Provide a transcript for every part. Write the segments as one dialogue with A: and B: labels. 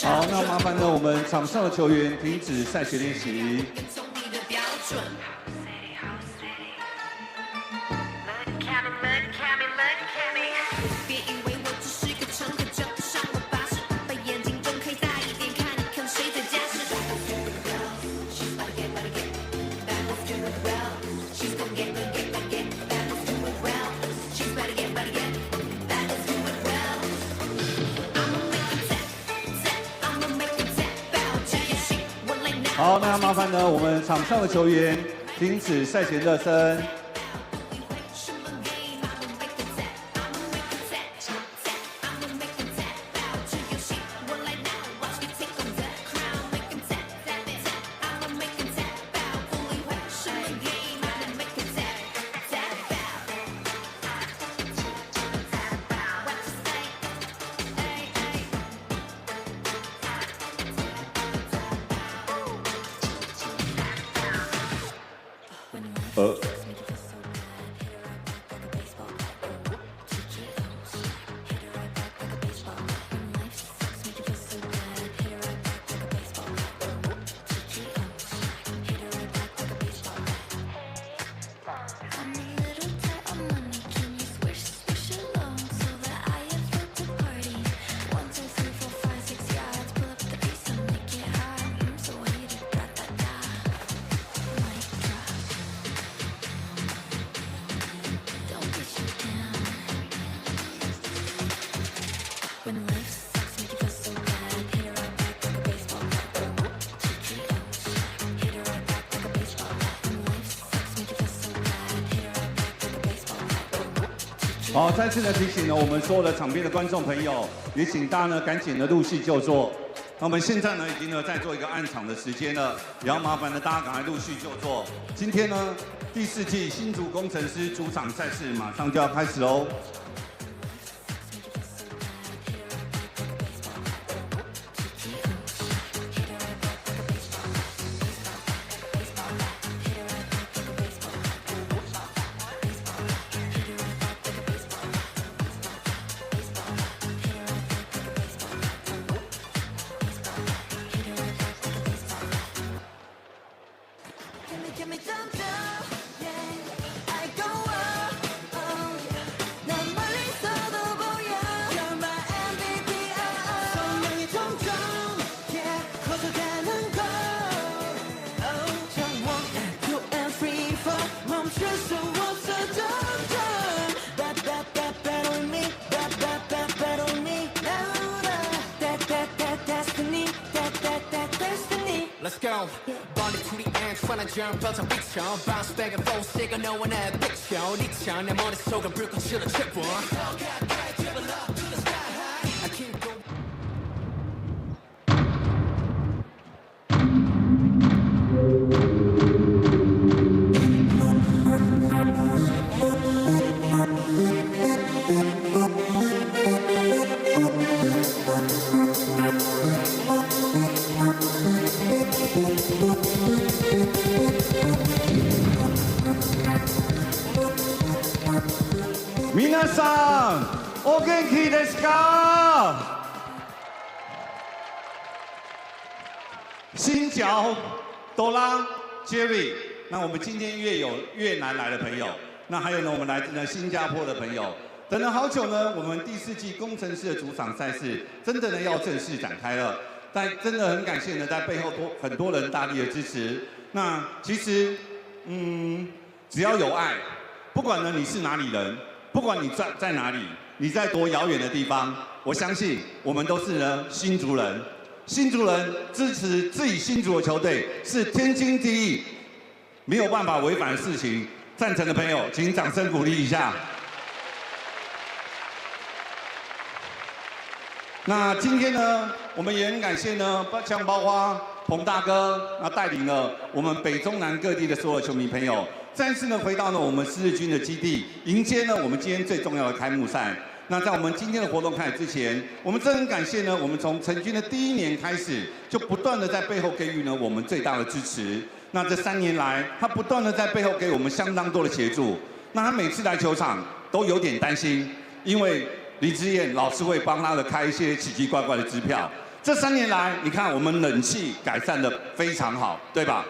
A: 好，那麻烦呢，我们场上的球员停止赛前练习。好，那麻烦呢，我们场上的球员停止赛前热身。好，再次的提醒呢，我们所有的场边的观众朋友，也请大家呢赶紧的入戏就座。那我们现在呢已经呢在做一个暗场的时间了，也要麻烦呢大家赶快入戏就座。今天呢第4季新竹工程师主场赛事马上就要开始喽。
B: Let's go. Body to the end, tryna jump out of picture. Bounce back and forth, sick of no one at picture. 니처 내 머릿속은 불꽃으로 triple. I keep going.
A: 皆さん、お元気ですか？新角、朵拉、Jerry， 那我们今天有越南来的朋友，那还有呢，我们来自呢新加坡的朋友，等了好久呢，我们第4季工程师的主场赛事真的呢要正式展开了。但真的很感谢呢，在背后很多人大力的支持。那其实，只要有爱，不管呢你是哪里人。不管你在哪里，你在多遥远的地方，我相信我们都是呢新竹人。新竹人支持自己新竹的球队是天经地义。没有办法违反的事情，赞成的朋友请掌声鼓励一下。那今天呢，我们也很感谢呢，像包括彭大哥，带领了我们北中南各地的所有球迷朋友，再次呢回到呢我们狮子军的基地，迎接呢我们今天最重要的开幕赛。那在我们今天的活动开始之前，我们真的很感谢呢，我们从成军的第1年开始，就不断的在背后给予呢我们最大的支持。那这3年来，他不断的在背后给我们相当多的协助。那他每次来球场都有点担心，因为林志燕老是会帮他的开一些奇奇怪怪的支票。这3年来，你看我们冷气改善的非常好，对吧？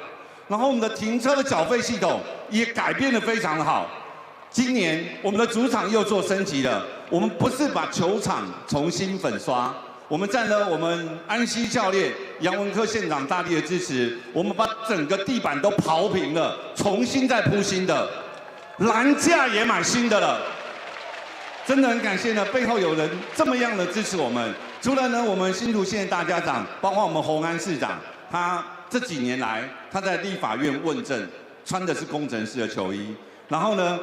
A: 然后我们的停车的缴费系统也改变的非常的好。今年我们的主场又做升级了，我们不是把球场重新粉刷，我们占了我们安西教练、杨文科县长大力的支持，我们把整个地板都刨平了，重新再铺新的，栏架也买新的了。真的很感谢呢，背后有人这么样的支持我们。除了呢，我们新竹县大家长，包括我们洪安市长，他这几年来他在立法院问政，穿的是工程师的球衣。然后呢，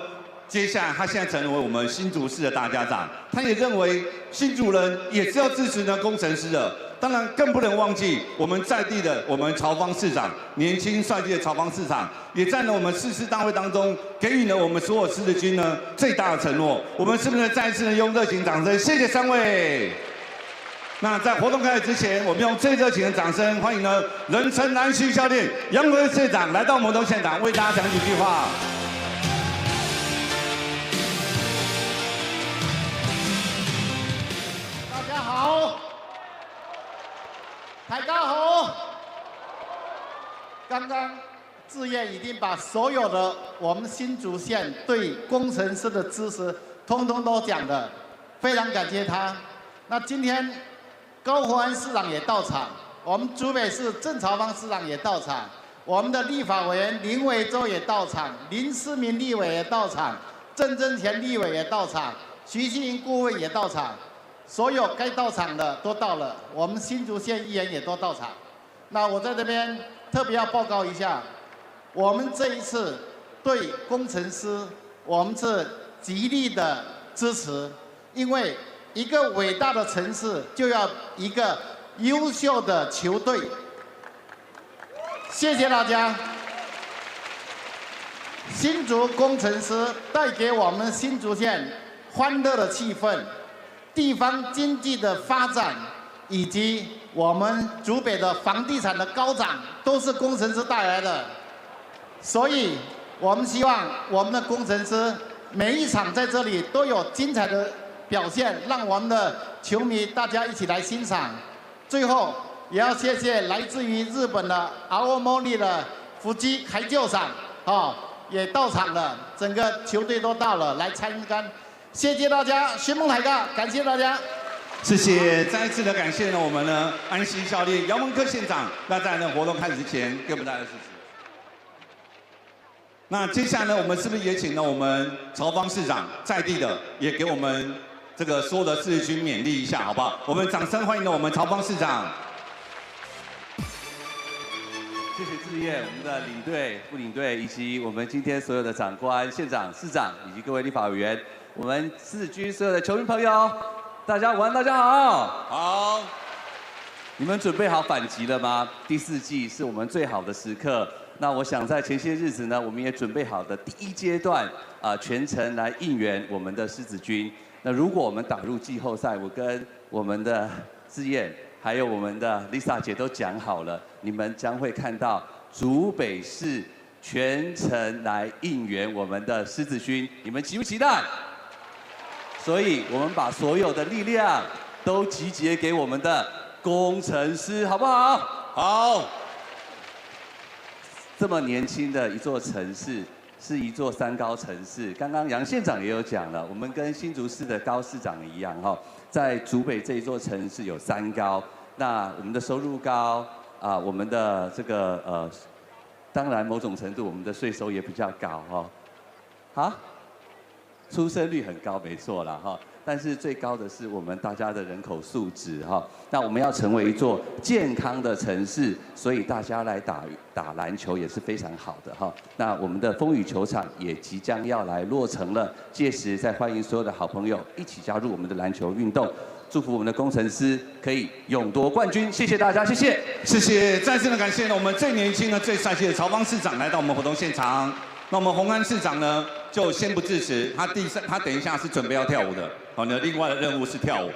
A: 接下来他现在成为我们新竹市的大家长，他也认为新竹人也是要支持呢工程师的。当然更不能忘记我们在地的我们曹芳市长，年轻帅气的曹芳市长，也在呢我们誓师大会当中给予了我们所有狮子军呢最大的承诺。我们是不是再一次呢用热情掌声，谢谢3位。那在活动开始之前，我们用最热情的掌声欢迎呢人称南区教练杨文社长来到我们的现场，为大家讲几句话。
C: 大家好。大家好，刚刚志燕已经把所有的我们新竹县对工程师的支持，通通都讲了，非常感谢他。那今天高虹安市长也到场，我们竹北市郑朝芳市长也到场，我们的立法委员林维洲也到场，林思明立委也到场，郑增田立委也到场，徐新营顾问也到场。所有该到场的都到了，我们新竹县议员也都到场。那我在这边特别要报告一下，我们这一次对工程师，我们是极力的支持，因为一个伟大的城市就要一个优秀的球队。谢谢大家。新竹工程师带给我们新竹县欢乐的气氛。地方经济的发展，以及我们竹北的房地产的高涨，都是工程师带来的。所以，我们希望我们的工程师每一场在这里都有精彩的表现，让我们的球迷大家一起来欣赏。最后，也要谢谢来自于日本的青森的福基海救赏，也到场了，整个球队都到了来参观。谢谢大家，寻梦海嘎，感谢大家。
A: 谢谢，再一次的感谢呢，我们呢安西教练、杨文科县长。那在呢活动开始之前，给我们大家支持。那接下来呢，我们是不是也请了我们曹芳市长在地的，也给我们这个所有的狮子军勉励一下，好不好？我们掌声欢迎呢我们曹芳市长。
D: 谢谢志燕，我们的领队、副领队，以及我们今天所有的长官、县长、市长，以及各位立法委员。我们狮子军所有的球迷朋友，大家午安，大家好。
A: 好，
D: 你们准备好反击了吗？第4季是我们最好的时刻。那我想在前些日子呢，我们也准备好的第1阶段全程来应援我们的狮子军。那如果我们打入季后赛，我跟我们的志燕还有我们的 Lisa 姐都讲好了，你们将会看到竹北市全程来应援我们的狮子军，你们期不期待？所以，我们把所有的力量都集结给我们的工程师，好不好？
A: 好。
D: 这么年轻的一座城市，是一座3高城市。刚刚杨县长也有讲了，我们跟新竹市的高市长一样，在竹北这一座城市有3高。那我们的收入高我们的这个当然某种程度我们的税收也比较高出生率很高，没错啦但是最高的是我们大家的人口素质哈。那我们要成为一座健康的城市，所以大家来打篮球也是非常好的哈。那我们的风雨球场也即将要来落成了，届时再欢迎所有的好朋友一起加入我们的篮球运动。祝福我们的工程师可以勇夺冠军，谢谢大家，谢谢，
A: 谢谢，再次的感谢呢我们最年轻的、最帅气的曹芳市长来到我们活动现场。那我们洪安市长呢就先不致辞，他等一下是准备要跳舞的，好呢，另外的任务是跳舞。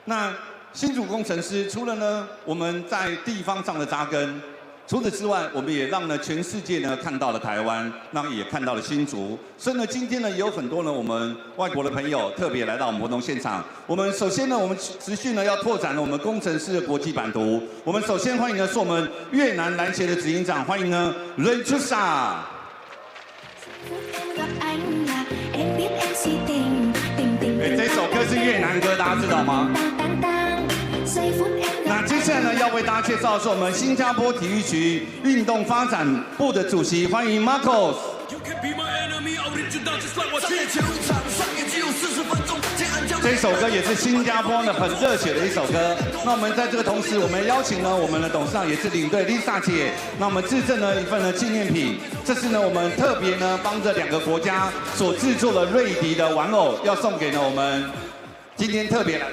A: 那新竹工程师除了呢我们在地方上的扎根，除此之外，我们也让呢全世界呢看到了台湾，那也看到了新竹。所以呢，今天呢也有很多呢我们外国的朋友特别来到我们活动现场。我们首先呢，我们持续呢要拓展了我们工程师的国际版图。我们首先欢迎的是我们越南篮协的执行长，欢迎呢瑞出萨。这首歌是越南歌，大家知道吗？那接下来呢，要为大家介绍的是我们新加坡体育局运动发展部的主席，欢迎 Marcos。这首歌也是新加坡呢很热血的一首歌。那我们在这个同时，我们邀请呢我们的董事长也是领队 Lisa 姐，那我们致赠呢一份呢纪念品，这是呢我们特别呢帮着2个国家所制作的瑞迪的玩偶，要送给呢我们今天特别来。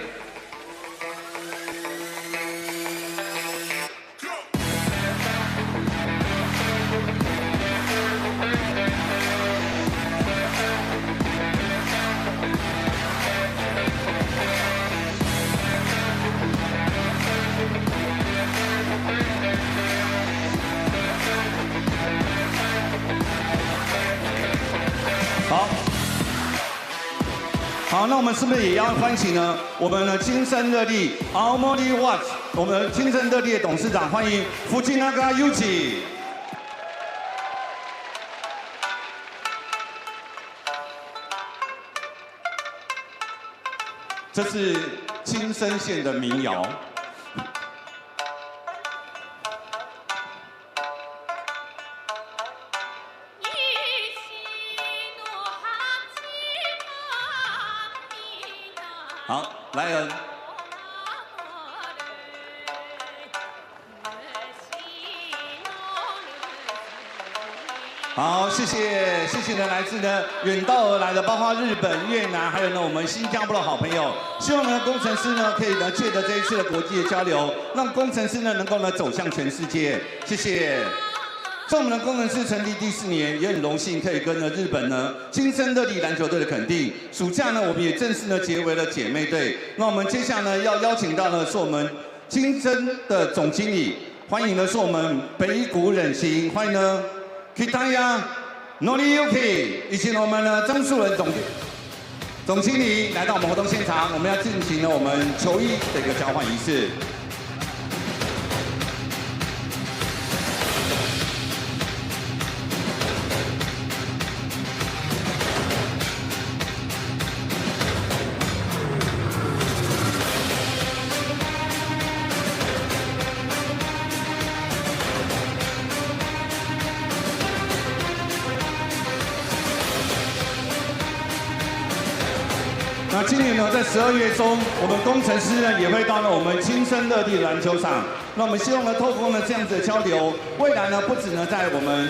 A: 好，那我们是不是也要欢迎呢？我们的亲身热力青森Watch， 我们亲身热力的董事长，欢迎福吉那嘎 Yuki。这是青森县的民谣。好，莱恩。好，谢谢呢，来自呢远道而来的，包括日本、越南，还有呢我们新加坡的好朋友。希望呢工程师呢可以呢借着这一次的国际的交流，让工程师呢能够呢走向全世界。谢谢。在我们的工程师成立第4年，也很荣幸可以跟呢日本呢青森热力篮球队的肯定。暑假呢，我们也正式呢结为了姐妹队。那我们接下来呢要邀请到呢是我们青森的总经理，欢迎的是我们北谷忍行，欢迎呢 Kitaya Noriyuki 以及我们呢张树人总经理来到我们活动现场，我们要进行呢我们球衣的一个交换仪式。那今年呢，在12月中，我们工程师呢也会到了我们青森热力篮球场。那我们希望呢，透过呢这样子的交流，未来呢不止呢在我们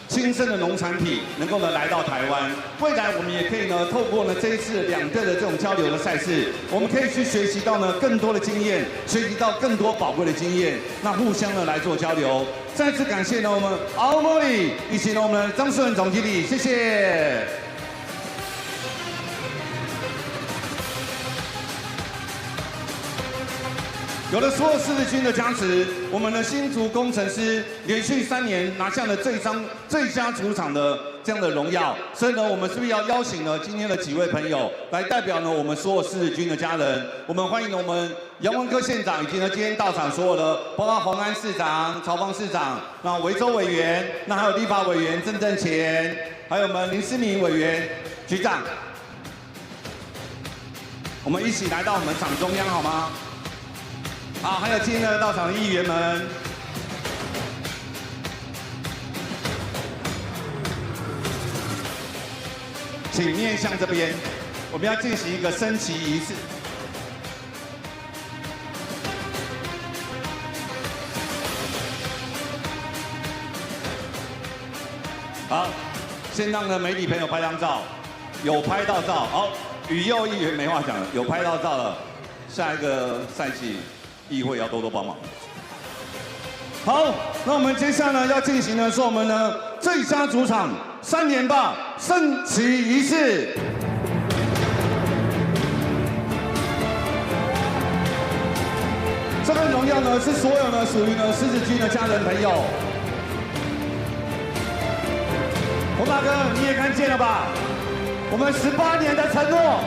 A: 青森的农产品能够呢来到台湾，未来我们也可以呢透过呢这一次2队的这种交流的赛事，我们可以去学习到呢更多的经验，学习到更多宝贵的经验，那互相呢来做交流。再次感谢呢我们青森以及呢我们张树任总经理，谢谢。有了所有狮子军的加持，我们的新竹工程师连续3年拿下了最佳主场的这样的荣耀。所以呢，我们是不是要邀请呢今天的几位朋友来代表呢我们所有狮子军的家人？我们欢迎我们杨文科县长以及呢今天到场所有的，包括洪安市长、曹芳市长，那维州委员，那还有立法委员郑正乾，还有我们林思明委员、局长，我们一起来到我们场中央好吗？好，还有今天的到场的议员们，请面向这边。我们要进行一个升旗仪式。好，先让呢媒体朋友拍张照，有拍到照，好，与右议员没话讲了，有拍到照了，下一个赛季议会要多多帮忙。好，那我们接下来要进行的是我们呢最佳主场3连霸升旗仪式。这份荣耀呢是所有呢属于呢狮子军的家人朋友。洪大哥，你也看见了吧？我们18年的承诺。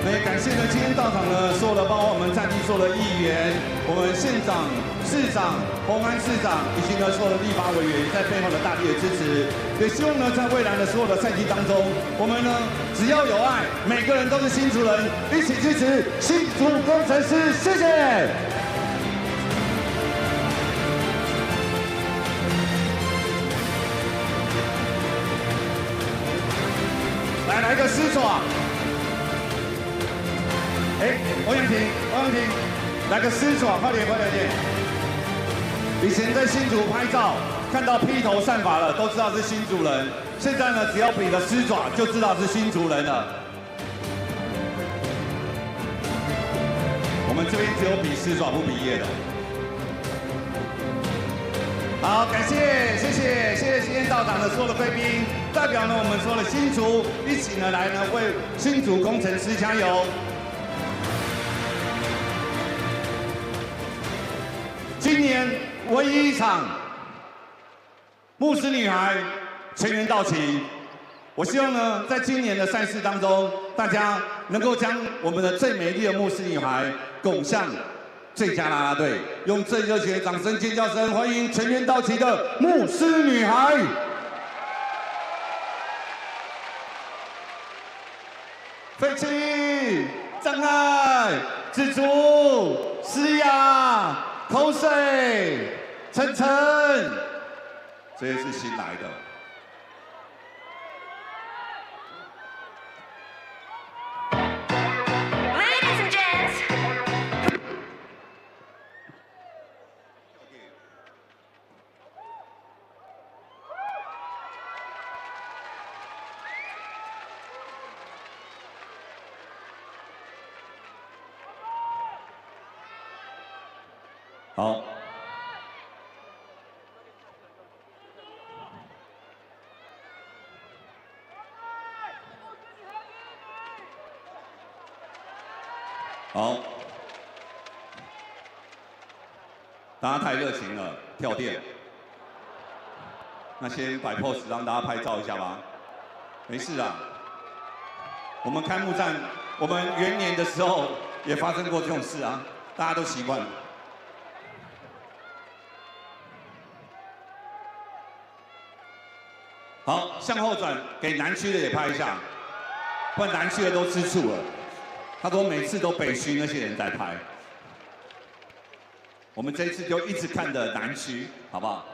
A: 那也感谢呢，今天到场呢，所有的包括我们战地所有的议员、我们县长、市长、洪安市长以及呢所有的立法委员在背后的大力的支持。也希望呢，在未来的所有的赛季当中，我们呢只要有爱，每个人都是新竹人，一起支持新竹工程师，谢谢。来个狮爪。欧阳婷，来个狮爪，快点！以前在新竹拍照，看到披头散发了，都知道是新竹人。现在呢，只要比个狮爪，就知道是新竹人了。我们这边只有比狮爪不比耶的。好，感谢，谢谢今天到场的所有的贵宾，代表呢我们所有的新竹，一起呢来呢为新竹工程师加油。今年唯一一场牧师女孩全员到齐，我希望呢，在今年的赛事当中，大家能够将我们的最美丽的牧师女孩拱向最佳啦啦队，用最热血的掌声、尖叫声欢迎全员到齐的牧师女孩。飞七、张爱、紫竹、诗雅。口水，晨，这些是新来的。
E: Ladies and gents，
A: 好。好，大家太热情了，跳电。那先摆 pose 让大家拍照一下吧。没事啦，我们开幕战，我们元年的时候也发生过这种事啊，大家都习惯了。好，向后转，给南区的也拍一下，不然南区的都吃醋了。他说每次都北区那些人在拍，我们这一次就一直看着南区，好不好？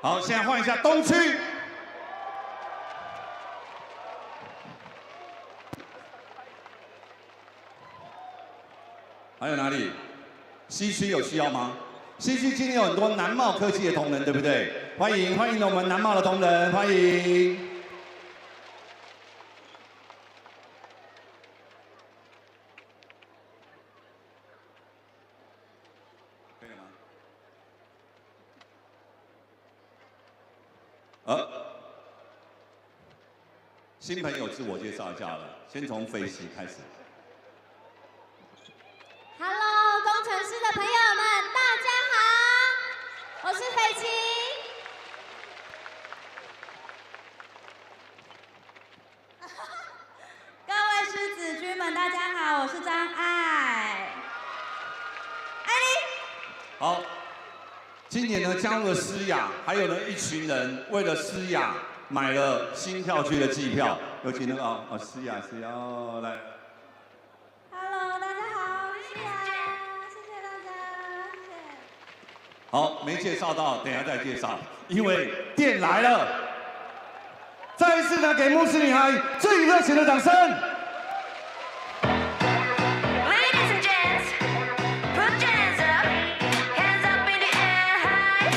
A: 好，现在换一下东区。还有哪里？西区有需要吗？西区今天有很多南茂科技的同仁，对不对？欢迎我们南茂的同仁，欢迎。可以了吗？新朋友自我介绍一下了，先从飞行开始。
E: Hello， 工程师的朋友们，大家好，我是飞七。各位狮子军们，大家好，我是张爱。爱你。
A: 好，今年呢加入了诗雅，还有呢一群人为了诗雅买了新票区的季票，有请那个思雅来。
E: Hello， 大家好，我是思雅，谢谢大家，谢谢。
A: 好，没介绍到，等一下再介绍，因为店来了。再一次呢，给牧师女孩最热情的掌声。
F: Ladies and gents, put your hands up, hands up in the air high.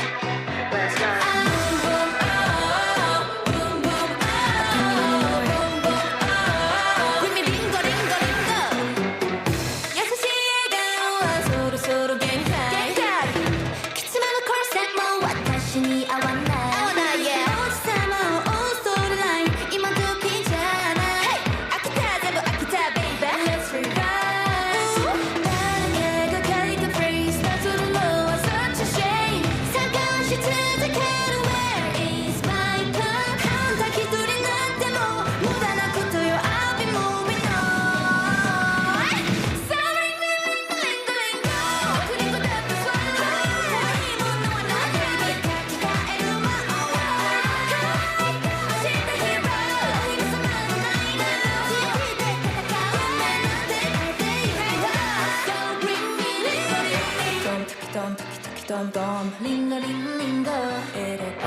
F: Let's go. Boom boom oh, boom boom oh, boom boom oh. Bring me 링거 링거 링거. 6시에 가와 서로 서로 gang tag. 기침하는 corset 뭐 와타시니 I wanna yeah. 오지사마 오 storyline 이만 두 피잖아. Hey, 아키타 잡아 아키타 baby. Let's revise. 나는 얘가 가리던 phrase 나 둘러와 such a shame. 사가운 시트들 캐로 where is my club? 다 기술이 나한테 뭐 무단 않고도요 I'll be moving on. So ring me 링거 링거 링거. 그리고 답도 swallow. 힘은 너와 나 baby. 같이 다 애로마 oh I see the hero. 이래서 나는 나이가 지칠 때 가까운 내 눈들 So bring me 링거 링거. 덤 터키 덤 링거 링거 이래 덤.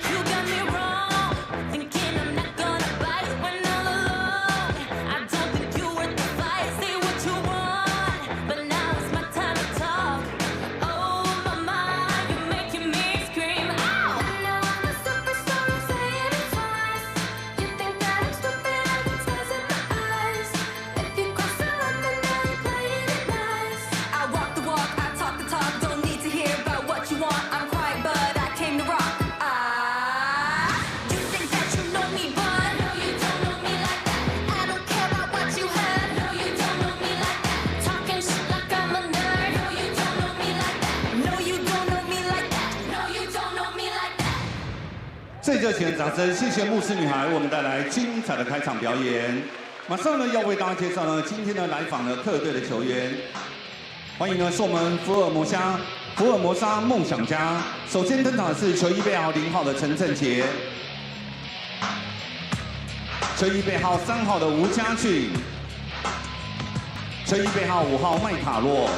F: You got me wrong, thinking I'm not gonna bite when all alone. I don't think you worth the fight. Say what you want, but now it's my time to talk. Oh my, you're making me scream. Ow! I know I'm a superstar, I'm saying it twice. You think that I'm stupid, I got tears in my eyes. If you cross the line, then now you're playing it nice. I walk the walk, I talk the talk. Don't need to hear about what you want. I'm quiet, but I came to rock. You think that you know me, but no, you don't know me like that. I don't care about what you heard. No, you don't know me like that. Talking shit like I'm a nerd. No, you don't know me like that. No, you don't know me like that. No, you don't know me like that.
A: 最热情的掌声，谢谢牧师女孩为我们带来精彩的开场表演。马上呢，要为大家介绍呢，今天呢来访的特队的球员。欢迎呢，是我们福尔摩沙梦想家。首先登场的是球衣背号0号的陈振杰，球衣背号3号的吴家俊，球衣背号5号麦卡洛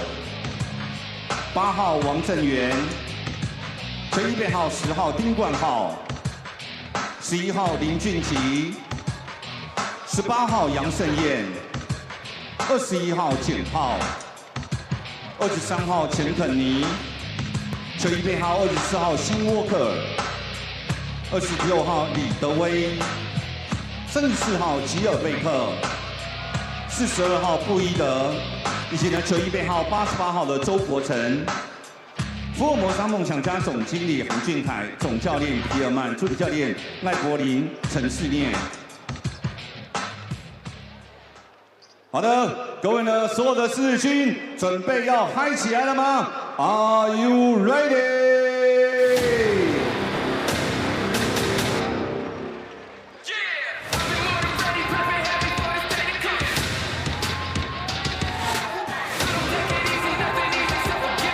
A: ，8号王正元，球衣背号10号丁冠浩，11号林俊吉，18号杨胜燕，21号简浩，23号钱肯尼，球衣背号24号辛沃克，26号李德威，34号吉尔贝克，42号布伊德，以及呢球衣背号88号的周国成。福尔摩沙梦想家总经理韩俊凯，总教练皮尔曼，助理教练赖柏林、陈世念。好的，各位呢，所有的四军准备要嗨起来了吗 ？Are you ready？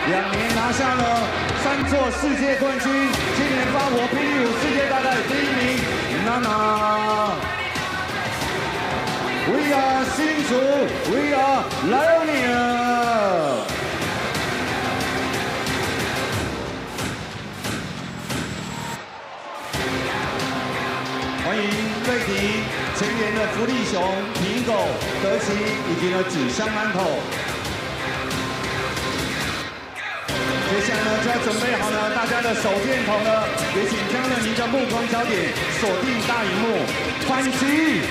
A: 2年拿下了3座世界冠军，今年法国霹雳舞世界大赛第1名，娜娜。We are Hsinchu, we are Lioneers。欢迎瑞迪、前沿的福利熊、皮狗、德奇以及呢纸箱馒头。 接下来呢，就要准备好呢，大家的手电筒呢，也请将了您的目光焦点锁定大荧幕，反击！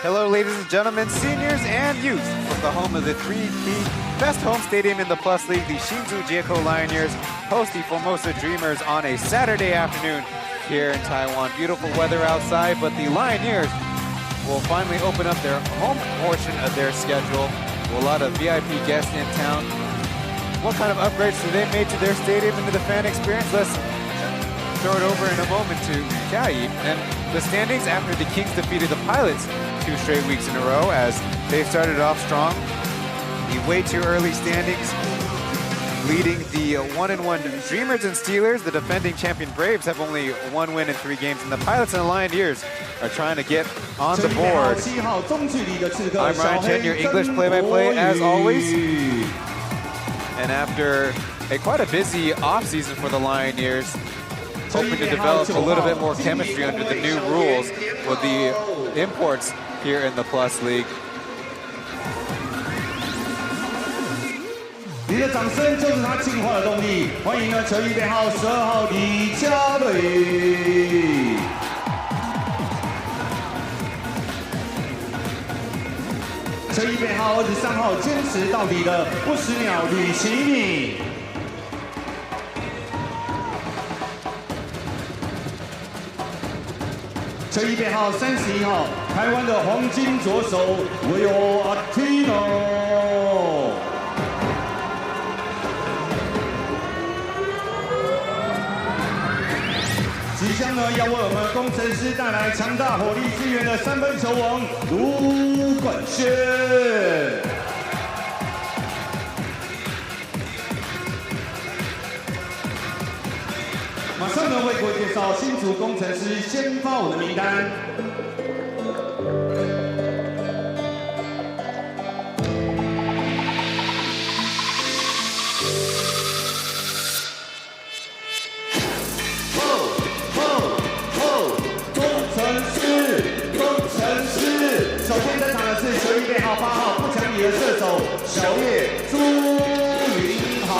G: Hello, ladies and gentlemen, seniors and youth, from the home of the 3P best home stadium in the Plus League, the Hsinchu Lioneers host the Formosa Dreamers on a Saturday afternoon here in Taiwan. Beautiful weather outside, but the Lioneers will finally open up their home portion of their schedule. A lot of VIP guests in town. What kind of upgrades do they make to their stadium and to the fan experience? Let's throw it over in a moment to Jiayi. And the standings after the Kings defeated the Pilots 2 straight weeks in a row as they started off strong. The way too early standings leading the 1-1 Dreamers and Steelers. The defending champion Braves have only 1 win in 3 games, and the Pilots and the Lioneers are trying to get on the board. I'm Ryan Chen, your English play-by-play as always. And after quite a busy offseason for the Lioneers, hoping to develop a little bit more chemistry under the new rules with the imports here in the Plus League.
A: 你的掌声就是他进化的动力。欢迎呢，球衣编号12号李佳伟。球衣编号23号坚持到底的不死鸟吕奇敏。球衣编号31号台湾的黄金左手维欧阿提诺。 即将呢要为我们工程师带来强大火力支援的3分球王卢冠轩。马上呢为各位介绍新竹工程师先发我的名单。 首先登场的是球衣编号8号不讲理的射手小叶朱云豪。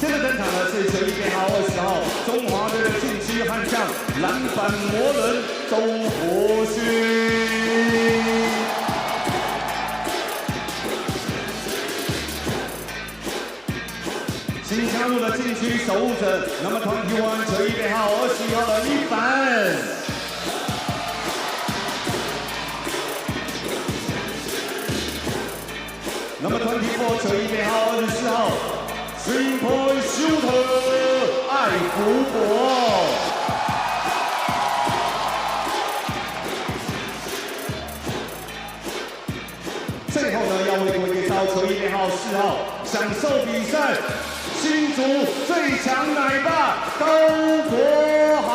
A: 接着登场的是球衣编号20号中华队的禁区悍将篮板魔人周国勋。 新加入的禁区守护者 ，No. 21球衣编号21号的一凡。No. 24球衣编号24号 ，3 point shooter 艾福伯。最后呢，要为各位介绍球衣编号4号，享受比赛。 新竹最强奶爸高国豪，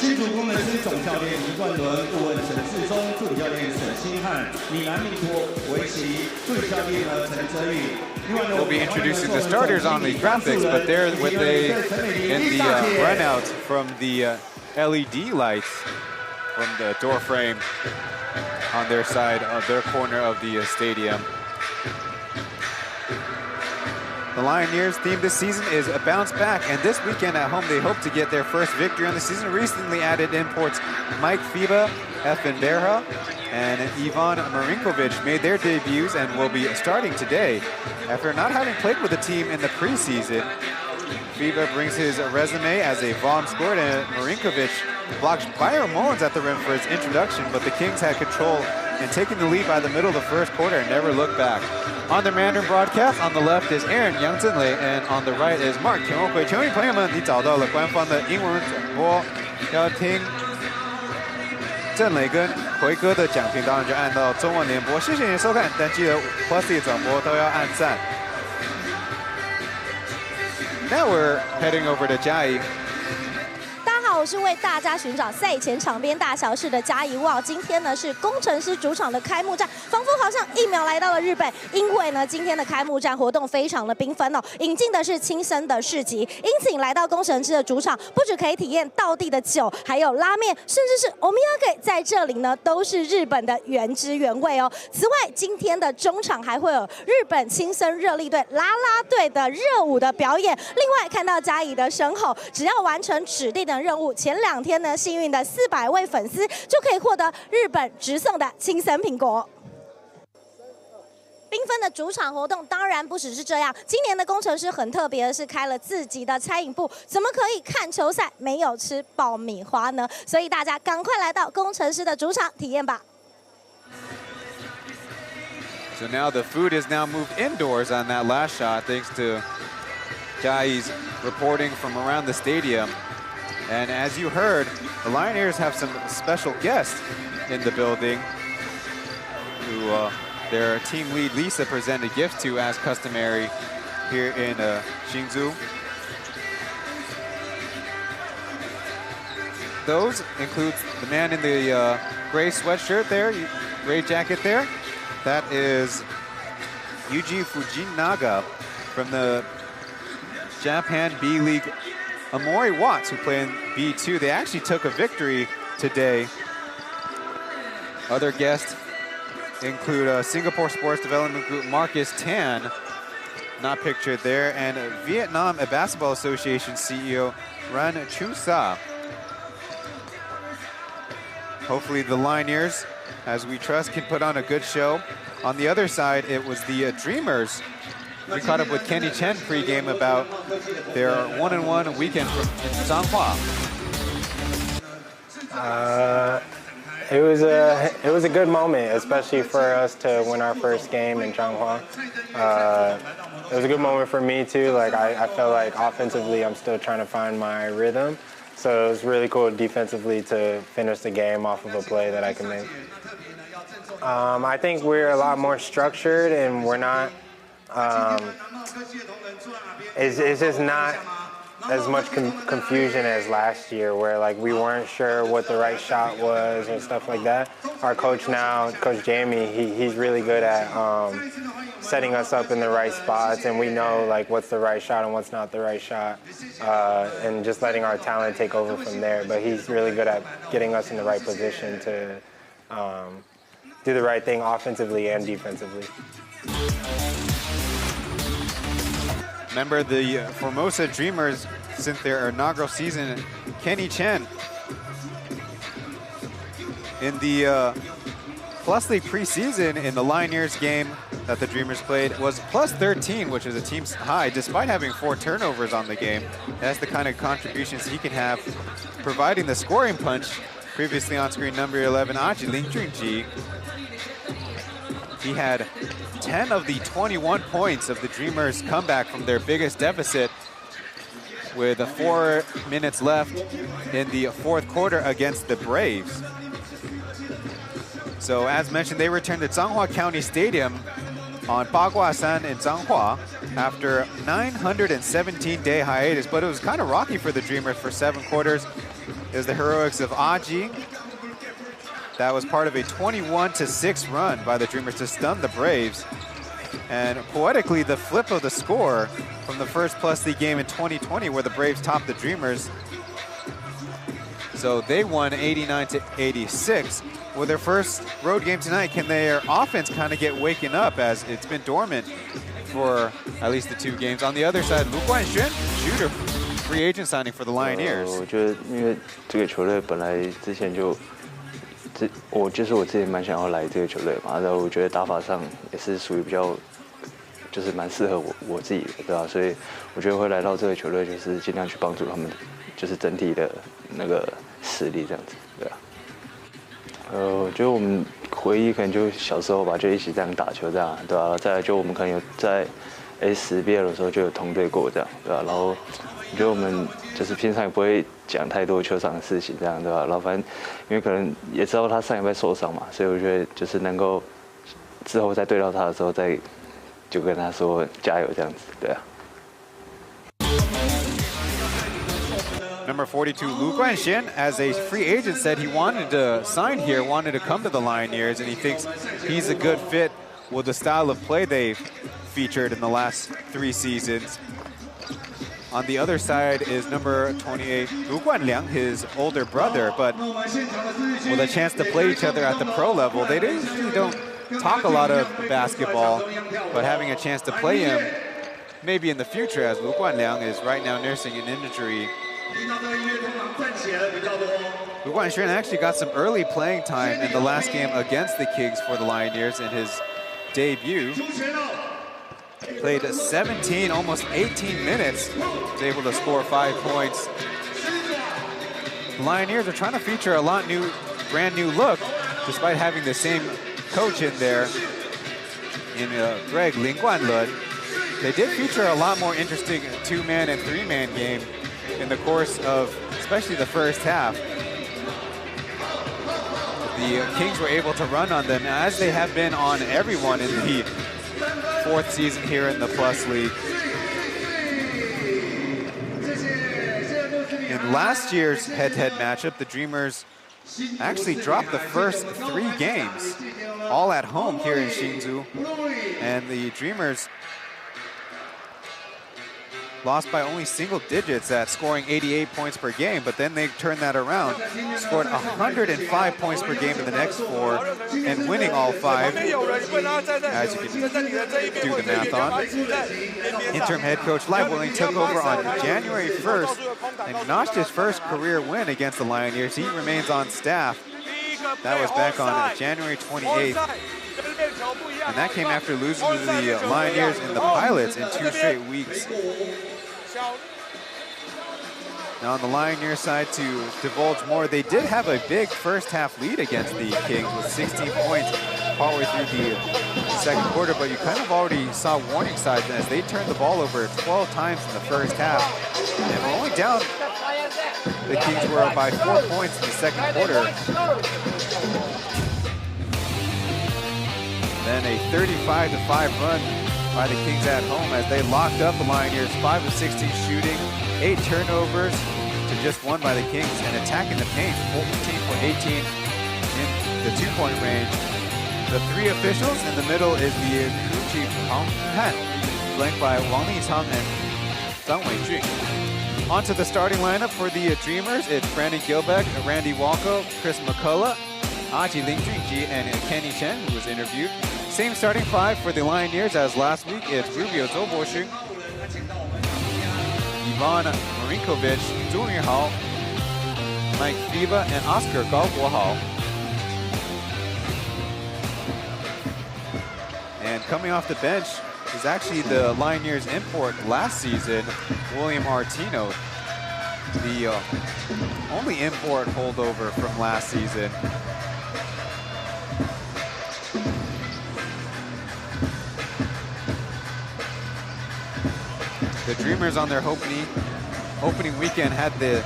A: 新竹工程师总教练李冠伦，顾问陈志忠，助理教练沈新汉，米兰密托维奇，助理教练呢陈哲宇。
G: We'll be introducing the starters on the graphics, but they're with in the run out from the LED lights. From the door frame on their side of their corner of the stadium. The Lioneers' theme this season is a bounce back, and this weekend at home they hope to get their first victory on the season. Recently added imports Mike Fiba, Efin Berha, and Ivan Marinkovic made their debuts and will be starting today. After not having played with the team in the preseason, Fiba brings his resume as a bomb scorer, and Marinkovic blocked Byron Mullins at the rim for his introduction, but the Kings had control and taking the lead by the middle of the first quarter and never looked back. On the Mandarin broadcast, on the left is Aaron Yang Zhenlei, and on the right is Mark Tianhui. 球迷朋友们，你找到了官方的英文转播，要听郑磊跟奎哥的讲评，当然就按到中文联播。谢谢你的收看，但记得 Plus 转播都要按赞。Now we're heading over to Jiayi.
H: 又是为大家寻找赛前场边大小事的嘉义哇！今天呢是工程师主场的开幕战，仿佛好像一秒来到了日本。因为呢今天的开幕战活动非常的缤纷哦，引进的是亲生的市集，因此你来到工程师的主场，不只可以体验道地的酒，还有拉面，甚至是omiyage，在这里呢都是日本的原汁原味哦。此外，今天的中场还会有日本亲生热力队啦啦队的热舞的表演。另外，看到嘉义的身后，只要完成指定的任务，前2天呢幸运的400位粉丝就可以获得日本直送的亲生苹果。缤纷的主场活动当然不只是这样，今年的工程师很特别的是开了自己的餐饮部，怎么可以看球赛没有吃爆米花呢？所以大家赶快来到工程师的主场体验吧。
G: So now the food is now moved indoors on that last shot, thanks to Jai's reporting from around the stadium. And as you heard, the Lioneers have some special guests in the building who their team lead Lisa presented gifts to as customary here in Hsinchu. Those include the man in the gray sweatshirt there, gray jacket there. That is Yuji Fujinaga from the Japan B.LEAGUE Amori Watts, who play in B2. They actually took a victory today. Other guests include Singapore Sports Development Group Marcus Tan, not pictured there, and Vietnam Basketball Association CEO Ran Chu Sa. Hopefully the Lioneers, as we trust, can put on a good show. On the other side, it was the Dreamers. We caught up with Kenny Chen pregame about their 1-1 weekend from Zhanghua.
I: It was a good moment, especially for us to win our first game in Zhanghua. It was a good moment for me too. Like I felt like offensively, I'm still trying to find my rhythm. So it was really cool defensively to finish the game off of a play that I can make. I think we're a lot more structured, and we're not. It's just not as much confusion as last year, where like we weren't sure what the right shot was and stuff like that. Our coach now, Coach Jamie, he's really good at setting us up in the right spots, and we know like what's the right shot and what's not the right shot, and just letting our talent take over from there. But he's really good at getting us in the right position to do the right thing offensively and defensively.
G: Remember the Formosa Dreamers, since their inaugural season, Kenny Chen in the Plus League preseason in the Lioneers game that the Dreamers played was plus 13, which is a team's high, despite having 4 turnovers on the game. That's the kind of contributions he can have, providing the scoring punch. Previously on screen, number 11, Aji Ling Junji. He had 10 of the 21 points of the Dreamers' comeback from their biggest deficit with 4 minutes left in the 4th quarter against the Braves. So as mentioned, they returned to Zhanghua County Stadium on Baguasan in Zhanghua after 917-day hiatus, but it was kind of rocky for the Dreamers for 7 quarters. It was the heroics of Aji. That was part of a 21-6 run by the Dreamers to stun the Braves. And poetically, the flip of the score from the first Plus League game in 2020 where the Braves topped the Dreamers. So they won 89-86. With their first road game tonight, can their offense kind of get waken up, as it's been dormant for at least the 2 games? On the other side, Lu Guanxuan, shooter, free agent signing for the Lioneers.
J: 我觉得因为这个球队本来之前就我之前蛮想要来这个球队嘛，然后我觉得打法上也是属于比较，就是蛮适合我自己的，对吧？所以我觉得会来到这个球队，就是尽量去帮助他们，就是整体的那个实力这样子，对吧？我觉得我们回忆可能就小时候吧，就一起这样打球这样，对吧？再来就我们可能有在 S10 的时候就有同队过这样，对吧？然后我觉得我们就是平常也不会讲太多球场的事情，这样对吧？然后反正因为可能也知道他上礼拜受伤嘛，所以我觉得就是能够之后再对到他的时候，再就跟他说加油这样子，对啊。
G: Number 42, Lu Guanxian, as a free agent, said he wanted to sign here, wanted to come to the Lioneers, and he thinks he's a good fit with the style of play they've featured in the last 3 seasons. On the other side is number 28, Lu Guanliang, his older brother, but with a chance to play each other at the pro level. They usually don't talk a lot of basketball, but having a chance to play him maybe in the future, as Lu Guanliang is right now nursing an injury. Lu Guanxian actually got some early playing time in the last game against the Kings for the Lioneers in his debut. Played 17, almost 18 minutes. Was able to score 5 points. The Lioneers are trying to feature a brand new look, despite having the same coach in there, in Greg Lin Guanlun. They did feature a lot more interesting 2-man and 3-man game in the course of, especially the first half. The Kings were able to run on them, as they have been on everyone in the 4th season here in the Plus League. In last year's head-to-head matchup, the Dreamers actually dropped the first 3 games, all at home here in Hsinchu. And the Dreamers lost by only single digits at scoring 88 points per game, but then they turned that around, scored 105 points per game in the next 4, and winning all 5, as you can do the math on. Interim head coach Lai Willing took over on January 1st and notched his first career win against the Lioneers. He remains on staff. That was back on January 28th. And that came after losing to the Lioneers and the Pilots in 2 straight weeks. Now on the Lioneers side, to divulge more, they did have a big first half lead against the Kings with 16 points partway through the second quarter, but you kind of already saw warning signs as they turned the ball over 12 times in the first half. And we're only down, the Kings were by 4 points in the second quarter. Then a 35-5 run by the Kings at home as they locked up the Lioneers, 5 of 16 shooting, 8 turnovers to just 1 by the Kings, and attacking the paint, 14 for 18 in the 2-point range. The 3 officials in the middle is the crew chief Hong Han, flanked by Wang Lichang and Zhang Weijun. On to the starting lineup for the Dreamers. It's Brandon Gilbeck, Randy Walko, Chris McCullough, Aji Ling Junji, and Kenny Chen, who was interviewed. Same starting 5 for the Lioneers as last week. It's Rubio Zhou Boxun, Ivan Marinkovic, Zhu Yunhao, Mike Fiba, and Oscar Gao Guohao. And coming off the bench is actually the Lioneers import last season, William Artino, the only import holdover from last season. The Dreamers on their opening weekend had the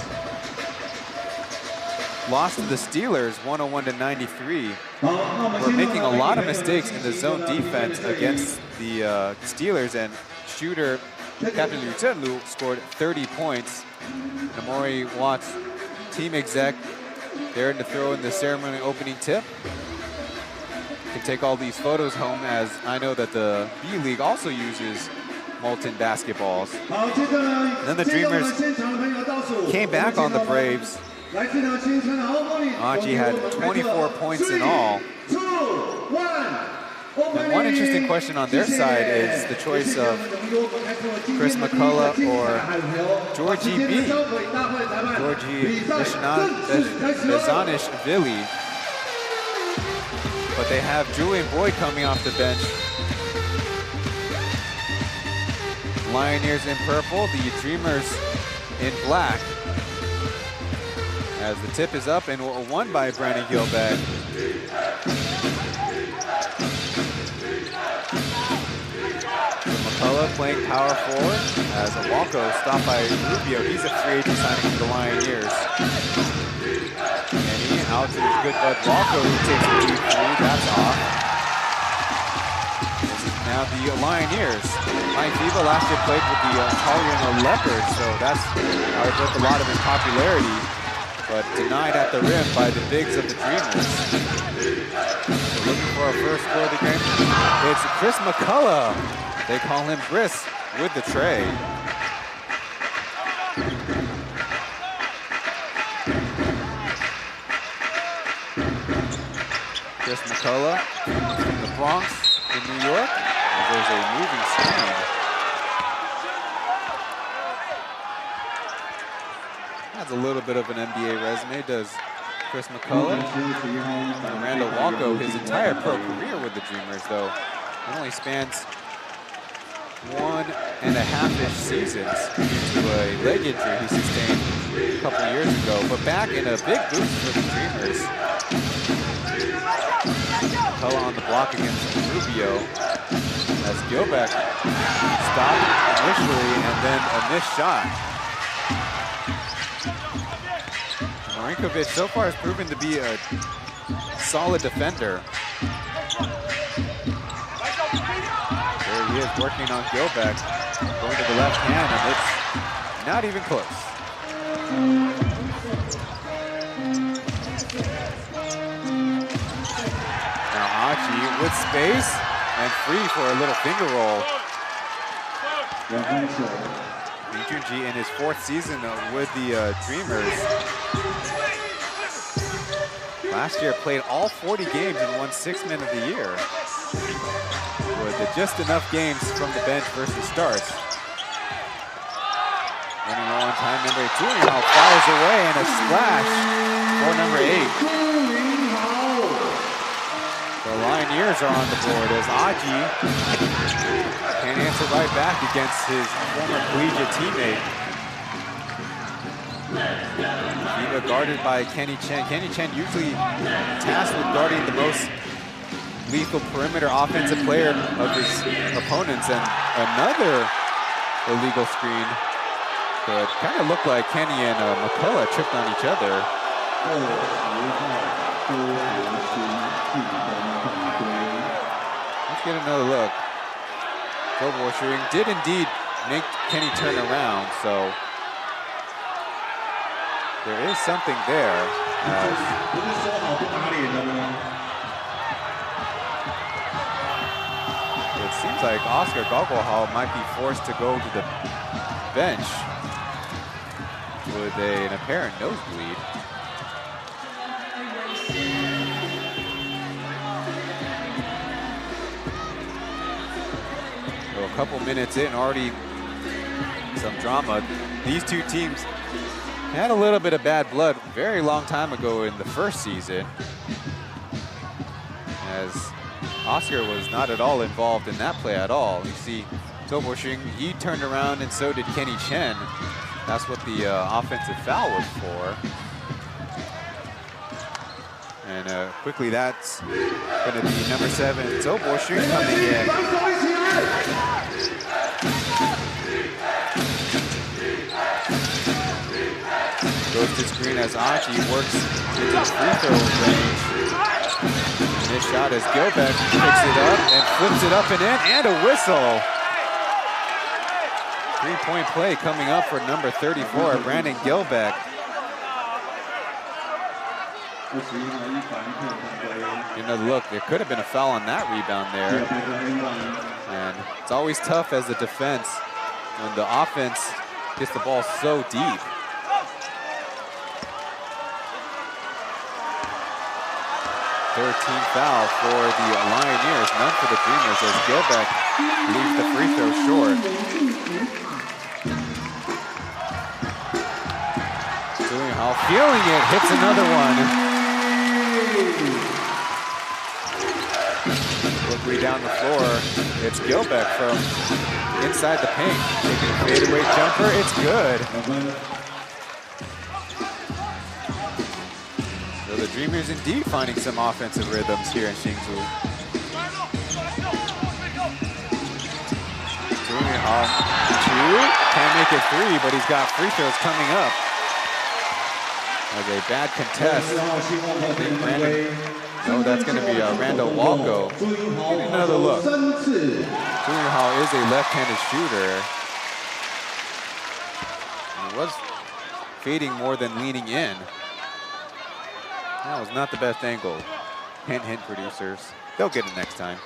G: loss to the Steelers 101-93. We're making a lot of mistakes in the zone defense against the Steelers, and shooter Captain Liu Zhenlu scored 30 points. Namori Watts, team exec, daring to throw in the ceremony opening tip. Can take all these photos home, as I know that the B-League also uses molten basketballs. Then the Dreamers came back on the Braves. Aji had 24 points in all. And one interesting question on their side is the choice of Chris McCullough or Georgie B. Georgie Bezanishvili. But they have Julian Boyd coming off the bench. Lioneers in purple, the Dreamers in black. As the tip is up and won by Brandon Gilbeck. McCullough playing power forward as Walko stopped by Rubio. He's a free agent signing for the Lioneers. And he out to his good bud Walko, who takes a deep three. That's off. Now the Lioneers. Mike Viva last year played with the Colorado Leopards, so that's how he built a lot of his popularity, but denied at the rim by the bigs of the Dreamers. So looking for a first score of the game. It's Chris McCullough. They call him Chris with the tray. Chris McCullough from the Bronx in New York. There's a moving screen. Has a little bit of an NBA resume, does Chris McCullough. Randall Walko, his entire pro career with the Dreamers, though, it only spans 1.5-ish seasons due to a leg injury he sustained a couple years ago, but back in a big boost for the Dreamers. McCullough on the block against Rubio. As Gilbeck stopped initially and then a missed shot. Marinkovic so far has proven to be a solid defender. There he is working on Gilbeck, going to the left hand, and it's not even close. Now Hachi with space and free for a little finger roll. Junji in his 4th season with the Dreamers. Last year played all 40 games and won 6 Men of the Year. With just enough games from the bench versus starts. Running low on time, number 2, now fires away and a splash for number 8. The Lioneers are on the board as Aji can't answer right back against his former collegiate teammate. Viva guarded by Kenny Chen. Kenny Chen usually tasked with guarding the most lethal perimeter offensive player of his opponents, and another illegal screen that kind of looked like Kenny and McCullough tripped on each other. Let's get another look. Field goal shooting did indeed make Kenny turn around, so there is something there. It seems like Oscar Gogolhal might be forced to go to the bench with an apparent nosebleed. So a couple minutes in, already some drama. These two teams had a little bit of bad blood very long time ago in the first season, as Oscar was not at all involved in that play at all. You see Toboshing, he turned around and so did Kenny Chen. That's what the offensive foul was for. And quickly that's going to be number 7, Toboshing coming in. Goes to screen as Aji works into the free throw range. And this shot as Gilbeck picks it up and flips it up and in, and a whistle. 3-point play coming up for number 34, Brandon Gilbeck. Another look, there could have been a foul on that rebound there. And it's always tough as a defense when the offense gets the ball so deep. 13th foul for the Lioneers, none for the Dreamers as Gilbeck leaves the free throw short. Julian feeling it, hits another one. Quickly down the floor, it's Gilbeck from inside the paint. Taking a fadeaway jumper, it's good. So the Dreamers indeed finding some offensive rhythms here in Hsinchu. Julian 2, can't make it 3, but he's got free throws coming up. As a bad contest, I think Brandon No, that's going to be Randall Walko. Getting another look. Zhuyin Hao is a left-handed shooter. He was fading more than leaning in. That was not the best angle. Hint, hint, producers. They'll get it next time.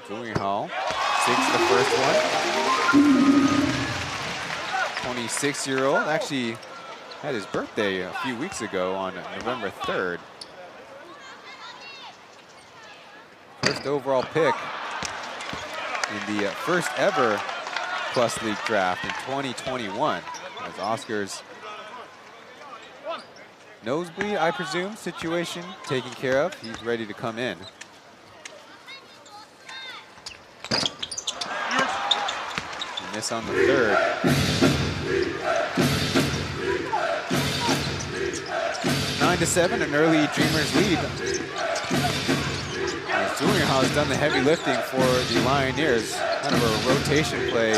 G: Zhuyin Hao takes the first one. 26-year-old, actually had his birthday a few weeks ago on November 3rd. First overall pick in the first ever Plus League draft in 2021. As Oscar's nosebleed, I presume, situation taken care of. He's ready to come in. Miss on the third. 9-7, an early Dreamers lead. Zhuyin Hao has done the heavy lifting for the Lioneers. Kind of a rotation play.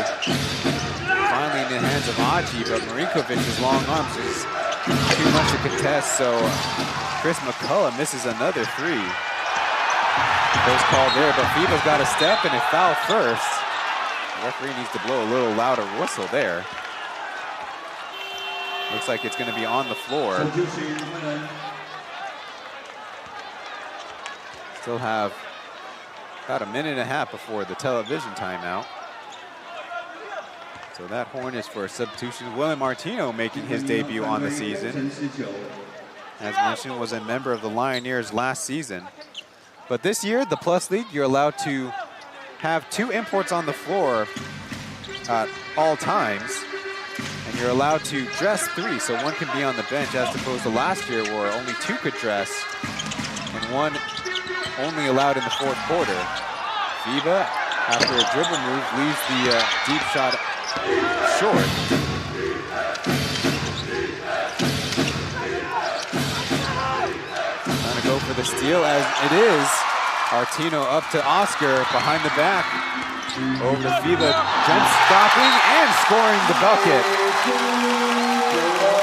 G: Finally in the hands of Aji, but Marinkovic's long arms is too much to contest, so Chris McCullough misses another three. Close call there, but FIBA's got a step and a foul first. The referee needs to blow a little louder whistle there. Looks like it's going to be on the floor. Still have about a minute and a half before the television timeout. So that horn is for a substitution. William Martino making his debut on the season. As mentioned, was a member of the Lioneers last season. But this year, the Plus League, you're allowed to have 2 imports on the floor at all times. And you're allowed to dress 3, so 1 can be on the bench, as opposed to last year where only 2 could dress and 1 only allowed in the 4th quarter. FIBA, after a dribble move, leaves the deep shot short. Trying to go for the steal, as it is. Artino up to Oscar, behind the back. Over to FIBA, jump stopping and scoring the bucket.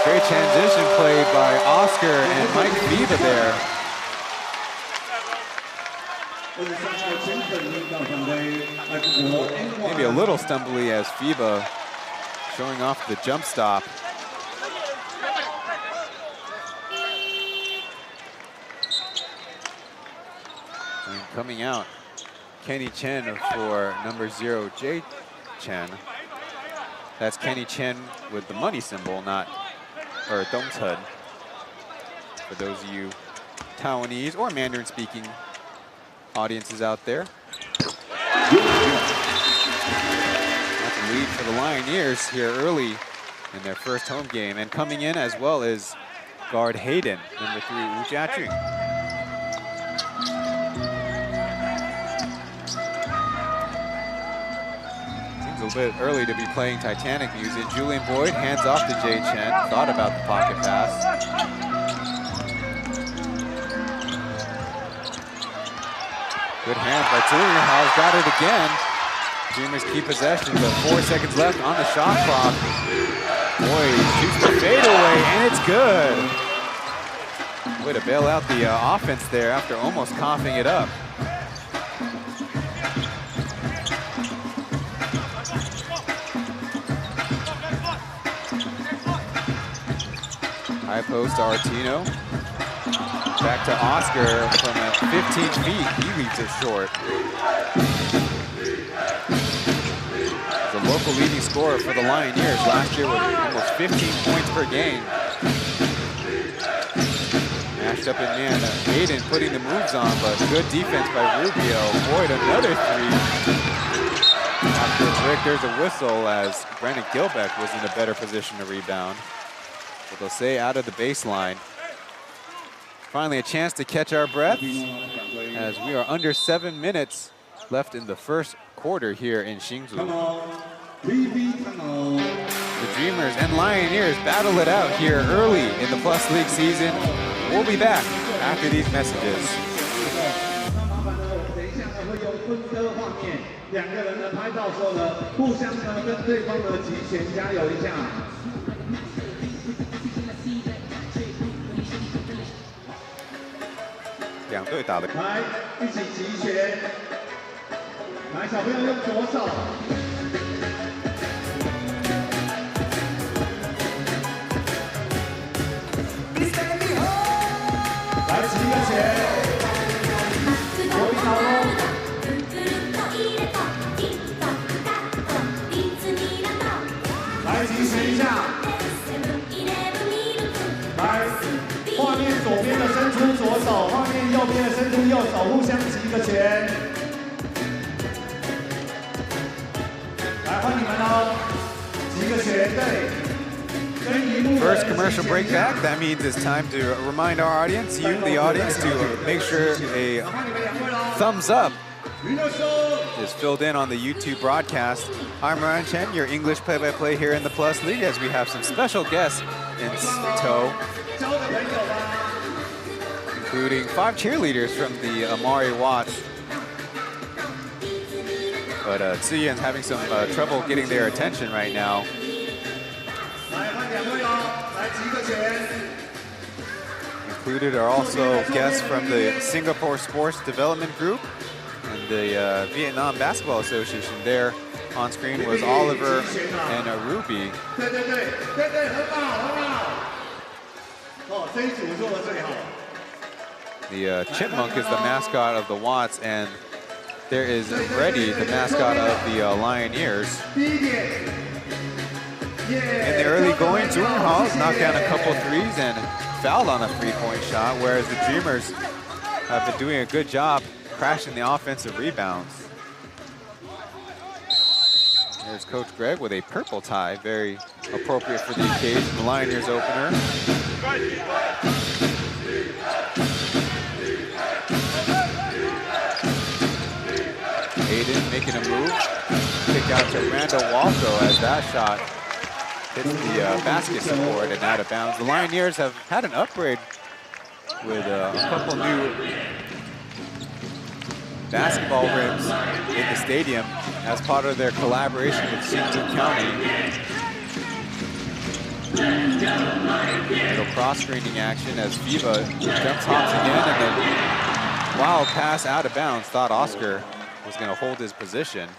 G: Great transition play by Oscar and Mike FIBA there. Maybe a little stumbly as FIBA showing off the jump stop. And coming out, Kenny Chen for number 0, Jay Chen. That's Kenny Chen with the money symbol, not, or Dongchun. For those of you Taiwanese or Mandarin speaking audiences out there. That's a lead for the Lioneers here early in their first home game. And coming in as well as guard Hayden, number 3, Wu Jiajun. A little bit early to be playing Titanic music. Julian Boyd hands off to Jay Chen. Thought about the pocket pass. Good hand by Zhuyin Hao. Got it again. Dreamers keep possession, but 4 seconds left on the shot clock. Boyd shoots the fadeaway, and it's good. Way to bail out the offense there after almost coughing it up. High post to Artino. Back to Oscar from 15 feet. He leaves it short. He's a local leading scorer for the Lioneers. Last year with almost 15 points per game. Mashed up in man. Hayden putting the moves on, but good defense by Rubio. Boyd, another 3. After a break, there's a whistle as Brandon Gilbeck was in a better position to rebound. But they'll say out of the baseline. Finally, a chance to catch our breath as we are under 7 minutes left in the first quarter here in Hsinchu. The Dreamers and Lioneers battle it out here early in the Plus League season. We'll be back after these messages.
A: 2个人呢拍照之后呢，互相呢跟对方呢击拳加油一下。
G: 两队打的。
A: 来，一起齐拳。来，小朋友用左手。来，齐个拳。有一条龙。来，齐拳一下。来，画面左边的伸出左手，画面右边的伸出右手，互相击个拳。来，换你们喽，击个拳，对。
G: First commercial break back. That means it's time to remind our audience, you, the audience, to make sure a thumbs up is filled in on the YouTube broadcast. I'm Ryan Chen, your English play-by-play here in the Plus League, as we have some special guests in tow, including 5 cheerleaders from the Amari Watts. But Ziyan's having some trouble getting their attention right now. Included are also guests from the Singapore Sports Development Group and the Vietnam Basketball Association. There on screen was Oliver and Ruby. The chipmunk is the mascot of the Watts, and there is Reddy, the mascot of the Lioneers. In the early going, Zhonghao knocked down a couple threes and fouled on a three-point shot, whereas the Dreamers have been doing a good job crashing the offensive rebounds. There's Coach Greg with a purple tie, very appropriate for the occasion, the Lioneers opener. Aiden making a move, kick out to Randall Walco as that shot hits the basket support and out of bounds. The Lioneers have had an upgrade with a couple new basketball rims in the stadium as part of their collaboration with Hsinchu County. Little cross-screening action as Viva jumps hops again, and then wild pass out of bounds. Thought Oscar was going to hold his position.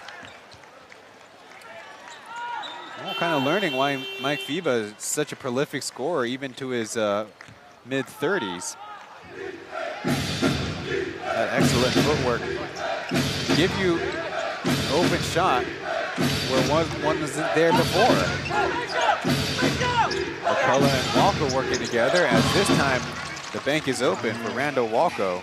G: Well, kind of learning why Mike Viva is such a prolific scorer, even to his mid-30s. That excellent footwork. Give you an open shot where one wasn't there before. McCullough and Walco working together, as this time the bank is open for Randall Walco.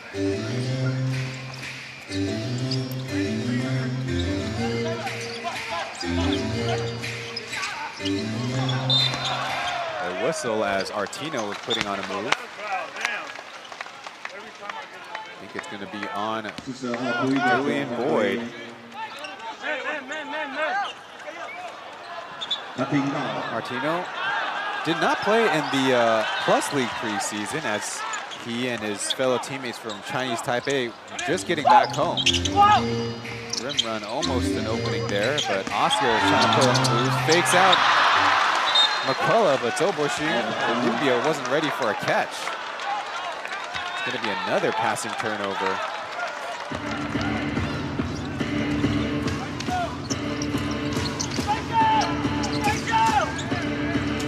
G: A whistle as Artino was putting on a move. I think it's going to be on Julian Boyd. Artino did not play in the Plus League preseason, as he and his fellow teammates from Chinese Taipei were just getting back home. Rim run, almost an opening there, but Oscar is trying to pull up moves, fakes out McCullough, but Toboshi Rubio wasn't ready for a catch. It's going to be another passing turnover.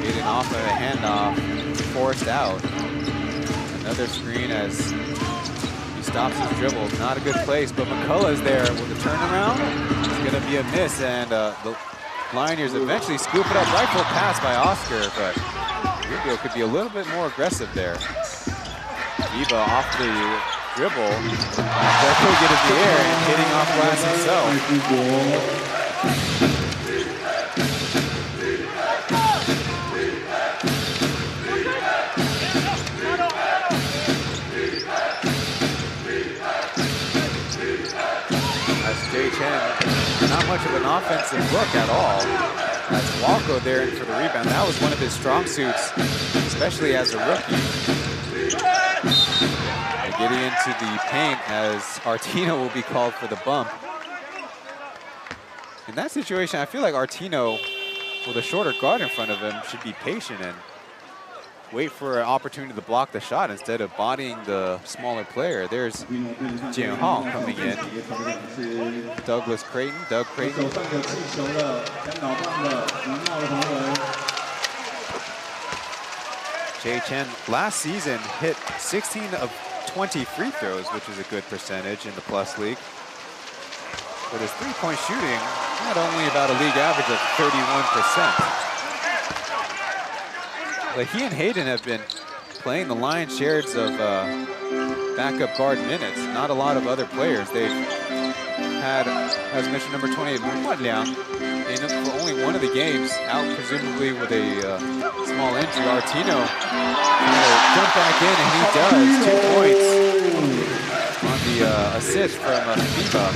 G: Getting off of a handoff, forced out. Another screen as he stops his dribble. Not a good place, but McCullough is there with a turnaround. It's going to be a miss, and the Lioneers eventually scoop it up. Rifle pass by Oscar, but Rubio could be a little bit more aggressive there. Viva off the dribble. Definitely get in the air and hitting off glass himself. Chen, not much of an offensive look at all. That's Walco there for the rebound. That was one of his strong suits, especially as a rookie. And getting into the paint as Artino will be called for the bump. In that situation, I feel like Artino, with a shorter guard in front of him, should be patient and wait for an opportunity to block the shot instead of bodying the smaller player. There's Jian Hao coming in. Doug Creighton. Jay Chen last season hit 16 of 20 free throws, which is a good percentage in the Plus League. But his three-point shooting had only about a league average of 31%. But he and Hayden have been playing the lion's shares of backup guard minutes. Not a lot of other players. They've had, as mentioned, number 28, Wu Liang, in for only one of the games, out presumably with a small injury. Artino trying to jump back in, and he does. 2 points on the assist from FIBA.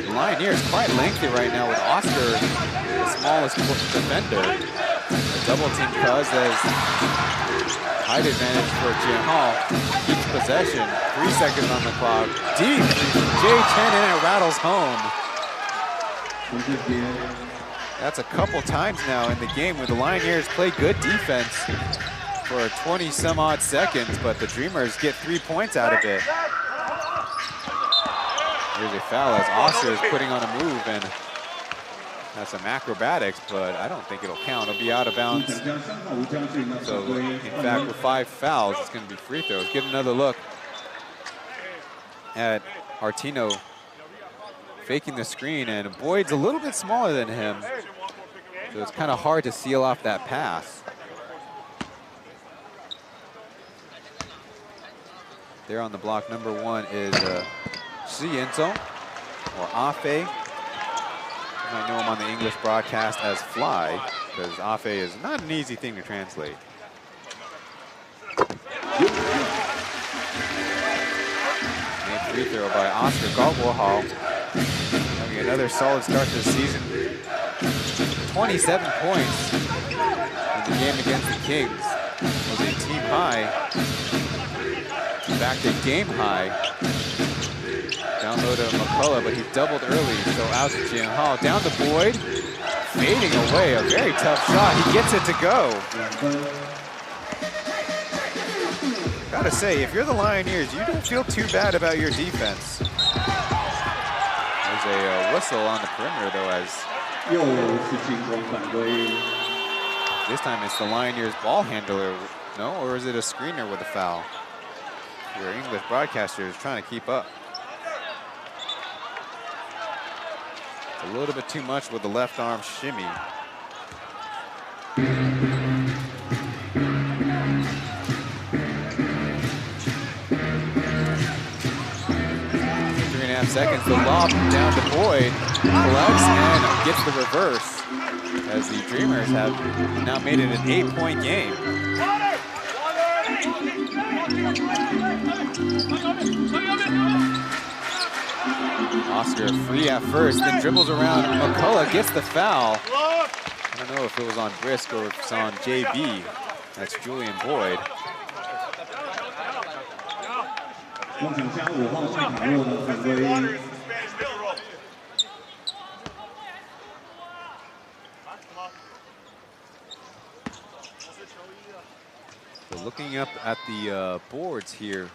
G: The Lioneers quite lengthy right now with Oscar, the smallest defender. A double team cause as height advantage for Jian Hao. Keeps possession. 3 seconds on the clock. Deep. Jay Chen, and it rattles home. That's a couple times now in the game where the Lioneers play good defense for 20 some odd seconds, but the Dreamers get 3 points out of it. Here's a foul as Oscar is putting on a move, and that's some acrobatics, but I don't think it'll count. It'll be out of bounds. So, in fact, with 5 fouls, it's going to be free throws. Get another look at Artino faking the screen, and Boyd's a little bit smaller than him, so it's kind of hard to seal off that pass. There on the block, number 1 is Hsinchu, or Afe. You might know him on the English broadcast as Fly, because Afe is not an easy thing to translate. Made free throw by Oscar Galbohal. Having another solid start to the season. 27 points in the game against the Kings. Was a team high. Back to game high. Down low to McCullough, but he doubled early, so out to Jian Hao. Down to Boyd, fading away, a very tough shot. He gets it to go. Gotta say, if you're the Lioneers, you don't feel too bad about your defense. There's a whistle on the perimeter, though, as this time it's the Lioneers ball handler. No, or is it a screener with a foul? Your English broadcaster is trying to keep up. A little bit too much with the left arm shimmy. 3.5 seconds. The lob down to Boyd. Collects and gets the reverse, as the Dreamers have now made it an 8-point game. Oscar free at first, then dribbles around. McCullough gets the foul. I don't know if it was on Brisk or if it's on JB. That's Julian Boyd. So looking up at the boards here.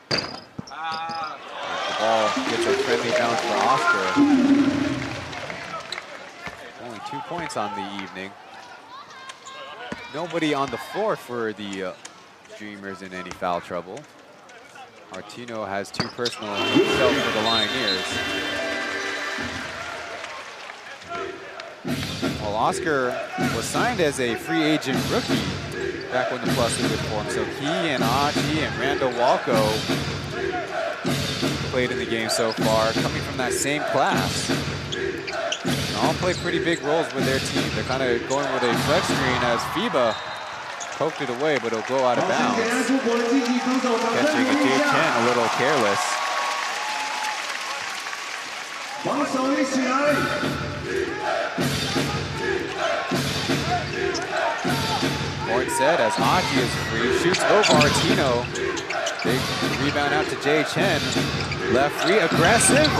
G: The ball gets a friendly bounce for Oscar. Only 2 points on the evening. Nobody on the floor for the Dreamers in any foul trouble. Artino has 2 personal himself for the Lioneers. Well, Oscar was signed as a free agent rookie back when the Plus League was formed. So he and Aji and Randall Walco played in the game so far, coming from that same class. And all play pretty big roles with their team. They're kind of going with a flex screen as FIBA poked it away, but it'll go out of bounds. Catching a Jay Chen a little careless. Point set as Aji is free, shoots over Artino. Big rebound out to Jay Chen. Left free, aggressive.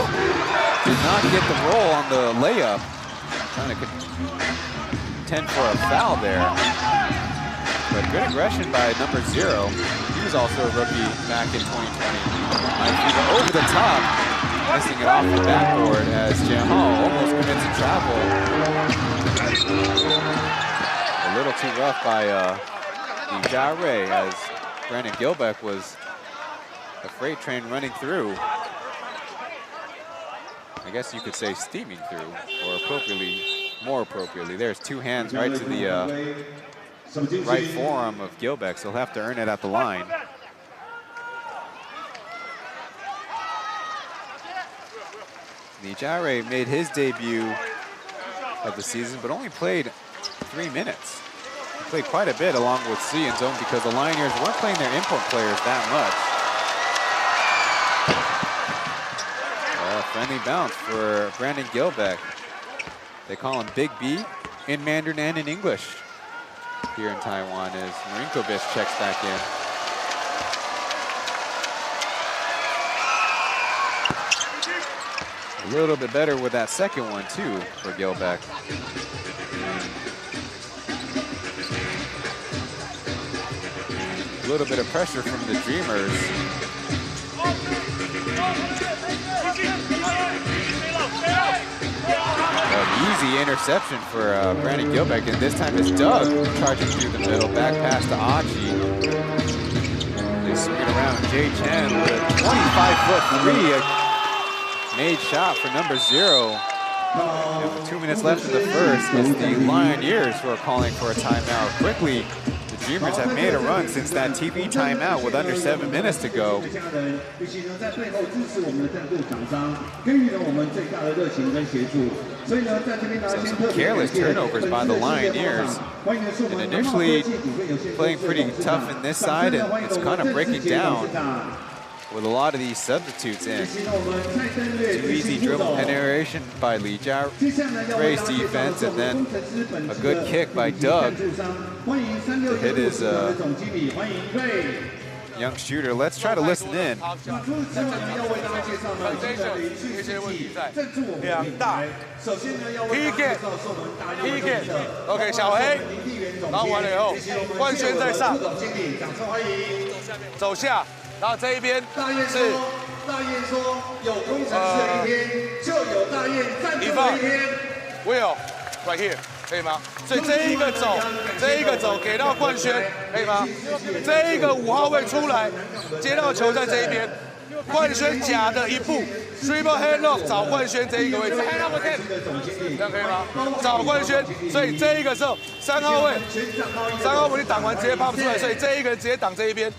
G: Did not get the roll on the layup. trying to contend for a foul there. But good aggression by number 0. He was also a rookie back in 2020. Over the top, missing it off the backboard as Chen almost commits a travel. A little too rough by Lijia as Brandon Gilbeck was a freight train running through. I guess you could say steaming through, or more appropriately. There's 2 hands right to the right forearm of Gilbeck, so he'll have to earn it at the line. Lijia made his debut of the season, but only played 3 minutes. He played quite a bit along with C and Zone because the Lioneers weren't playing their import players that much. Friendly bounce for Brandon Gilbeck. They call him Big B in Mandarin and in English here in Taiwan as Marinkovic checks back in. A little bit better with that second one too for Gilbeck. A little bit of pressure from the Dreamers. Easy interception for Brandon Gilbeck, and this time it's Doug charging through the middle, back pass to Aji. They swing it around. Chen with a 25-foot three, a made shot for number 0. And with 2 minutes left in the first, it's the Lioneers who are calling for a timeout. Quickly, the Dreamers have made a run since that TV timeout with under 7 minutes to go. So some careless turnovers by the Lioneers. And initially playing pretty tough in this side, and it's kind of breaking down with a lot of these substitutes in. Too easy dribble penetration by Lijia's defense, and then a good kick by Doug to hit his young shooter. Let's try to listen in.
K: ，OK， 小黑，然后完了以后，冠轩在上，走下，然后这一边是大雁说有工程师的一天，就有大雁赞助的一天。Will right here， 可以吗？所以这一个走给到冠轩，可以吗？这一个5号位出来，接到球在这一边，冠轩假的一步 ，dribble hand off 找冠轩这一个位置，这样可以吗？找冠轩，所以这一个时候3号位你挡完直接抛不出来，所以这一个人直接挡这一边。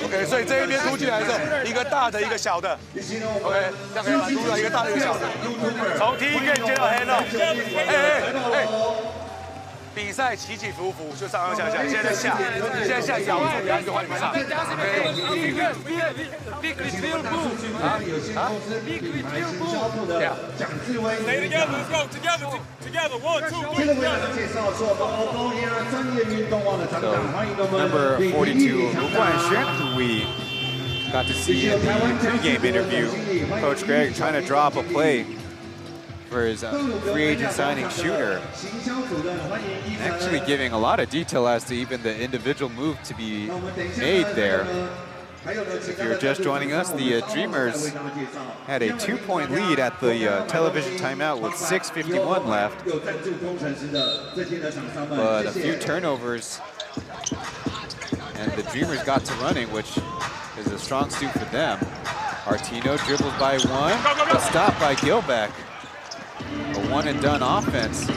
K: OK， 所以这一边突进来的时候，一个大的，一个小的 ，OK， 这样可以吗？突出来一个大的，一个小的，从 T game 接到 hand off， 比赛起起伏伏，就上上下下，现在下咬住，然后就换你们上。Big reveal boom， Big reveal boom， Stay together, let's go together, 1, 2, 3.
G: So, number 42, Hu Guanxuan, who we got to see in the pregame interview. Coach Greg trying to draw up a play for his free agent signing shooter. Actually giving a lot of detail as to even the individual move to be made there. If you're just joining us, the Dreamers had a 2-point lead at the television timeout with 6:51 left. But a few turnovers, and the Dreamers got to running, which is a strong suit for them. Artino dribbles by 1, but stopped by Gilbeck. A one-and-done offense.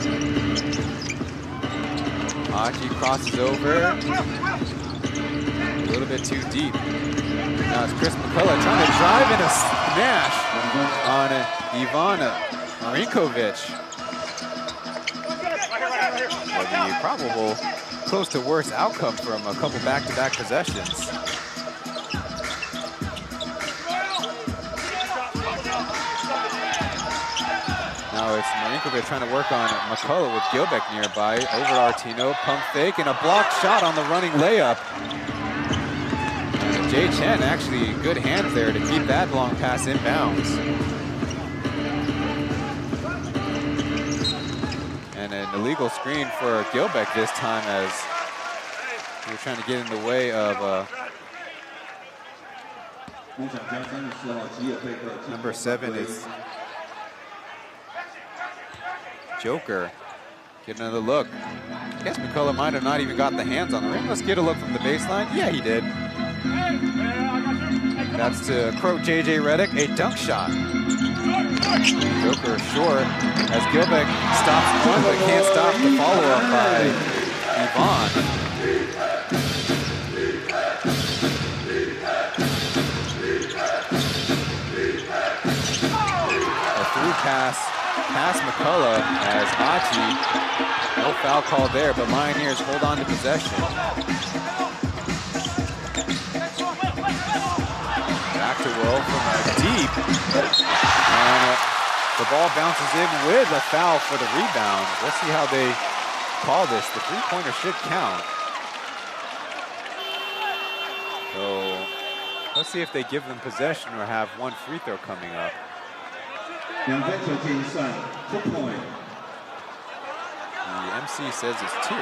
G: Aji crosses over. A little bit too deep. Now it's Chris McCullough trying to drive in a smash on Ivana Marinkovic. But the probable close to worst outcome from a couple back-to-back possessions. Now it's Marinkovic trying to work on McCullough with Gilbeck nearby. Over Artino, pump fake, and a blocked shot on the running layup. And Chen actually good hands there to keep that long pass in bounds. And an illegal screen for Gilbeck this time as he was trying to get in the way of number 7 is Joker. Get another look. I guess McCullough might have not even got the hands on the rim. Let's get a look from the baseline. Yeah, he did. That's to quote JJ Redick, a dunk shot. Joker short as Gilbeck stops one but can't stop the follow-up by Yvonne. A through pass past McCullough as Achi, no foul call there, but Lioneers hold on to possession. Back to Will from deep. And the ball bounces in with a foul for the rebound. We'll see how they call this. The three-pointer should count. So let's see if they give them possession or have one free throw coming up. The MC says it's 2.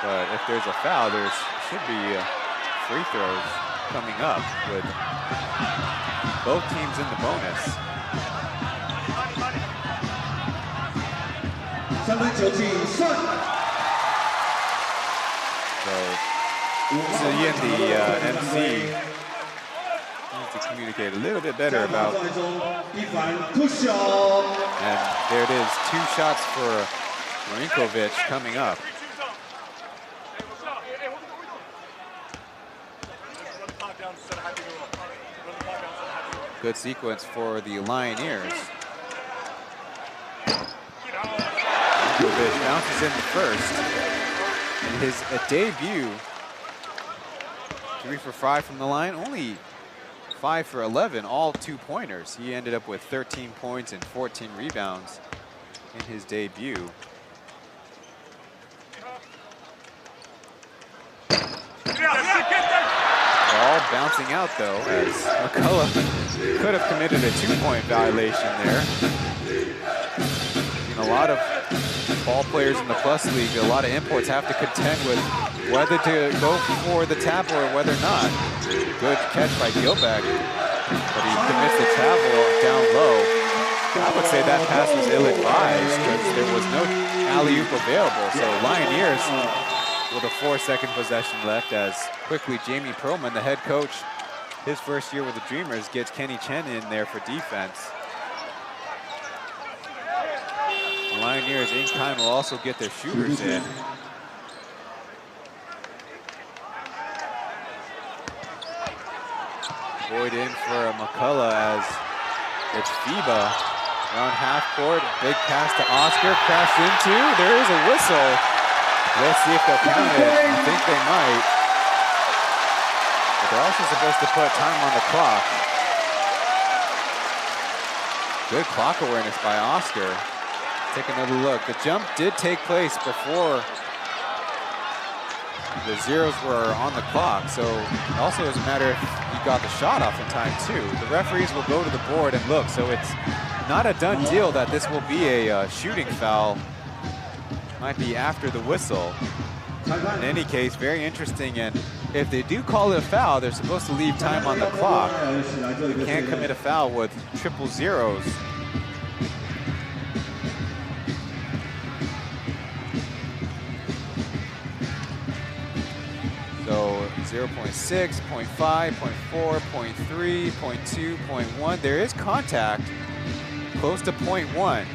G: But if there's a foul, there should be free throws coming up with both teams in the bonus. So Ian, the MC, needs to communicate a little bit better about. And there it is, 2 shots for Marinkovic coming up. Good sequence for the Lioneers. Marinkovic bounces in the first. In his debut, 3 for 5 from the line, only 5 for 11, all 2-pointers. He ended up with 13 points and 14 rebounds in his debut. Ball bouncing out though, as McCullough could have committed a 2-point violation there. And a lot of ball players in the Plus League, a lot of imports have to contend with whether to go for the tap or whether not. Good catch by Gilbeck, but he commits the travel down low. I would say that pass was ill-advised because there was no alley-oop available. So Lioneers with a 4-second possession left as quickly Jamie Perlman, the head coach, his first year with the Dreamers, gets Kenny Chen in there for defense. The Lioneers in time will also get their shooters in. Boyd in for McCullough as it's FIBA around half court. Big pass to Oscar, crashed into. There is a whistle. Let's see if they'll count it. I think they might. But they're also supposed to put time on the clock. Good clock awareness by Oscar. Take another look. The jump did take place before the zeros were on the clock, so it also doesn't matter if you got the shot off in time too. The referees will go to the board and look, so it's not a done deal that this will be a shooting foul. Might be after the whistle. In any case, very interesting, and if they do call it a foul, they're supposed to leave time on the clock. You can't commit a foul with triple zeros. So 0.6, 0.5, 0.4, 0.3, 0.2, 0.1. There is contact close to 0.1.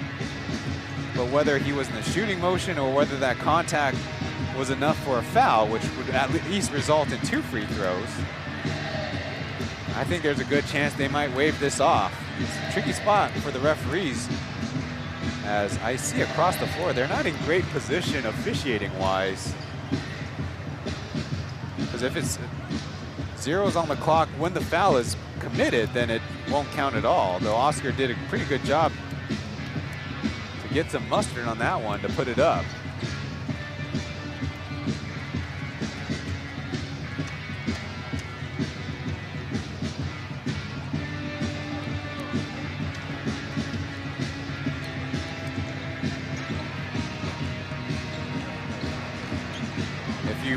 G: But whether he was in the shooting motion or whether that contact was enough for a foul, which would at least result in 2 free throws, I think there's a good chance they might wave this off. It's a tricky spot for the referees. As I see across the floor, they're not in great position officiating-wise. Because if it's zeros on the clock when the foul is committed, then it won't count at all. Though Oscar did a pretty good job to get some mustard on that one to put it up.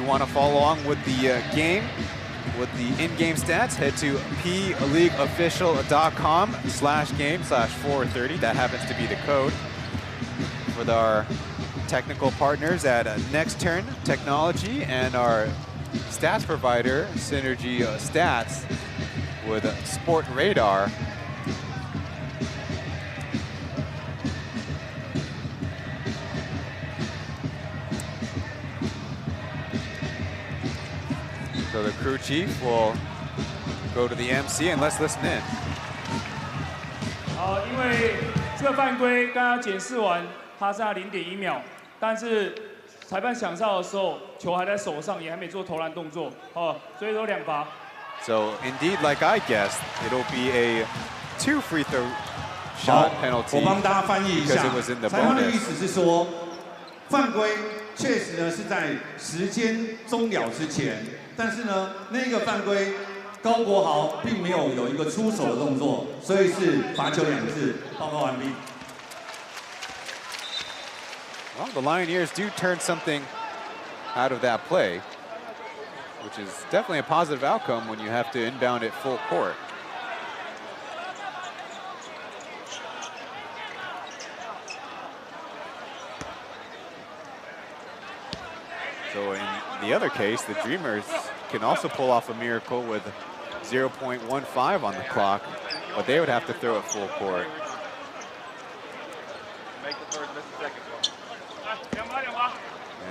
G: you want to follow along with the game, with the in-game stats, head to PLEAGUEofficial.com/game/430. That happens to be the code. With our technical partners at Next Turn Technology and our stats provider, Synergy Stats, with Sport Radar. So the crew chief will go to the MC and let's listen in.
L: 因为这个犯规刚刚检视完，它剩下0.1秒，但是裁判响哨的时候，球还在手上，也还没做投篮动作，所以说2罚。
G: So indeed, like I guessed, it'll be a 2 free throw shot penalty.
A: 我帮大家翻译一下，
G: because it was in the
A: 裁判的
G: bonus.
A: 意思是说，犯规确实呢是在时间终了之前，但是呢那个犯规高国豪并没有一个出手的动作，所以是罚球2次，报告完毕。
G: Well, the Lioneers do turn something out of that play, which is definitely a positive outcome when you have to inbound it full court. So in the other case, the Dreamers can also pull off a miracle with 0.15 on the clock, but they would have to throw it full court.
K: Make the third, miss the second.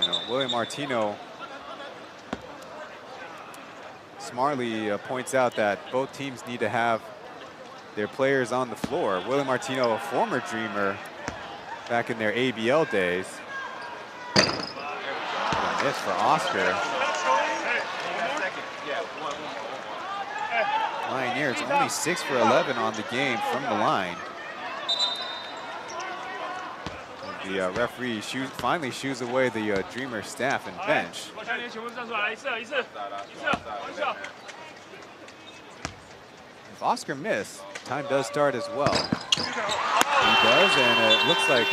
G: And William Martino smartly points out that both teams need to have their players on the floor. William Martino, a former Dreamer back in their ABL days. And a miss for Oscar. Lioneers only 6 for 11 on the game from the line. The referee finally shoos away the Dreamer staff and bench. If Oscar missed, time does start as well. He does, and it looks like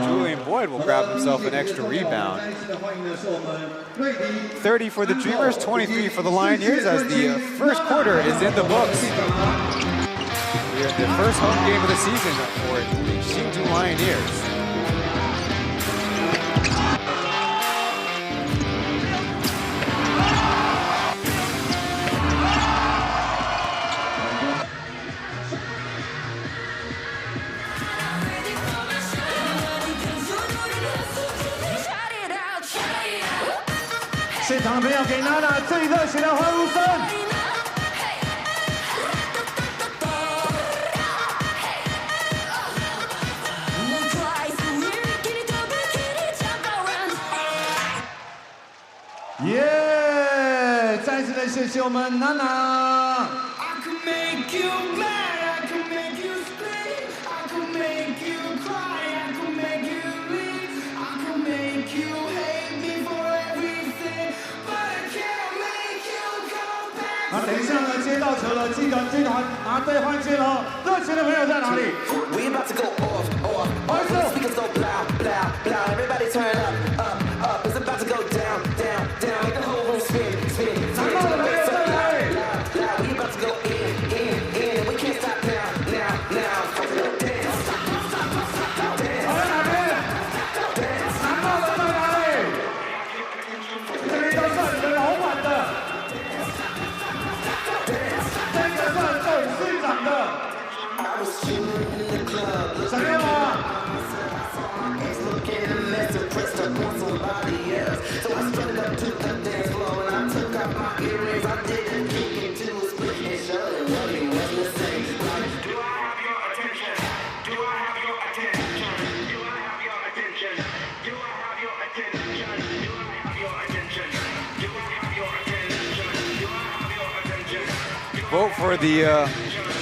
G: Julian Boyd will grab himself an extra rebound. 30 for the Dreamers, 23 for the Lioneers as the first quarter is in the books. We're at the first home game of the season for the Hsinchu Lioneers.
A: Yeah! 再次的谢谢我们娜娜。 那等一下呢，接到球了，记得这团拿对换线哦。热情的朋友在哪里？不好意思。
G: Vote for the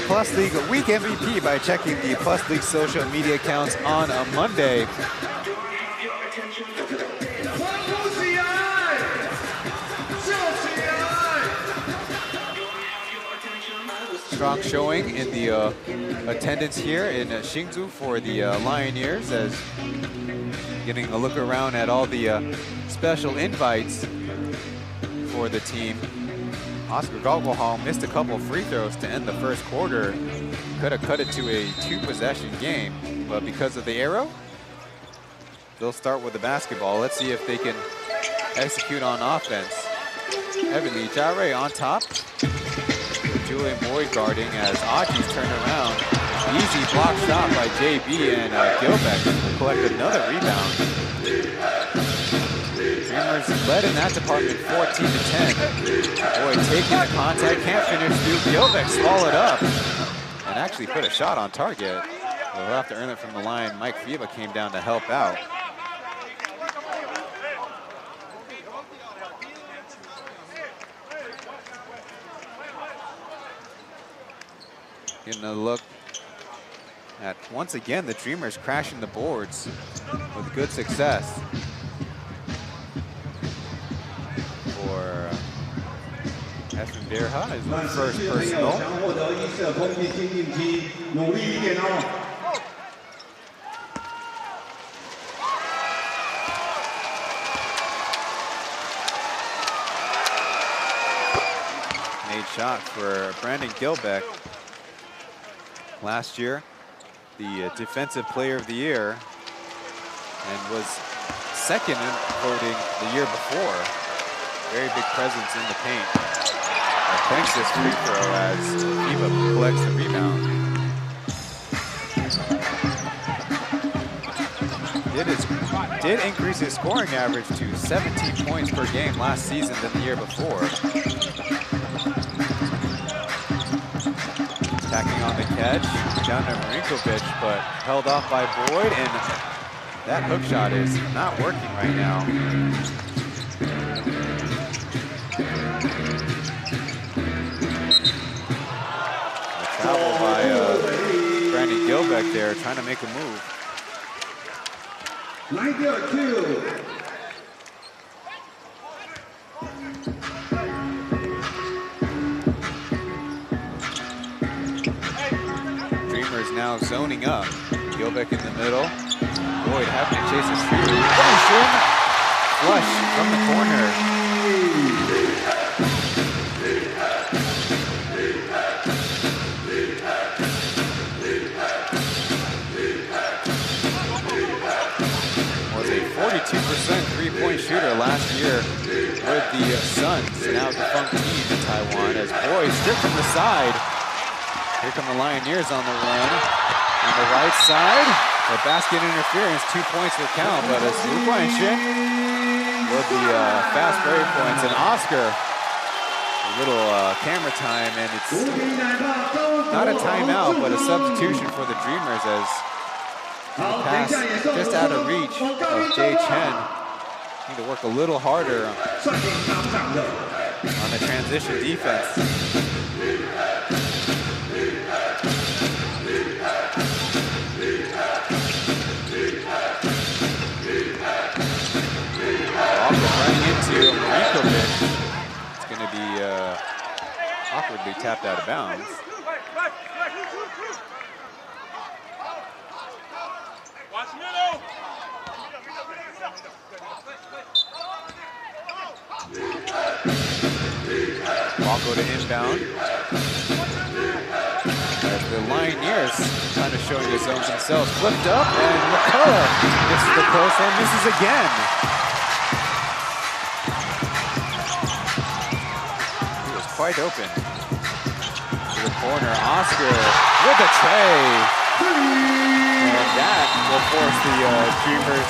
G: Plus League Week MVP by checking the Plus League social media accounts on a Monday. strong showing in the attendance here in Hsinchu for the Lioneers, as getting a look around at all the special invites for the team. Oscar Gogolholm missed a couple free throws to end the first quarter. Could have cut it to a 2-possession game, but because of the arrow, they'll start with the basketball. Let's see if they can execute on offense. Heavily Jare on top. Julian Boyd guarding as Aji's turned around. Easy block shot by JB, and Gilbeck will collect another rebound. Dreamers led in that department 14-10. Boyd taking the contact, can't finish through. Gilbeck swallowed up and actually put a shot on target. We'll have to earn it from the line. Mike Fiba came down to help out. Getting a look at, once again, the Dreamers crashing the boards with good success. For Evan Berha is the first personal. Made shot for Brandon Gilbeck. Last year, the Defensive Player of the Year, and was second in voting the year before. Very big presence in the paint. Thanks this free throw as Fiba collects the rebound. Did increase his scoring average to 17 points per game last season than the year before. Attacking on the catch, down to Marinkovic, but held off by Boyd, and that hook shot is not working right now. A travel by Brandon Gilbeck there, trying to make a move.
A: 9-2.
G: Dreamers now zoning up. Gilbeck in the middle. Boyd having to chase his through. Flush from the corner. Was a 42% three-point shooter last year with the Suns, now defunct team in Taiwan, as Boyd stripped from the side. Here come the Lioneers on the run. On the right side, the basket interference, 2 points will count, but it's Lupa and Chen with the fast break points. And Oscar, a little camera time, and it's not a timeout, but a substitution for the Dreamers as the pass just out of reach of Jay Chen. Need to work a little harder on the transition defense. Running into Marinkovic. It's going to be awkwardly tapped out of bounds. Walko to inbound. As the Lioneers kind of showing the zones themselves. Flipped up, and McCullough gets to the post and misses again. Quite open to the corner. Oscar with a tray, and that will force the Dreamers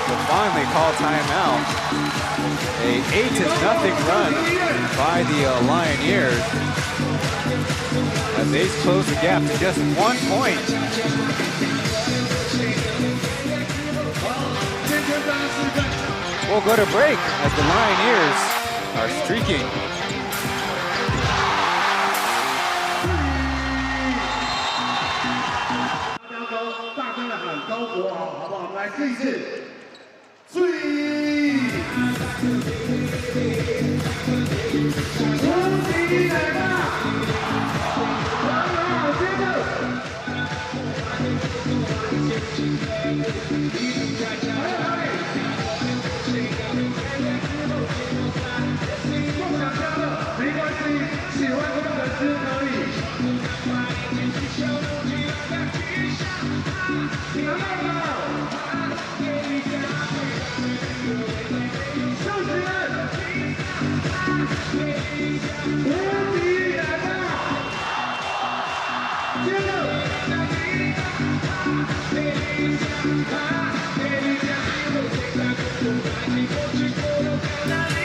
G: to finally call timeout. A 8-0 run by the Lioneers as they close the gap to just 1 point. We'll go to break as the Lioneers are streaking.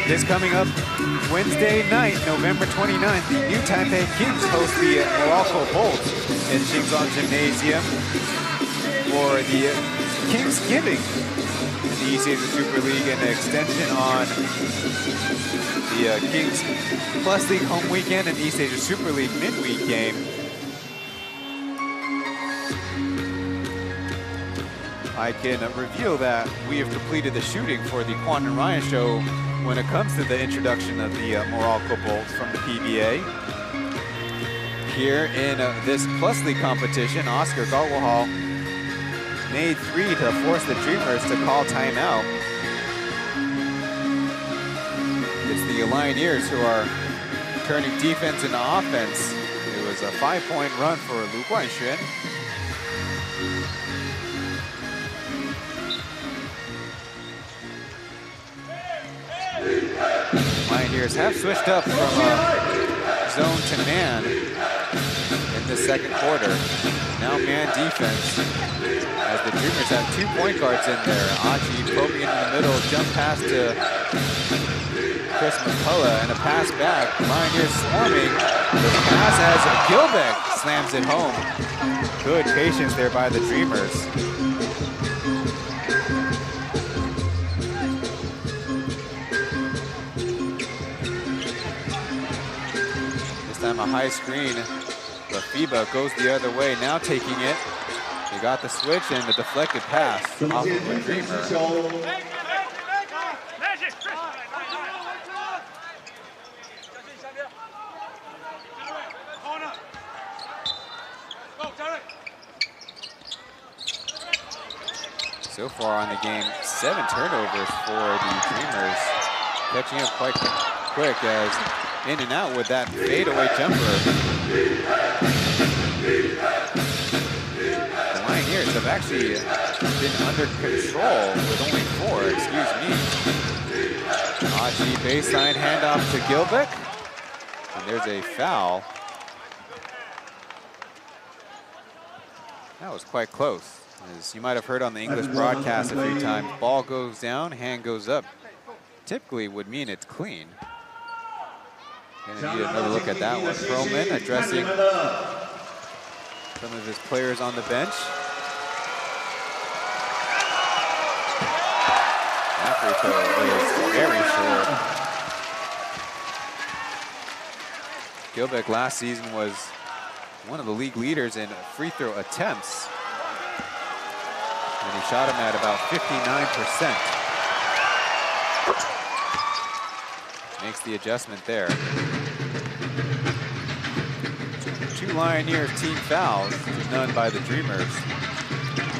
G: This coming up Wednesday night, November 29th, the New Taipei Kings host the Morocco Bolts in Xingzhou Gymnasium for the Kingsgiving in the East Asia Super League and an extension on the Kings Plus League home weekend and East Asia Super League midweek game. I can reveal that we have completed the shooting for the Quan and Ryan show when it comes to the introduction of the Morocco Bolts from the PBA. Here in this Plus League competition, Oscar Garwahal made 3 to force the Dreamers to call timeout. It's the Lioneers who are turning defense into offense. It was a 5-point run for Lu Guanxuan. Lioneers have switched up from zone to man in the second quarter. Now man defense as the Dreamers have 2 point guards in there. Aji probing into the middle, jump pass to Chris McCullough and a pass back. Lioneers swarming. The pass as Gilbeck slams it home. Good patience there by the Dreamers. A high screen, but FIBA goes the other way, now taking it. They got the switch and the deflected pass off of the Dreamer. So far on the game, 7 turnovers for the Dreamers, catching up quite quick as in and out with that fadeaway jumper. The Lioneers have actually been under control with only 4, excuse me. Aji baseline handoff to Gilbeck. And there's a foul. That was quite close. As you might have heard on the English broadcast a few times, ball goes down, hand goes up. Typically would mean it's clean. Gonna need another look at that one. Perlman addressing some of his players on the bench. That free throw is very short. Gilbeck last season was one of the league leaders in free throw attempts. And he shot him at about 59%. Makes the adjustment there. 2 Lioneers team fouls, none by the Dreamers.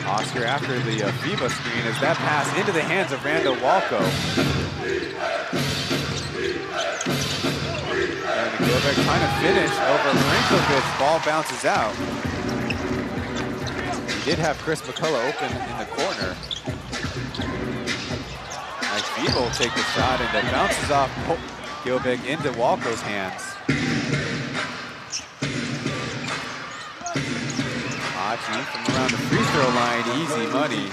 G: Oscar after the FIBA screen as that pass into the hands of Randall Walco. And Gilbeck trying to finish over Marinkovic. Ball bounces out. He did have Chris McCullough open in the corner. FIBA will take the shot and it bounces off Gilbeck into Walco's hands. Aji from around the free throw line, easy money.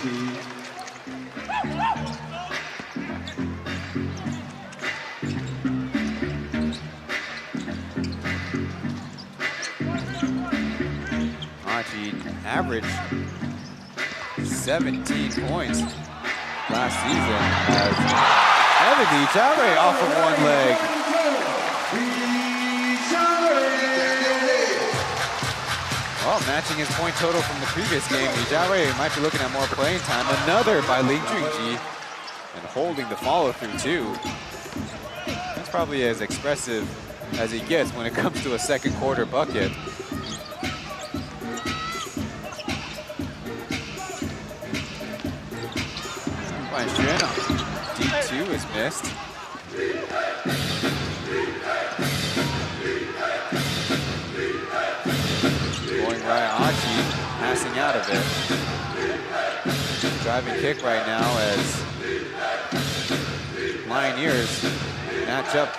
G: Aji averaged 17 points last season as Evan Ijare off of one leg. Well, matching his point total from the previous game, Ijare might be looking at more playing time. Another by Lee Junji and holding the follow through too. That's probably as expressive as he gets when it comes to a second quarter bucket. By Chen, D2 is missed. Going right, Achi passing out of it. Driving kick right now as Lioneers match up.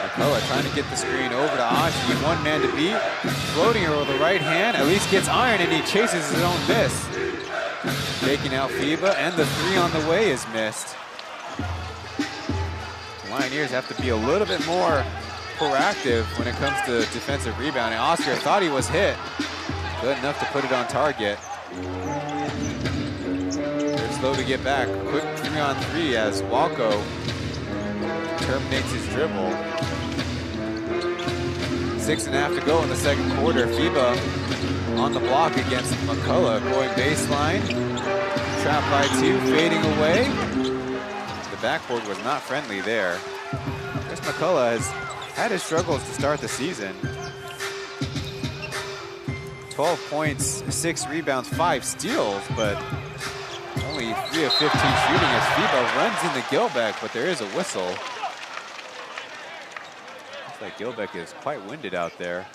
G: McCullough trying to get the screen over to Achi. One man to beat. Floating her with the right hand. At least gets iron and he chases his own miss. Taking out FIBA and the 3 on the way is missed. The Lioneers have to be a little bit more proactive when it comes to defensive rebounding. Oscar thought he was hit. Good enough to put it on target. They're slow to get back. Quick 3-on-3 as Walco terminates his dribble. 6.5 to go in the second quarter. FIBA on the block against McCullough. Going baseline. Trapped by 2, fading away. The backboard was not friendly there. Chris McCullough has had his struggles to start the season. 12 points, 6 rebounds, 5 steals, but only 3 of 15 shooting as FIBA runs into Gilbeck, but there is a whistle. Looks like Gilbeck is quite winded out there.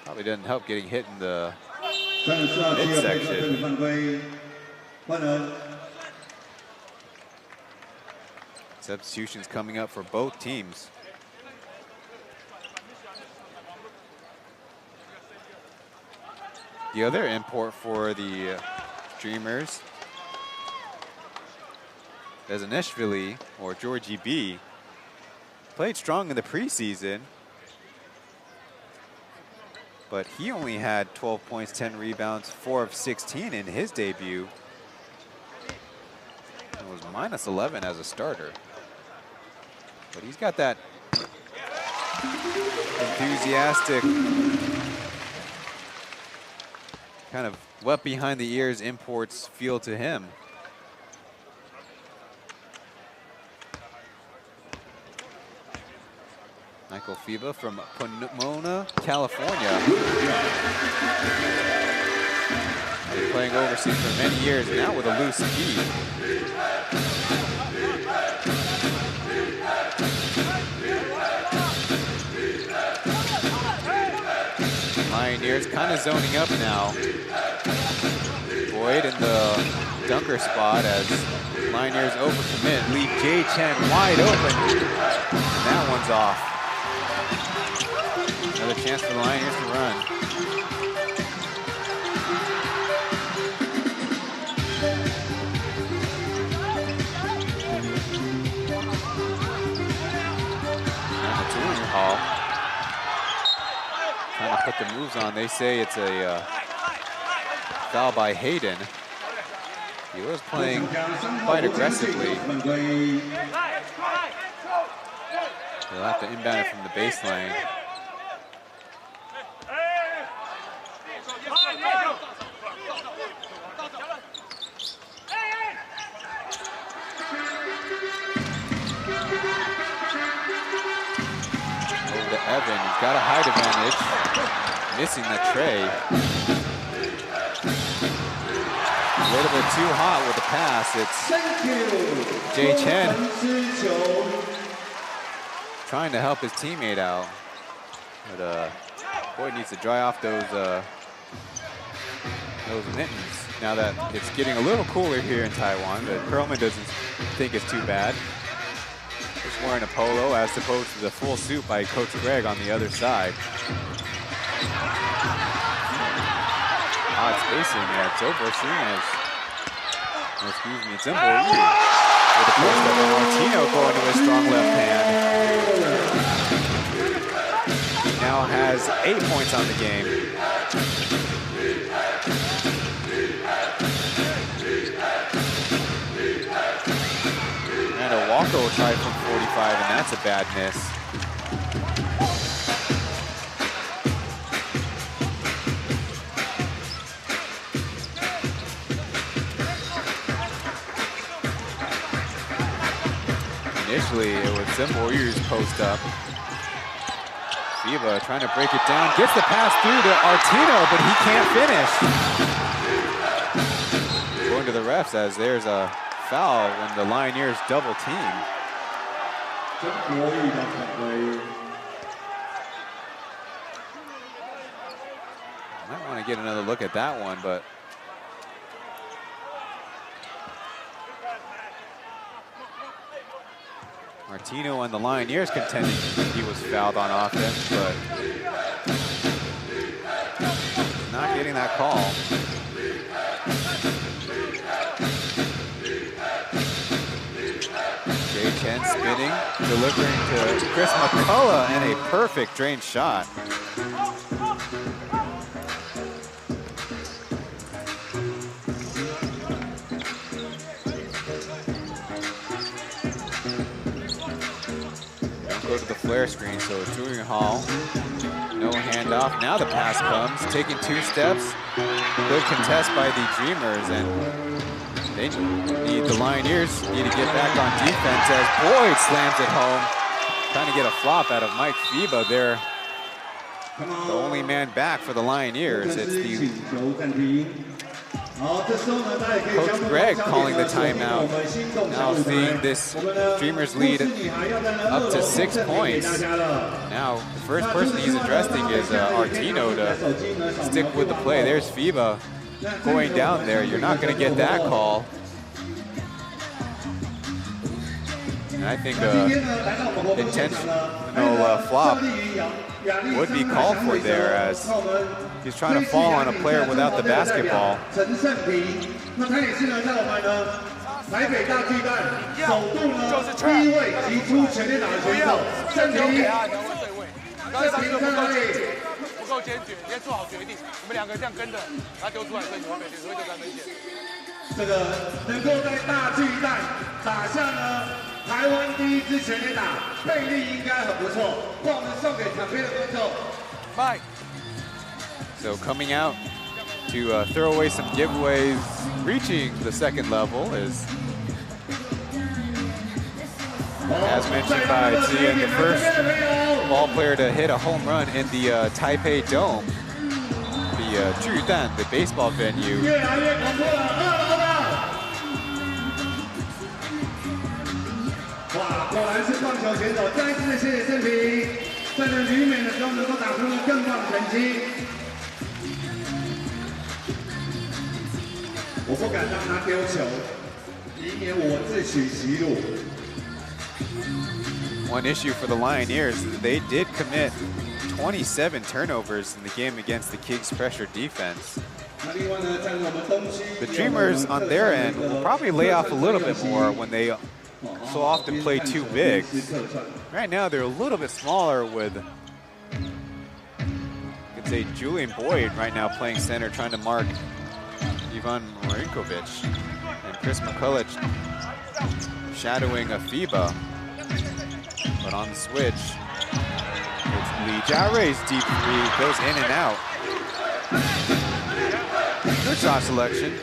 G: Probably doesn't help getting hit in the midsection. Substitutions coming up for both teams. The other import for the Dreamers, Vezinishvili, or Georgie B, played strong in the preseason, but he only had 12 points, 10 rebounds, 4 of 16 in his debut. It was minus 11 as a starter. But he's got that enthusiastic, kind of wet behind the ears imports feel to him. Michael FIBA from Pomona, California. Been playing overseas for many years, now with a loose feet. Lioneers kind of zoning up now. Boyd in the dunker spot as Lioneers overcommit. Leave Chen wide open. And that one's off. Another chance for the Lioneers to run. And the touring hall. Trying to put the moves on. They say it's a foul by Hayden. He was playing quite aggressively. They'll have to inbound it from the baseline. Over to Evan. He's got a height advantage. Missing the tray. A little bit too hot with the pass. It's Chen trying to help his teammate out. But Boyd needs to dry off those mittens. Now that it's getting a little cooler here in Taiwan, but Perlman doesn't think it's too bad. Just wearing a polo as opposed to the full suit by Coach Greg on the other side. Odd spacing there. It's over as, excuse me, it's Zimbo with the post up. Martino going to his strong left hand. He now has 8 points on the game. And a Walko try from 45, and that's a bad miss. Initially, it was some Warriors post up. FIBA trying to break it down, gets the pass through to Artino, but he can't finish. the refs as there's a foul when the Lioneers double team. Might want to get another look at that one, but Martino and the Lioneers contending he was fouled on offense, but not getting that call. Chen spinning, delivering to Chris McCullough, and a perfect drain shot. Don't go to the flare screen, so Julian Hall, no handoff. Now the pass comes, taking 2 steps. Good contest by the Dreamers, and they need, the Lioneers need to get back on defense as Boyd slams it home. Trying to get a flop out of Mike Fiba there. The only man back for the Lioneers. It's the Coach Greg calling the timeout. Now seeing this Dreamers lead up to 6 points. Now the first person he's addressing is Artino to stick with the play. There's Fiba going down there. You're not going to get that call. And I think intentional flop would be called for there as he's trying to fall on a player without the basketball. So coming out to throw away some giveaways, reaching the second level is, as mentioned by Zian, the first ball player to hit a home run in the Taipei Dome, the Judan, the baseball venue. One issue for the Lioneers, they did commit 27 turnovers in the game against the Kings' pressure defense. The Dreamers on their end will probably lay off a little bit more when they so often play 2 bigs. Right now they're a little bit smaller with, you could say, Julian Boyd right now playing center, trying to mark Ivan Marinkovic, and Chris McCullough shadowing a FIBA. But on the switch, it's Lee Jare's deep 3, goes in and out. Good shot selection.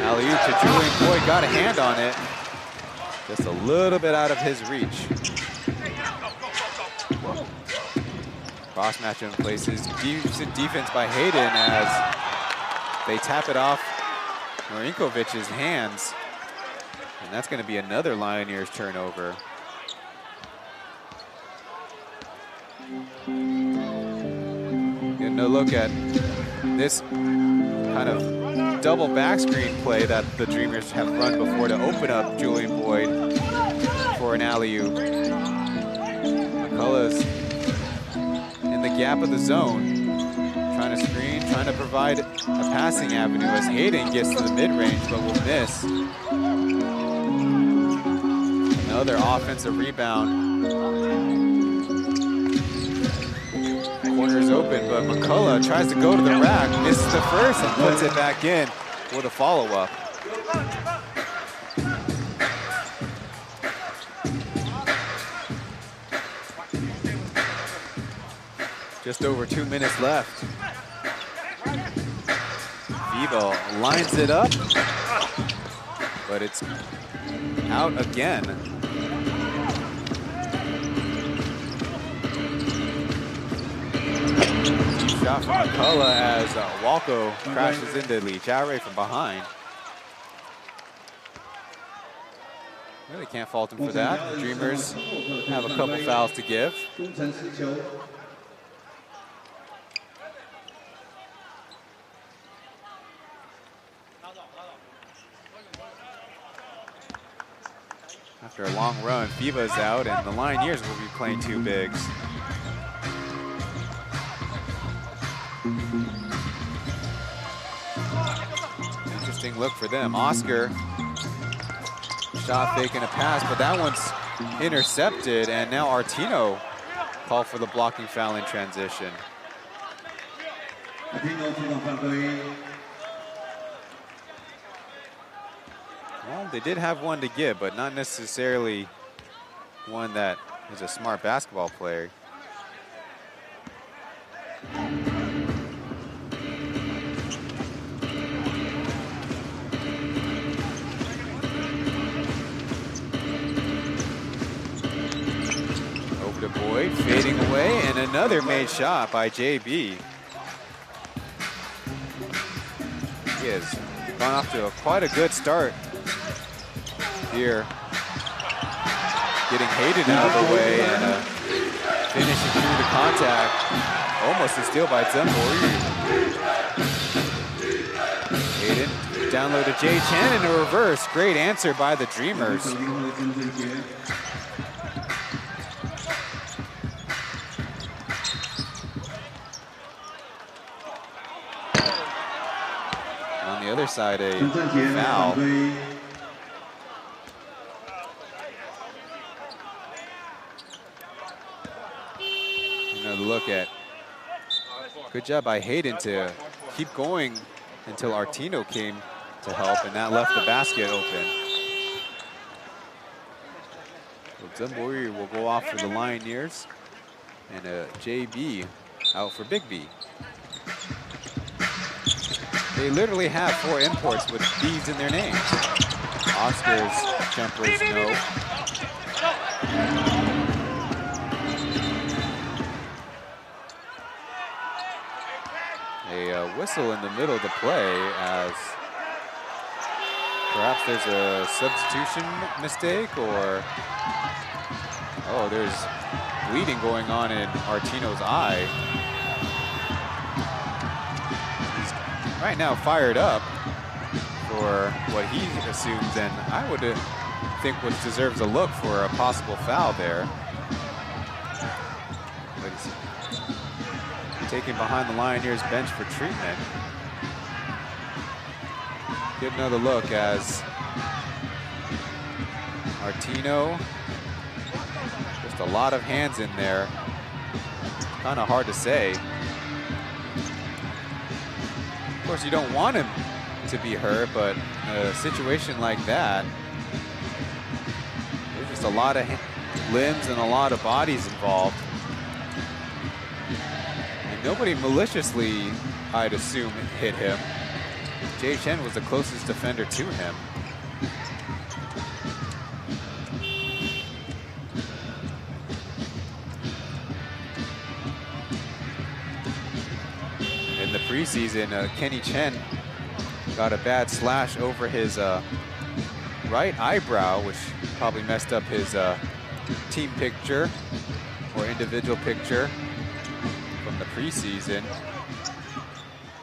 G: Alley-oop to Julian Boyd, got a hand on it. Just a little bit out of his reach. Cross match in places. Decent defense by Hayden as they tap it off Marinkovic's hands. And that's going to be another Lioneers turnover. Getting a look at this kind of double back screen play that the Dreamers have run before to open up Julian Boyd for an alley-oop. McCullough's in the gap of the zone, trying to screen, trying to provide a passing avenue as Hayden gets to the mid-range but will miss. Another offensive rebound. Corner's open, but McCullough tries to go to the rack, misses the first and puts it back in with a follow-up. Just over 2 minutes left. Vivo lines it up, but it's out again. shot from McCullough as Walco crashes into Lee Jiahui from behind. Really can't fault him for that. The Dreamers have a couple fouls to give. After a long run, FIBA's out, and the Lioneers will be playing two bigs. Interesting look for them. Oscar, shot fake and a pass, but that one's intercepted, and now Artino called for the blocking foul in transition. Well, they did have one to give, but not necessarily one that is a smart basketball player. Over to Boyd, fading away, and another made shot by JB. He has gone off to quite a good start here, getting Hayden out of the way and finishing through the contact. Almost a steal by Zembori. Hayden down low to Jay Chen in a reverse. Great answer by the Dreamers. On the other side, a foul. Another look at, good job by Hayden to keep going until Artino came to help, and that left the basket open. So Zembori will go off for the Lioneers, and JB out for Big B. They literally have 4 imports with B's in their names. Oscar's jumpers, no. A whistle in the middle of the play as perhaps there's a substitution mistake, or oh, there's bleeding going on in Artino's eye. He's right now fired up for what he assumes, and I would think what deserves a look for a possible foul there. But he's taken behind the Lioneers bench for treatment. Get another look as Artino, just a lot of hands in there. Kind of hard to say. Of course, you don't want him to be hurt, but in a situation like that, there's just a lot of limbs and a lot of bodies involved. Nobody maliciously, I'd assume, hit him. Jay Chen was the closest defender to him. In the preseason, Kenny Chen got a bad slash over his right eyebrow, which probably messed up his team picture or individual picture from the preseason.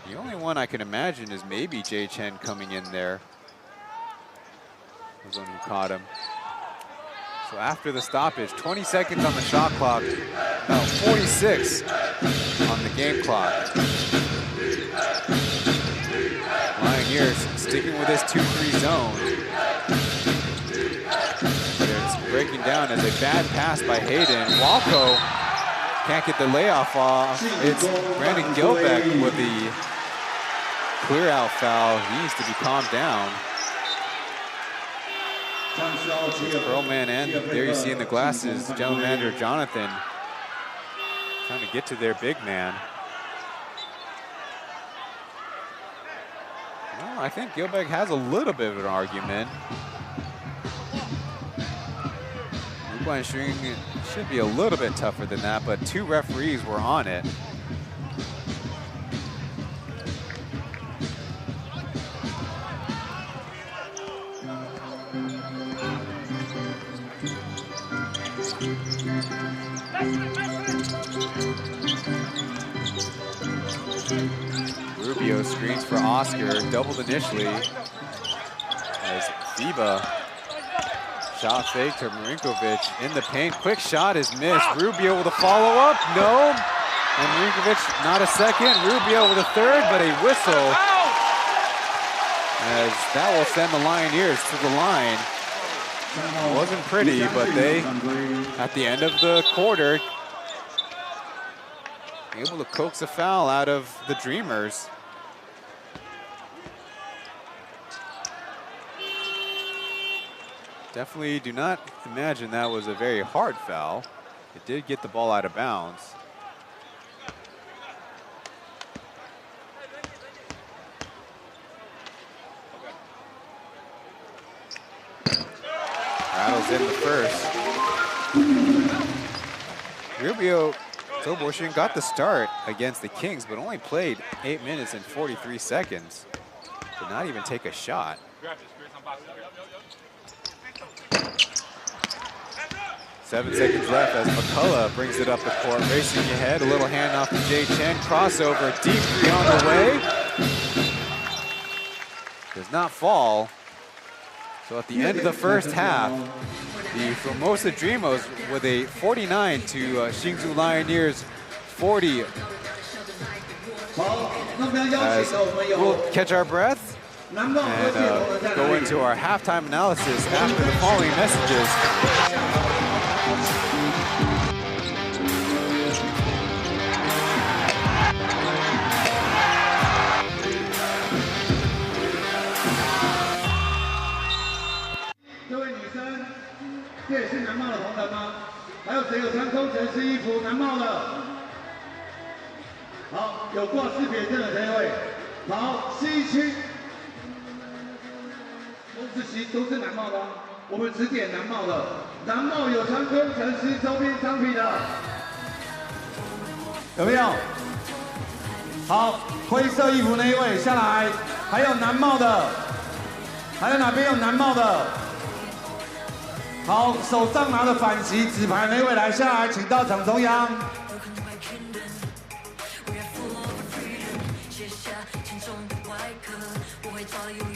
G: The only one I can imagine is maybe Jay Chen coming in there. Was the one who caught him. So after the stoppage, 20 seconds on the shot clock, now 46 on the game clock. Lioneers sticking with this 2-3 zone. But it's breaking down as a bad pass by Hayden. Walco can't get the layoff off. It's Brandon Gilbeck with the clear out foul. He needs to be calmed down. Pearlman, and there you see in the glasses, general manager Jonathan trying to get to their big man. Well, I think Gilbeck has a little bit of an argument. Guan Xing should be a little bit tougher than that, but 2 referees were on it. Rubio screens for Oscar, doubled initially. As Viva shot fake to Marinkovic in the paint. Quick shot is missed. Rubio with a follow-up, no. And Marinkovic not a second. Rubio with a third, but a whistle. As that will send the Lioneers to the line. It wasn't pretty, but they, at the end of the quarter, able to coax a foul out of the Dreamers. Definitely do not imagine that was a very hard foul. It did get the ball out of bounds. Rattles in the first. Rubio Toborshin got the start against the Kings, but only played 8 minutes and 43 seconds. Did not even take a shot. 7 seconds left as McCullough brings it up the court, racing ahead. A little handoff to Jay Chen. Crossover, deep three on the way. Does not fall. So at the end of the first half, the Formosa Dreamos with a 49 to Hsinchu Lioneers 40. As we'll catch our breath and go into our halftime analysis after the following messages.
A: 有没有？好，灰色衣服那一位下来，还有蓝帽的，还有哪边有蓝帽的？好，手上拿着反击纸牌那一位来下来，请到场中央。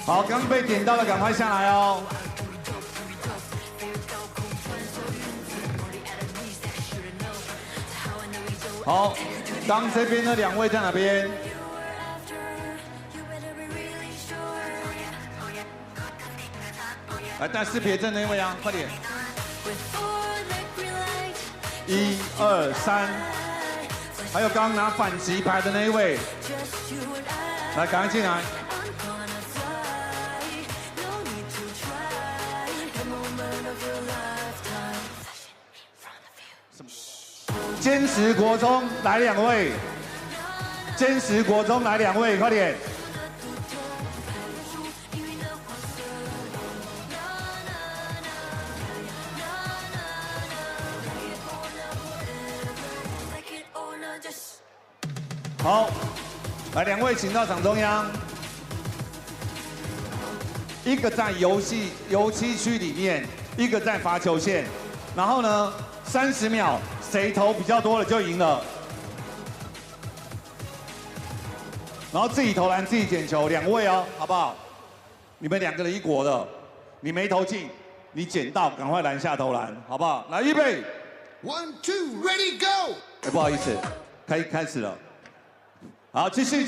A: 好，刚被点到的赶快下来哦。好，刚这边的2位在哪边？来带4撇正那位啊，快点！1、2、3，还有刚拿反击牌的那一位，来，赶快进来！坚持国中来2位，坚持国中来2位，快点！好，来2位，请到场中央。一个在油漆区里面，一个在罚球线，然后呢，30秒。谁投比较多的就赢了，然后自己投篮自己捡球，2位哦，好不好？你们2个人1国的，你没投进，你捡到赶快篮下投篮，好不好？来，预备
M: ，1、2 ，Ready Go！
A: 不好意思，开始了，好，继续。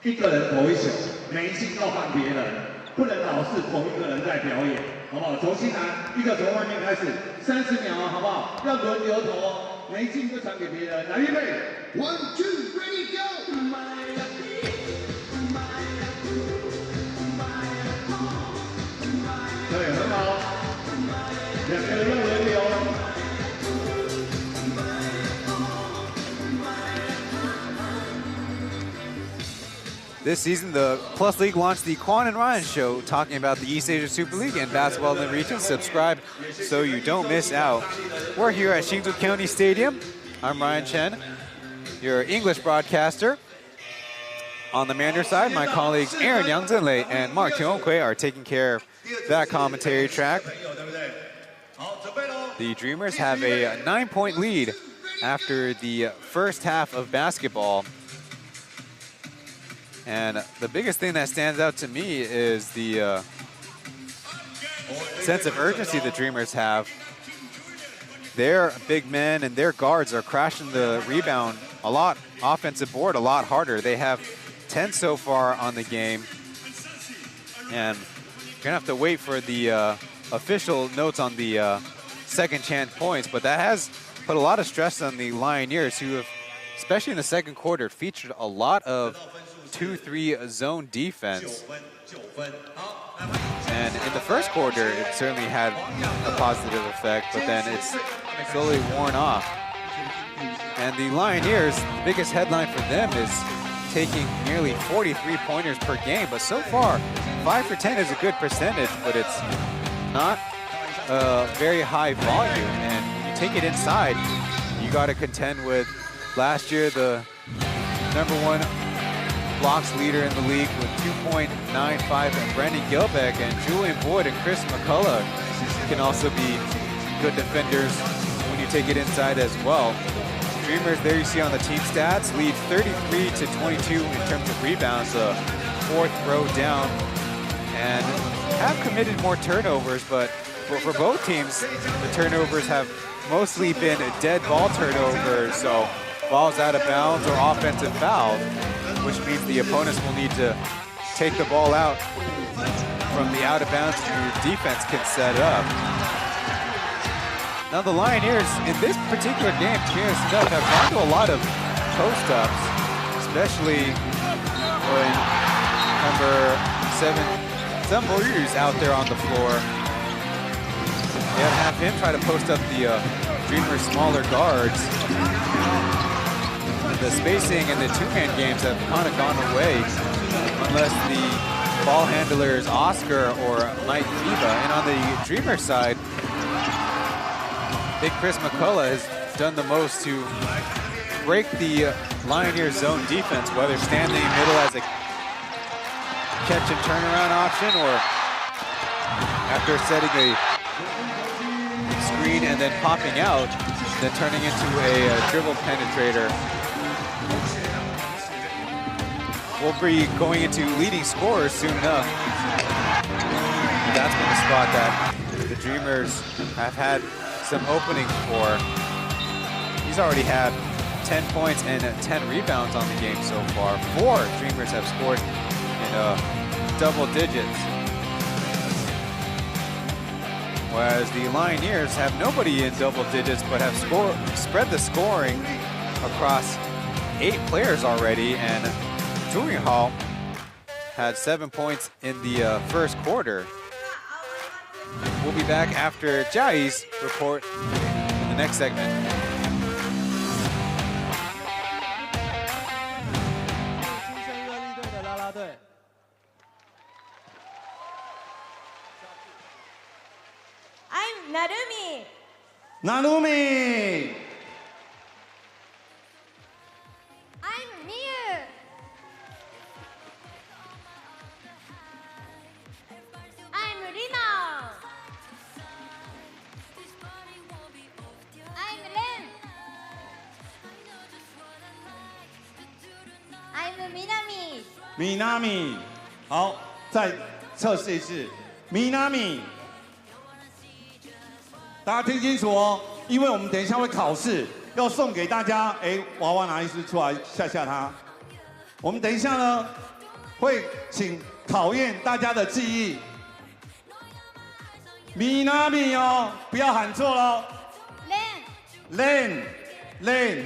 A: 一个人投一球，没进要换别人，不能老是同一个人在表演，好不好？重新来，一个从外面开始，30秒啊，好不好？要轮流投哦，没进就传给别人。来，预备
M: ，1、2 ，Ready Go！
A: 对，很好，2个人要轮流。
G: This season, the Plus League launched the Quan and Ryan Show, talking about the East Asia Super League and basketball in the region. Subscribe so you don't miss out. We're here at Hsinchu County Stadium. I'm Ryan Chen, your English broadcaster. On the Mandarin side, my colleagues Aaron Yang Zhenlei and Mark Tionghui are taking care of that commentary track. The Dreamers have a 9-point lead after the first half of basketball. And the biggest thing that stands out to me is the sense of urgency the Dreamers have. Their big men and their guards are crashing the rebound a lot, offensive board a lot harder. They have 10 so far on the game. And you're gonna have to wait for the official notes on the second chance points, but that has put a lot of stress on the Lioneers, who have, especially in the second quarter, featured a lot of 2-3 zone defense. And in the first quarter, it certainly had a positive effect, but then it's slowly worn off. And the Lioneers, the biggest headline for them is taking nearly 43 pointers per game, but so far, 5 for 10 is a good percentage, but it's not a very high volume. And when you take it inside, you got to contend with last year the #1 blocks leader in the league with 2.95, and Brandon Gilbeck and Julian Boyd and Chris McCullough can also be good defenders when you take it inside as well. Dreamers, there you see on the team stats, lead 33-22 in terms of rebounds, the 4th row down, and have committed more turnovers, but for both teams, the turnovers have mostly been dead ball turnovers, so balls out of bounds or offensive fouls, which means the opponents will need to take the ball out from the out of bounds and your defense can set up. Now the Lioneers in this particular game, curious enough, have gone to a lot of post-ups, especially when number 7, Zhang out there on the floor. They have him try to post up the Dreamers' smaller guards. The spacing and the two-man games have kind of gone away unless the ball handler is Oscar or Mike Viva. And on the Dreamer side, big Chris McCullough has done the most to break the Lioneers zone defense, whether standing in the middle as a catch and turnaround option or after setting a screen and then popping out, then turning into a dribble penetrator. We'll be going into leading scorers soon enough. That's been the spot that the Dreamers have had some openings for. He's already had 10 points and 10 rebounds on the game so far. 4 Dreamers have scored in double digits. Whereas the Lioneers have nobody in double digits, but have spread the scoring across 8 players already, and Julian Hall had 7 points in the first quarter. We'll be back after Jiayi's report in the next segment.
E: I'm Narumi.
A: Narumi.
E: I'm Miu. I'm Rino. I'm Ren. I'm Minami.
A: Minami， 好，再测试一次，Minami。大家听清楚哦，因为我们等一下会考试，要送给大家，娃娃拿一只出来吓吓他。我们等一下呢，会请考验大家的记忆。Minami 哦，不要喊错喽。Len，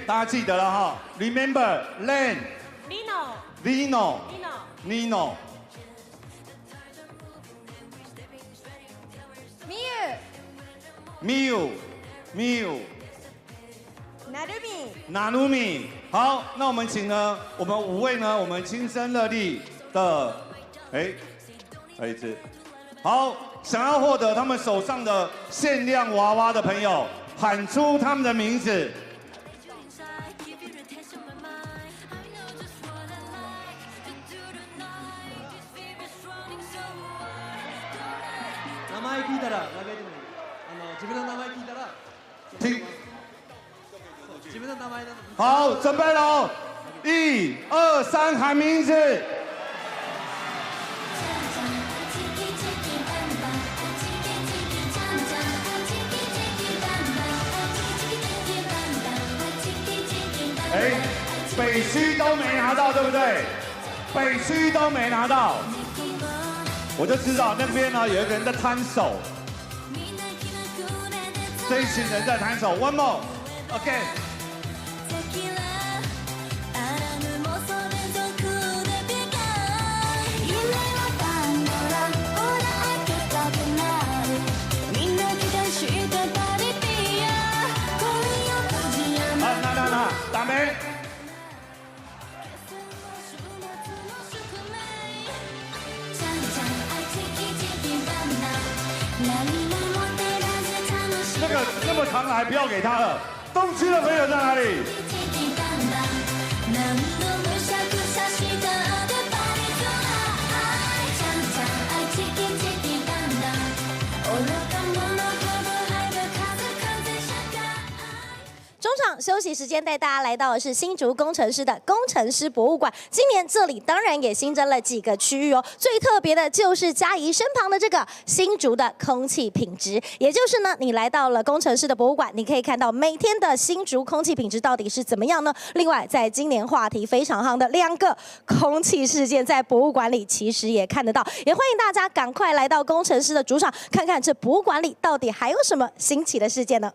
A: 大家记得了哈 ，Remember Len。Lino。Miu。Narumi。好，那我们请呢，我们5位呢，我们亲身热力的，再一次，好，想要获得他们手上的限量娃娃的朋友，喊出他们的名字。
N: 名前聞いたら投げてもいい。自分の名前聞いたら。
A: 听。
N: 自分の名前の。
A: 好，准备喽！1、2、3，喊名字。北区都没拿到，对不对？北区都没拿到，我就知道那边呢有一个人在摊手，这一群人在摊手。One more，OK。打没？那个那么长的还不要给他了。东区的朋友在哪里？
H: 中场休息时间，带大家来到的是新竹工程师的工程师博物馆。今年这里当然也新增了几个区域哦，最特别的就是嘉义身旁的这个新竹的空气品质，也就是呢，你来到了工程师的博物馆，你可以看到每天的新竹空气品质到底是怎么样呢？另外，在今年话题非常夯的2个空气事件，在博物馆里其实也看得到，也欢迎大家赶快来到工程师的主场，看看这博物馆里到底还有什么新奇的事件呢？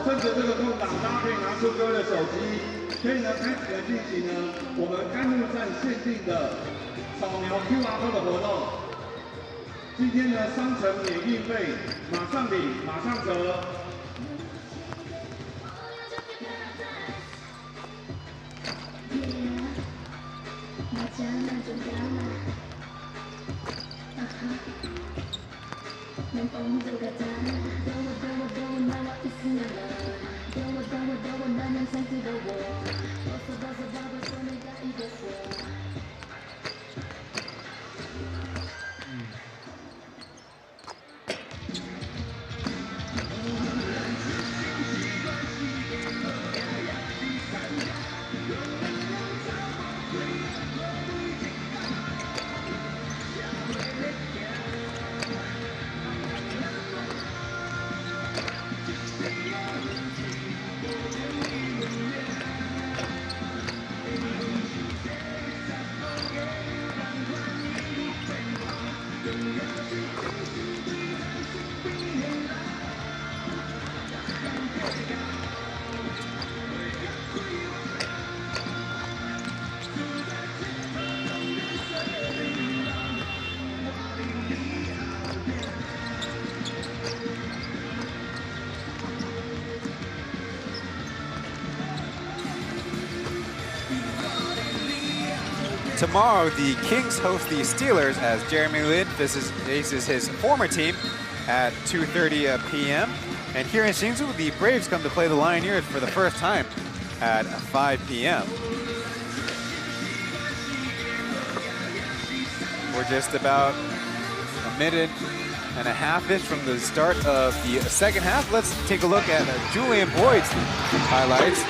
A: 趁着这个空档，大家可以拿出各位的手机，可以呢开始来进行呢我们开幕战限定的扫描 QR code 的活动。今天呢商城免运费，马上领，马上折。
G: Tomorrow, the Kings host the Steelers as Jeremy Lin faces his former team at 2:30 p.m. And here in Hsinchu, the Braves come to play the Lioneers for the first time at 5 p.m. We're just about a minute and a half-ish from the start of the second half. Let's take a look at Julian Boyd's highlights.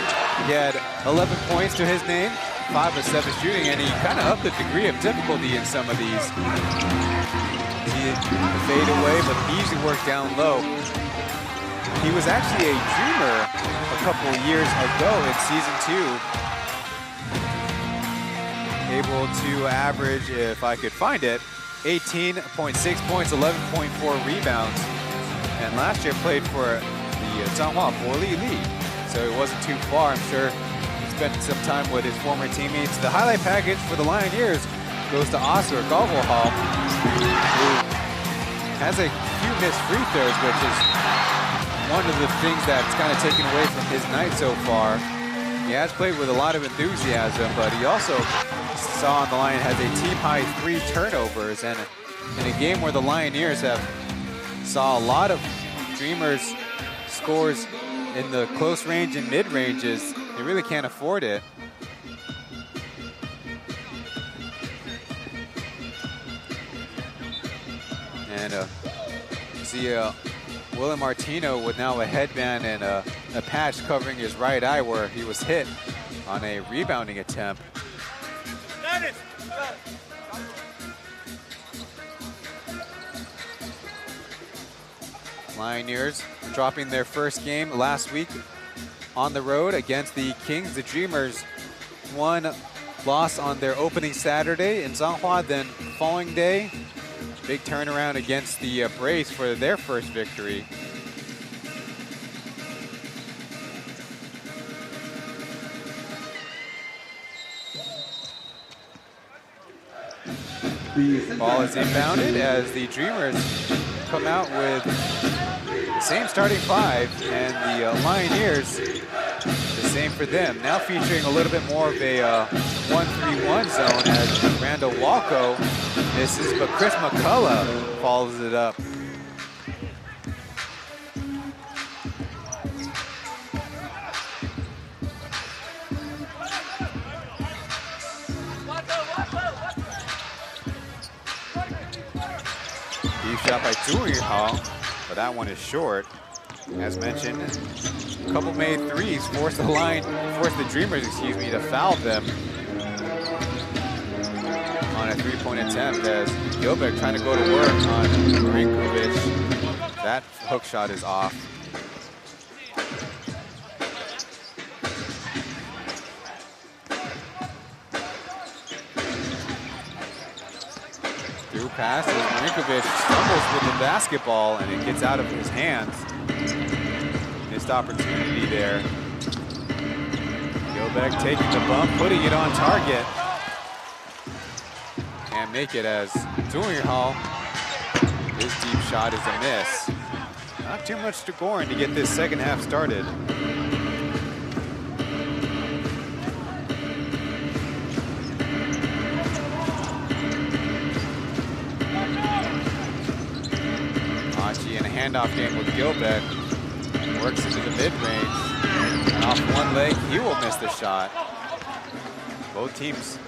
G: He had 11 points to his name, 5 of 7 shooting, and he kind of upped the degree of difficulty in some of these. He fade away, but he usually worked down low. He was actually a dreamer a couple years ago in season 2. Able to average, if I could find it, 18.6 points, 11.4 rebounds. And last year played for the Changhua P.LEAGUE, so it wasn't too far. I'm sure he spent some time with his former teammates. The highlight package for the Lioneers goes to Oscar Gogolhall, who has a few missed free throws, which is one of the things that's kind of taken away from his night so far. He has played with a lot of enthusiasm, but he also saw on the line has a team-high 3 turnovers, and in a game where the Lioneers saw a lot of Dreamers scores in the close range and mid-ranges, they really can't afford it. And see William Martino with now a headband and a patch covering his right eye where he was hit on a rebounding attempt. Lioneers dropping their first game last week on the road against the Kings. The Dreamers one loss on their opening Saturday in Changhua, then following day, big turnaround against the Braves for their first victory. Ball is inbounded as the Dreamers come out with the same starting 5, and the Lioneers the same for them. Now featuring a little bit more of a 1-3-1 zone as Randall Walco misses, but Chris McCullough follows it up. Deep shot by Hall, but that one is short. As mentioned, a couple made threes forced the Dreamers, to foul them on a 3-point attempt as Gilbert trying to go to work on Marinkovic. That hook shot is off. Through pass as Marinkovic stumbles with the basketball and it gets out of his hands. Missed opportunity there. Gilbert taking the bump, putting it on target. And make it as Hall, his deep shot is a miss. Not too much to score to get this second half started. Achi in a handoff game with Gilbert. Works into the mid-range. And off one leg, he will miss the shot. Both teams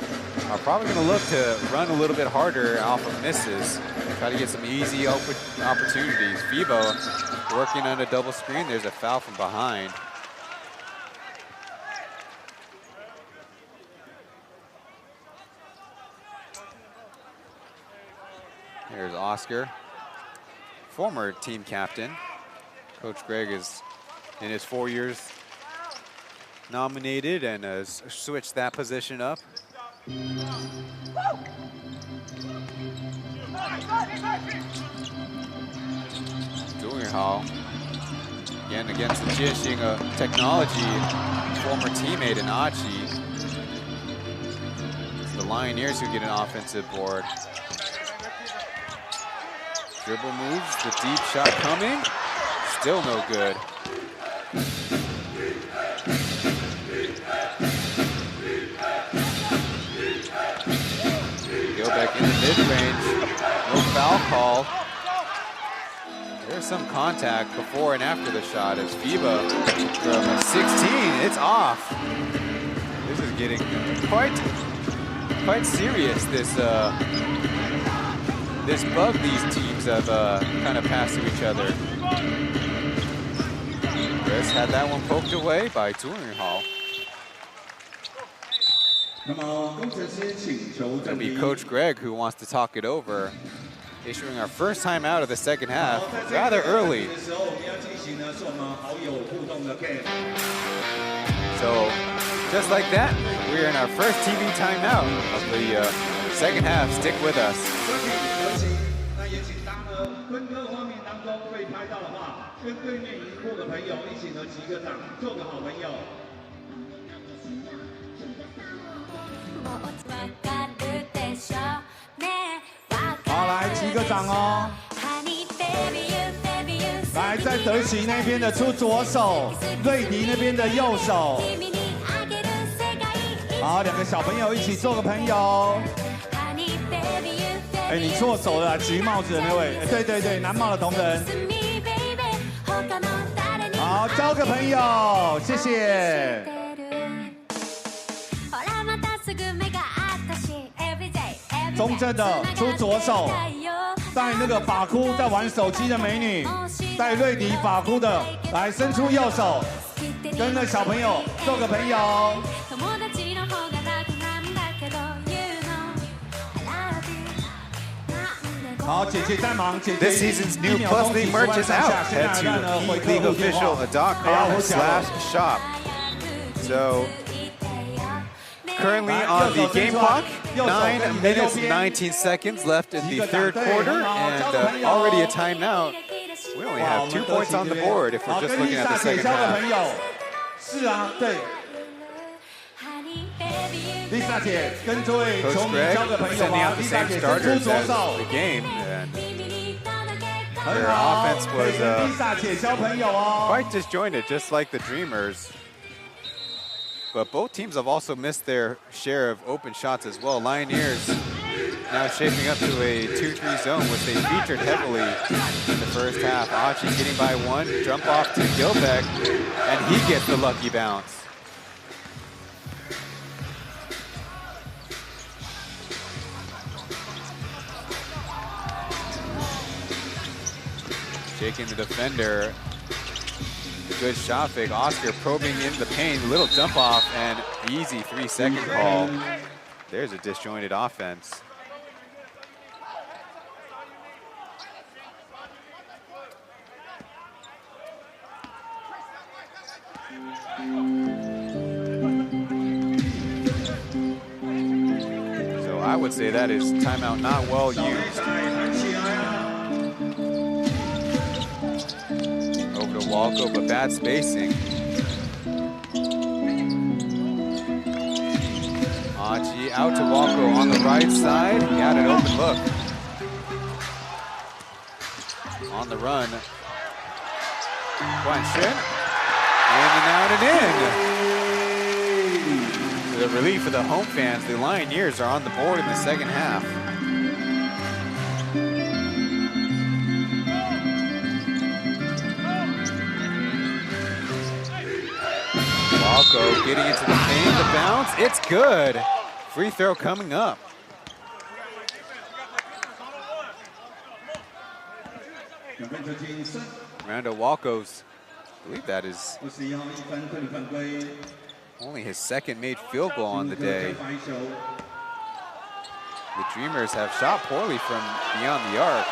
G: are probably going to look to run a little bit harder off of misses. Try to get some easy opportunities. Fibo working on a double screen. There's a foul from behind. Here's Oscar, former team captain. Coach Greg is in his 4 years nominated and has switched that position up. Hall again against the Jianxing Technology former teammate in Achi. It's the Lioneers who get an offensive board. Dribble moves, the deep shot coming, still no good. mid-range. No foul call. There's some contact before and after the shot as FIBA from 16, it's off. This is getting quite serious, this bug these teams have kind of passed to each other. Chris had that one poked away by Touring Hall. It'll be Coach Greg who wants to talk it over, issuing our first time out of the second half rather early. So just like that, we're in our first TV timeout of the second half. Stick with us.
A: 好，来击个掌哦。来，在德喜那边的出左手，瑞迪那边的右手。好，两个小朋友一起做个朋友。哎，你错手了，橘帽子的那位，对对对，蓝帽的同仁。好，交个朋友，谢谢。中正的出左手，带那个发箍在玩手机的美女，带瑞迪发箍的来伸出右手，跟那小朋友做个朋友。好，姐姐在忙，姐姐。
G: This season's new Plus League merch is out. Head to PLEAGUEofficial.com/shop. So currently on the game clock, 9 minutes 19 seconds left in the third quarter, and already a timeout. We only have 2 points on the board if we're just looking at the second half.
A: 是啊，对。Lisa 姐跟这位球迷交个朋友吧。Lisa 姐伸出左手。
G: Their offense was
A: Lisa 姐交朋友哦。
G: quite disjointed, just like the Dreamers. But both teams have also missed their share of open shots as well. Lioneers now shaping up to a 2-3 zone, which they featured heavily in the first half. Achi getting by one, jump off to Gilbeck, and he gets the lucky bounce. Shaking the defender. Good shot fake. Oscar probing in the paint. Little jump off and easy 3-second call. There's a disjointed offense. So I would say that is timeout not well used. Over to Walko, but bad spacing. Achi out to Walko on the right side. He had an open look. On the run. Chen. In and out and in. To the relief of the home fans, the Lioneers are on the board in the second half. Walko getting into the paint, the bounce, it's good. Free throw coming up. Randall Walko's, I believe that is only his second made field goal on the day. The Dreamers have shot poorly from beyond the arc,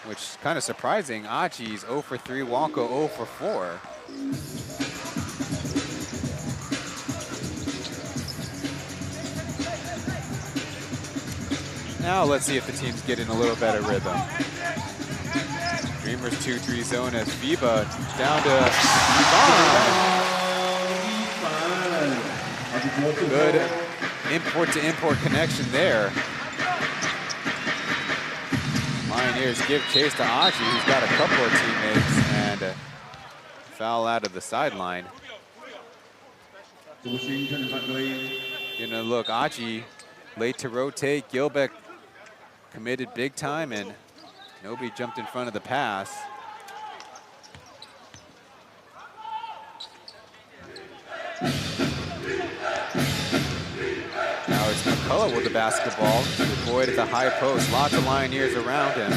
G: which is kind of surprising. Achi's 0 for 3, Walko 0 for 4. Now let's see if the teams get in a little better rhythm. Dreamers 2-3 zone as FIBA down to Ivan. Good import-to-import connection there. Lioneers give chase to Achi, who's got a couple of teammates, and foul out of the sideline. Getting a look, Achi late to rotate. Gilbeck committed big time, and nobody jumped in front of the pass. Now it's McCullough with the basketball. Boyd at the high post. Lots of Lioneers around him.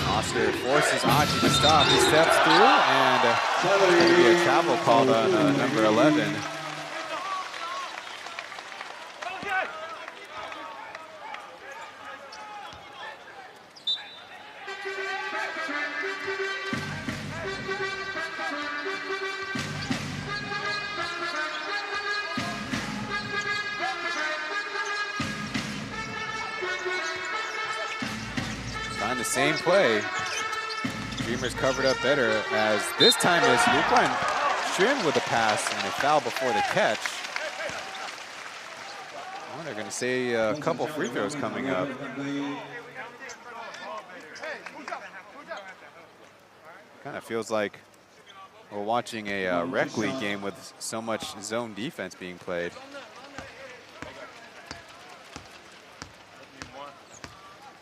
G: Oscar forces Achi to stop. He steps through, and there'll be a travel called on number 11. Trying the same play. Dreamers covered up better, as this time is Luquan Chen with the pass and a foul before the catch. Well, they're going to say a couple free throws coming up. Kind of feels like we're watching a rec league game with so much zone defense being played.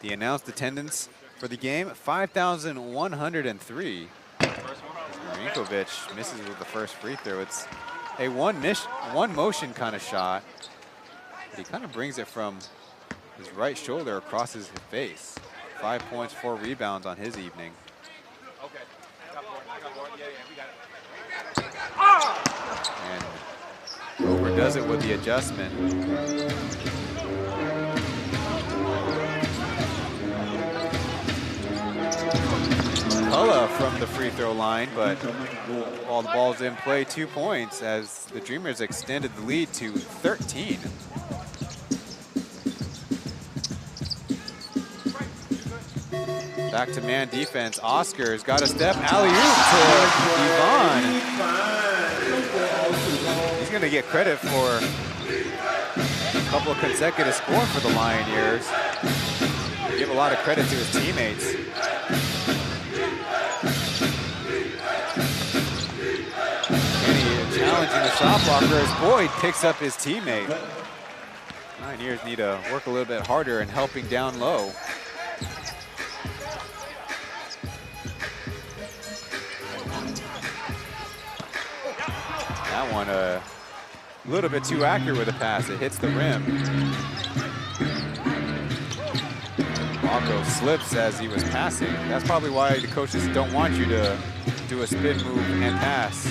G: The announced attendance for the game, 5,103. Marinkovic misses with the first free throw. It's a one motion kind of shot. But he kind of brings it from his right shoulder across his face. 5 points, 4 rebounds on his evening. And overdoes it with the adjustment. McCullough from the free throw line, but while the ball's in play, 2 points as the Dreamers extended the lead to 13. Back to man defense. Oscar's got a step alley-oop to Yvonne. He's going to get credit for a couple of consecutive scores for the Lioneers. Give a lot of credit to his teammates. Challenging the shot blocker as Boyd picks up his teammate. Lioneers need to work a little bit harder in helping down low. That one a little bit too accurate with the pass. It hits the rim. Walko slips as he was passing. That's probably why the coaches don't want you to do a spin move and pass.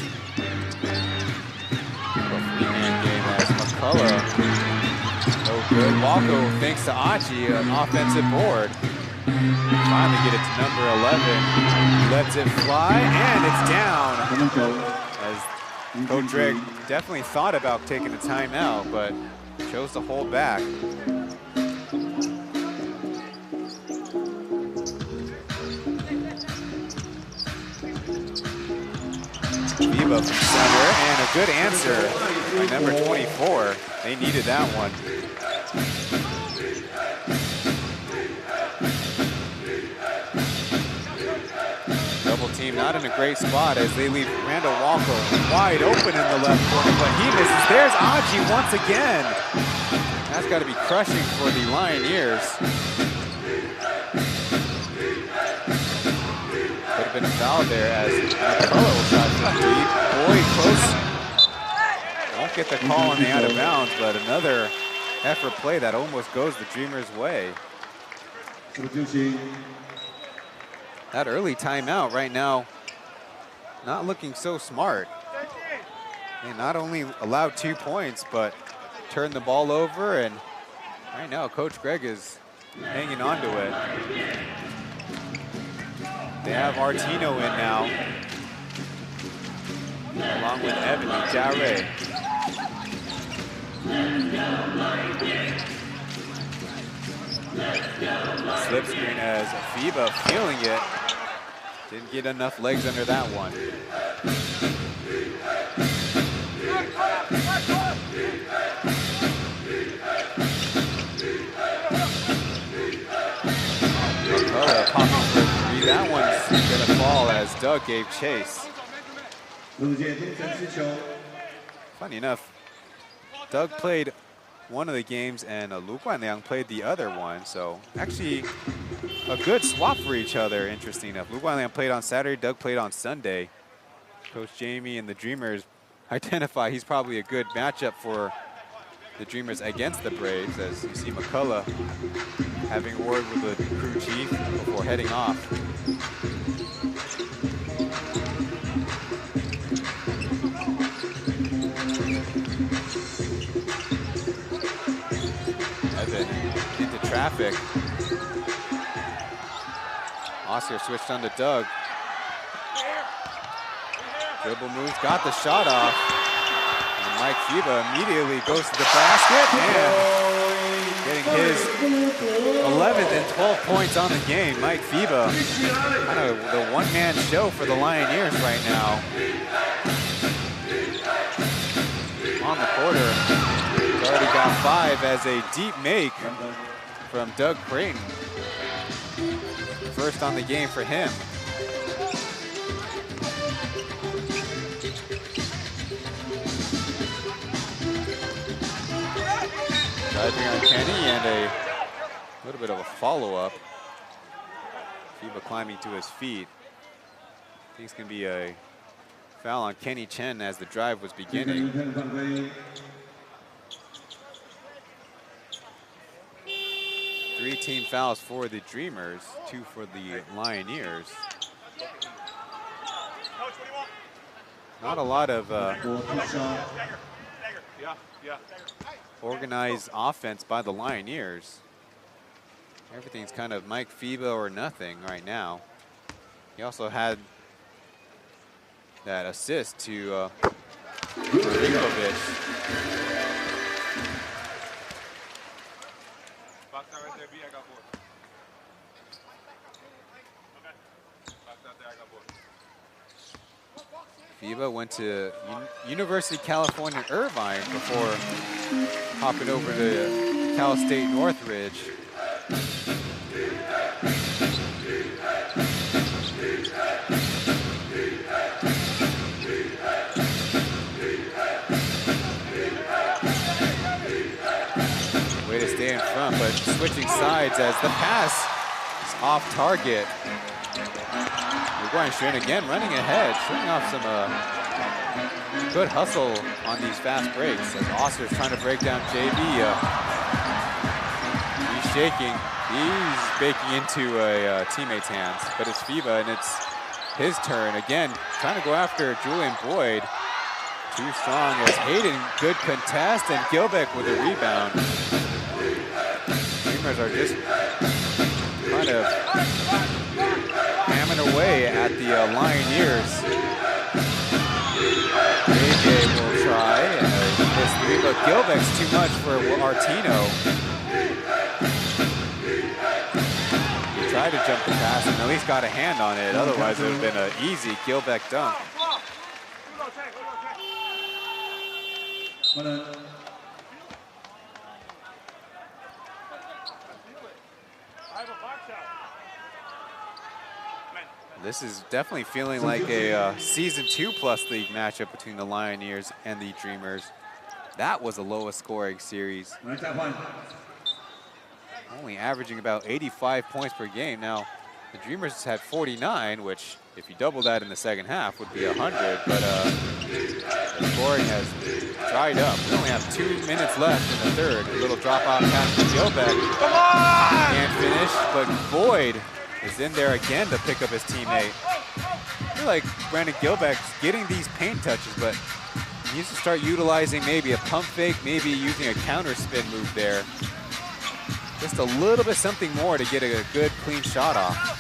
G: Three-man game as McCullough. No good. Walko, thanks to Achi, an offensive board. Trying to get it to number 11. Lets it fly, and it's down. As Coach Drake definitely thought about taking a timeout, but chose to hold back. Viva from center, and a good answer by number 24. They needed that one. Double team not in a great spot as they leave Randall Walko wide open in the left corner, but he misses. There's Achi once again. That's got to be crushing for the Lioneers. Could have been a foul there as McCullough shot from deep. Boyd close. Won't get the call on the out of bounds, but another effort play that almost goes the Dreamers' way. That early timeout right now, not looking so smart. They not only allowed 2 points, but turned the ball over, and right now Coach Greg is hanging on to it. They have Artino in now, along with Evan and Jarre. Slip screen as FIBA feeling it. Didn't get enough legs under that one. McCullough popping for 3. That one's gonna fall as Doug gave chase. Funny enough, Doug played one of the games and Lu Guanliang played the other one. So actually a good swap for each other, interesting enough. Lu Guanliang played on Saturday, Doug played on Sunday. Coach Jamie and the Dreamers identify he's probably a good matchup for the Dreamers against the Braves, as you see McCullough having a word with the crew chief before heading off. Evan into traffic. Oscar switched on to Doug. Dribble moves, got the shot off. And Mike Fiba immediately goes to the basket and getting his 11th and 12 points on the game. Mike Fiba, kind of the one-man show for the Lioneers right now. On the quarter, he's already got 5 as a deep make from Doug Creighton. First on the game for him. Driving on Kenny and a little bit of a follow-up. Fiba climbing to his feet. I think it's going to be a foul on Kenny Chen as the drive was beginning. 3 team fouls for the Dreamers, 2 for the Lioneers. Not a lot of organized offense by the Lioneers. Everything's kind of Mike Fiba or nothing right now. He also had that assist to Marinkovic. Fiba went to University of California, Irvine before hopping over to Cal State Northridge. Way to stay in front, but switching sides as the pass is off target. Shen again running ahead, showing off some good hustle on these fast breaks. As Oscar's trying to break down JB. He's shaking. He's baking into a teammate's hands, but it's Fiba and it's his turn. Again, trying to go after Julian Boyd. Too strong as Hayden, good contest, and Gilbeck with a rebound. Dreamers are just kind of hammering away at the Lioneers. JJ will try, and this 3, but Gilbeck's too much for Artino. He tried to jump the pass and at least got a hand on it, otherwise it would have been an easy Gilbeck dunk. This is definitely feeling like a Season 2 Plus League matchup between the Lioneers and the Dreamers. That was the lowest scoring series. Only averaging about 85 points per game. Now, the Dreamers had 49, which if you double that in the second half would be 100, but the scoring has dried up. We only have 2 minutes left in the third. A little drop-off pass to Gilbeck.
K: Come on!
G: Can't finish, but Boyd is in there again to pick up his teammate. I feel like Brandon Gilbeck's getting these paint touches, but he needs to start utilizing maybe a pump fake, maybe using a counter spin move there. Just a little bit something more to get a good, clean shot off.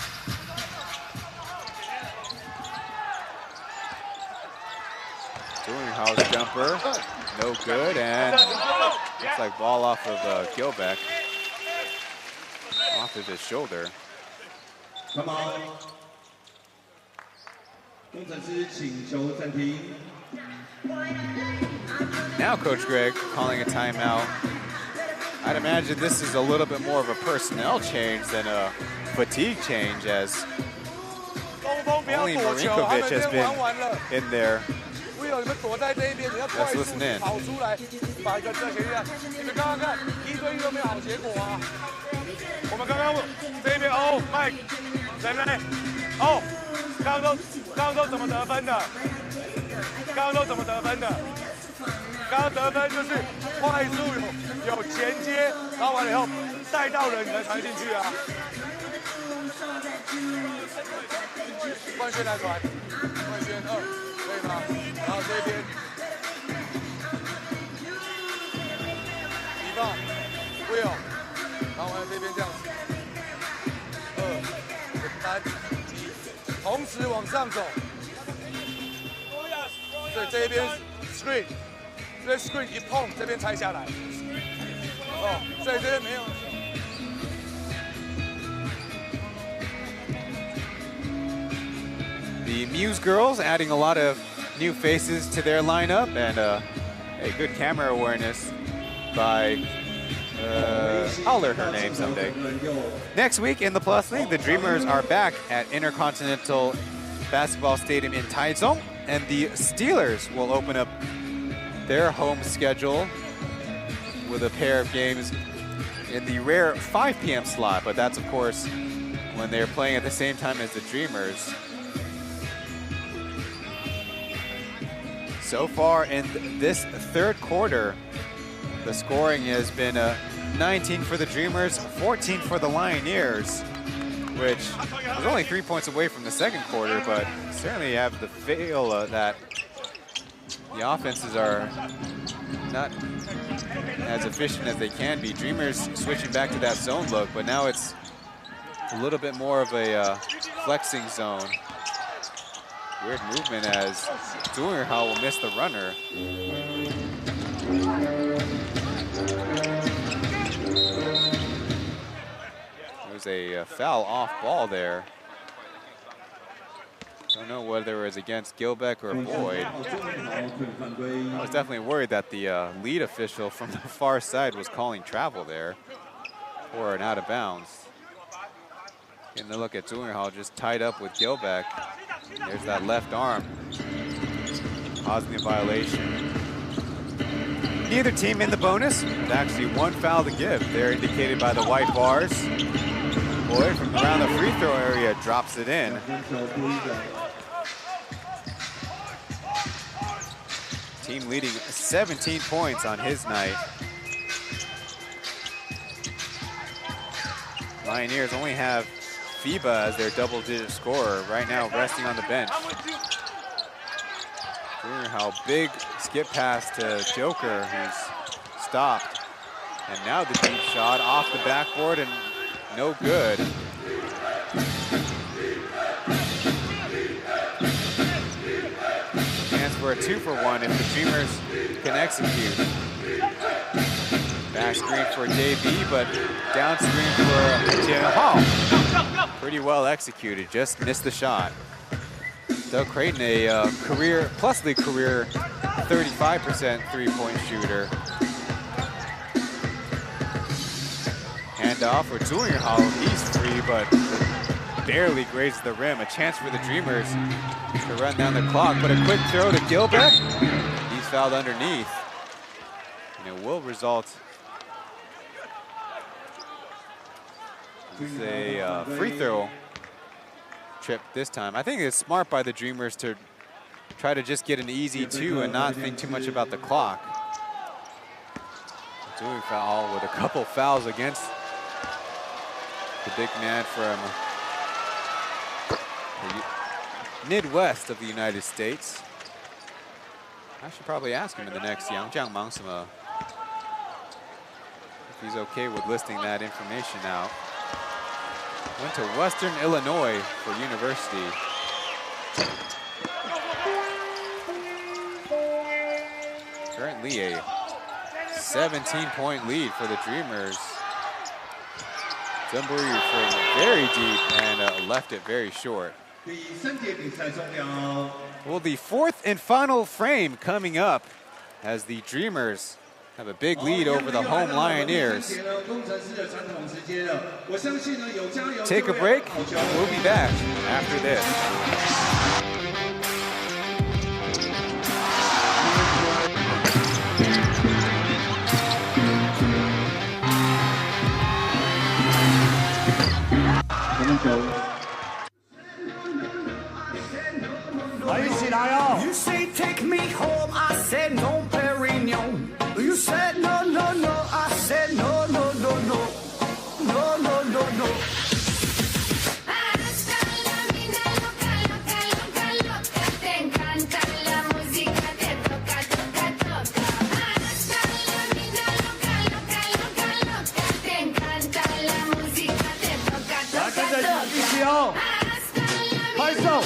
G: House jumper, no good, and looks like ball off of Gilbeck, off of his shoulder.
A: Come on.
G: Now Coach Greg calling a timeout. I'd imagine this is a little bit more of a personnel change than a fatigue change, as only Marinkovic has been in there.
K: 友，你们躲在这一边，你要快速跑出来，把一个这给下。你们刚刚看1对1都没有好结果啊。我们刚刚这一边哦 ，Mike， 谁呢？哦，刚刚都怎么得分的？刚刚都怎么得分的？刚刚得分就是快速有前接，然后完了以后带到人才传进去啊。冠轩来传，冠轩2，可以吗？然后这边你放 Will， 然后完了这边这样子，2、3、1，同时往上走。对，这一边 screen。这 screen 一碰，这边拆下来。哦，所以这边没有。
G: The Muse girls adding a lot of new faces to their lineup and a good camera awareness by, I'll learn her name someday. Next week in the Plus League, the Dreamers are back at Intercontinental Basketball Stadium in Taichung, and the Steelers will open up their home schedule with a pair of games in the rare 5 p.m. slot, but that's of course when they're playing at the same time as the Dreamers. So far in this third quarter, the scoring has been 19 for the Dreamers, 14 for the Lioneers, which was only 3 points away from the second quarter, but certainly have the feel that the offenses are not as efficient as they can be. Dreamers switching back to that zone look, but now it's a little bit more of a flexing zone. Weird movement as Zhuhao will miss the runner. There was a foul off ball there. Don't know whether it was against Gilbeck or Boyd. I was definitely worried that the lead official from the far side was calling travel there or an out of bounds. Getting a look at Zhuhao just tied up with Gilbeck. There's that left arm causing the violation. Neither team in the bonus. There's actually one foul to give. They're indicated by the white bars. Boyd from around the free throw area drops it in. Team leading 17 points on his night. Lioneers only have FIBA as their double-digit scorer, right now resting on the bench. How big skip pass to Joker, who's stopped. And now the deep shot off the backboard and no good. Chance for a 2-for-1 if the Dreamers can execute. Back screen for JB, but down screen for Chen. Pretty well executed, just missed the shot. Doug Creighton, a Plus League career 35% three-point shooter. Handoff for Zhuhao, he's free, but barely grazes the rim. A chance for the Dreamers to run down the clock, but a quick throw to Gilbeck. He's fouled underneath. And it will result in a free throw trip this time. I think it's smart by the Dreamers to try to just get an easy 2 and not think too much about the clock. Doing foul with a couple fouls against the big man from the Midwest of the United States. I should probably ask him in the next Yangjiang Mangsima if he's okay with listing that information out. Went to Western Illinois for university. Currently a 17-point lead for the Dreamers. Zemburi from very deep and left it very short. Well, the fourth and final frame coming up as the Dreamers have a big lead over the home Lioneers. Take a break. We'll be back after this.
A: 球。来，一起来哦！
B: You say take me home, I said no, Perignon. You said no, no, no, I said no, no, no, no, no, no, no, no. Hasta la vida loca, loca, loca, loca. Te encanta la música, te toca, toca, toca. Hasta la vida loca, loca, loca, loca. Te encanta la música, te toca, toca, toca.
A: 一起哦！拍手！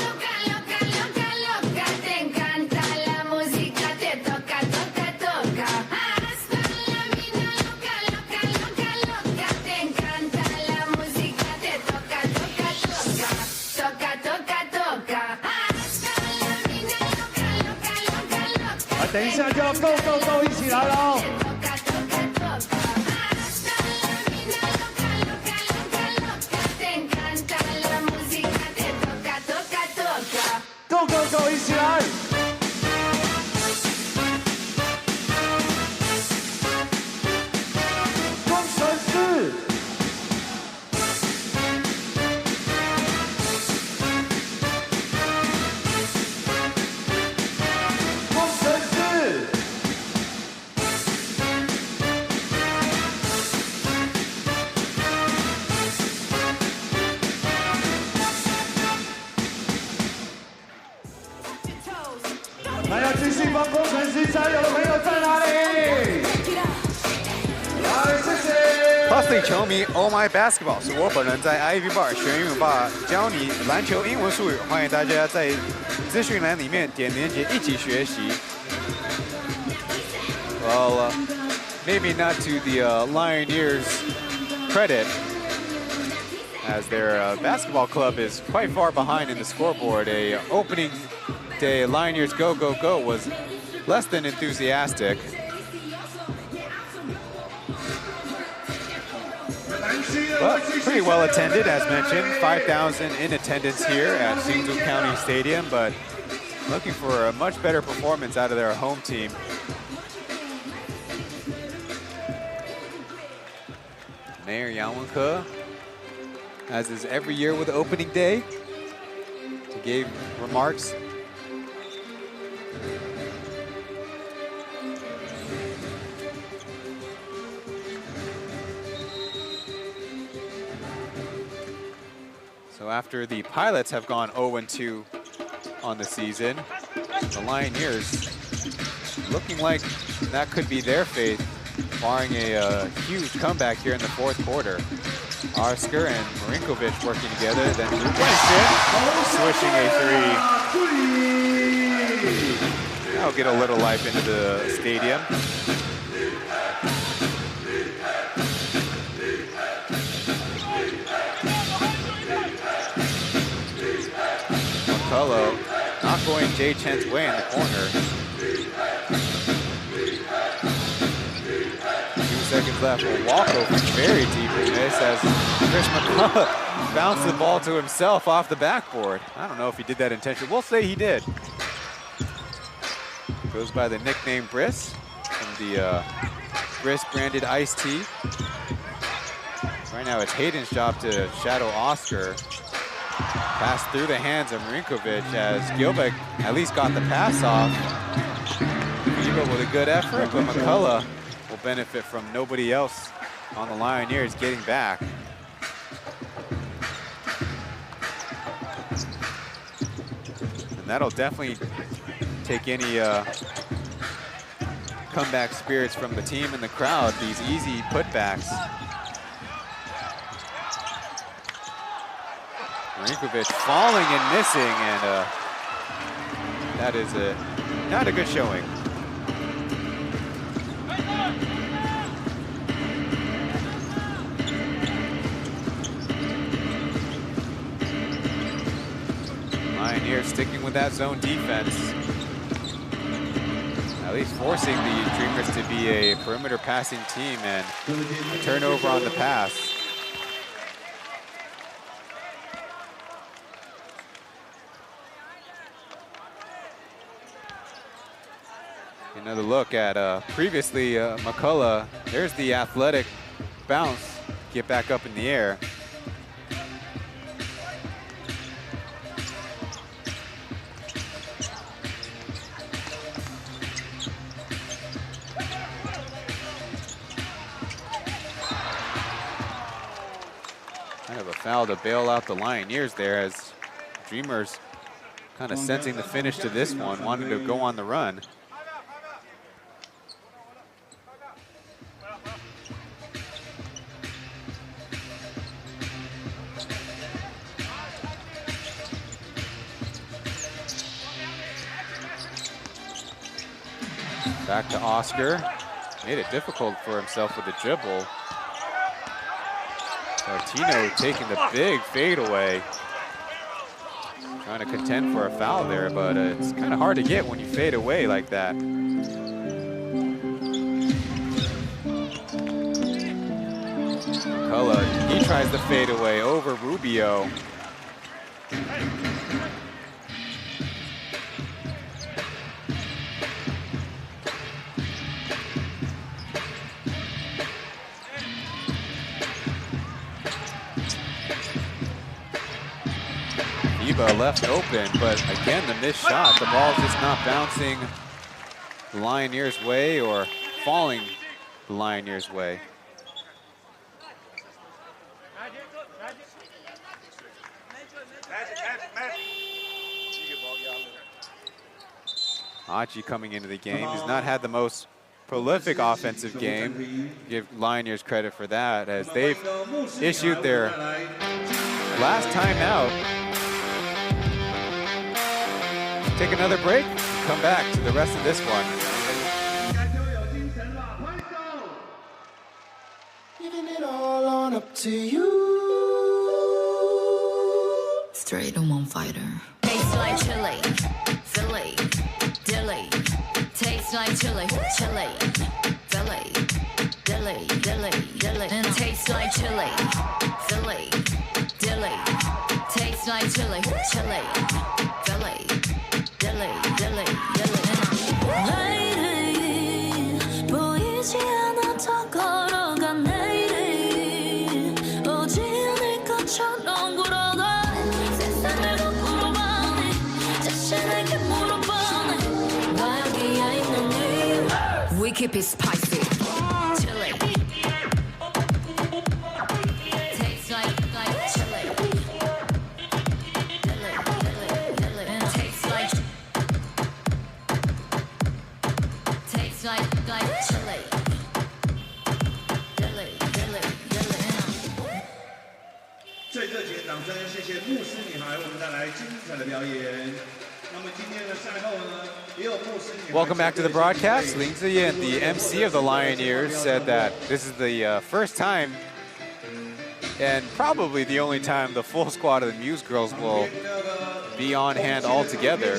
A: 等一下就要 go go go 一起来喽 ！Go go go 一起来！工程师。 还要继续帮工程师加油的朋友在哪里？来，谢谢。
G: Plus League 球迷 Oh My Basketball 是我本人在 Ivy Bar 学英语吧教你篮球英文术语，欢迎大家在资讯栏里面点连结一起学习。Well, maybe not to the Lioneers' credit, as their basketball club is quite far behind in the scoreboard. A opening day Lioneers go go go was less than enthusiastic. But pretty well attended, as mentioned. 5,000 in attendance here at Hsinchu County Stadium, but looking for a much better performance out of their home team. Mayor Yang Wen-ke, as is every year with opening day, he gave remarks. So after the Pilots have gone 0-2 on the season, the Lioneers looking like that could be their fate, barring a huge comeback here in the fourth quarter. Arsker and Marinkovic working together, then Winston swishing a three. That'll get a little life into the stadium. McCullough not going Jay Chen's way in the corner. 2 seconds left. A walkover very deep in this as Chris McCullough bounced the ball to himself off the backboard. I don't know if he did that intentionally. We'll say he did. Goes by the nickname Briss from the Briss branded iced tea. Right now it's Hayden's job to shadow Oscar. Pass through the hands of Marinkovic as Gilbeck at least got the pass off. Gilbeck with a good effort, but McCullough will benefit from nobody else on the Lioneers getting back. And that'll definitely take any comeback spirits from the team and the crowd, these easy putbacks. Marinkovic falling and missing, and that is not a good showing. Lioneers sticking with that zone defense. At least forcing the Dreamers to be a perimeter passing team, and a turnover on the pass. Another look at previously McCullough. There's the athletic bounce, get back up in the air. Kind of a foul to bail out the Lioneers there, as Dreamers kind of sensing the finish to this one, wanted to go on the run. Back to Oscar. Made it difficult for himself with the dribble. Martino taking the big fadeaway. Trying to contend for a foul there, but it's kind of hard to get when you fade away like that. McCullough, he tries to fade away over Rubio. Left open, but again, the missed shot. The ball's just not bouncing the Lioneers' way or falling the Lioneers' way. Achi coming into the game. He's not had the most prolific offensive game. Give Lioneers credit for that, as they've issued their last timeout. Take another break, come back to the rest of this one.
F: Giving it all on up to you. Straight on one fighter. Tastes like chili, Philly, dilly. Tastes like chili, chili, Philly, dilly, dilly, dilly. And tastes like chili, Philly, dilly. Tastes like chili, chili, Philly. 보이지 않아 더 걸어가 내일이 오지 않을 것처럼 굴러가 세상을 거꾸로 봐네 자신에게 물어봐네 나 여기에 있는 이유 We keep it spicy chili Tastes like chili like chili. Dilly, dilly, dilly.
A: 最热情的掌声，谢谢牧师女孩为我们带来精彩的表演。那么今天的赛后呢，也有牧师女孩。
G: Welcome back to the broadcast. Lin Ziyan, the MC of the Lioneers, said that this is the first time and probably the only time the full squad of the Muse girls will be on hand all together.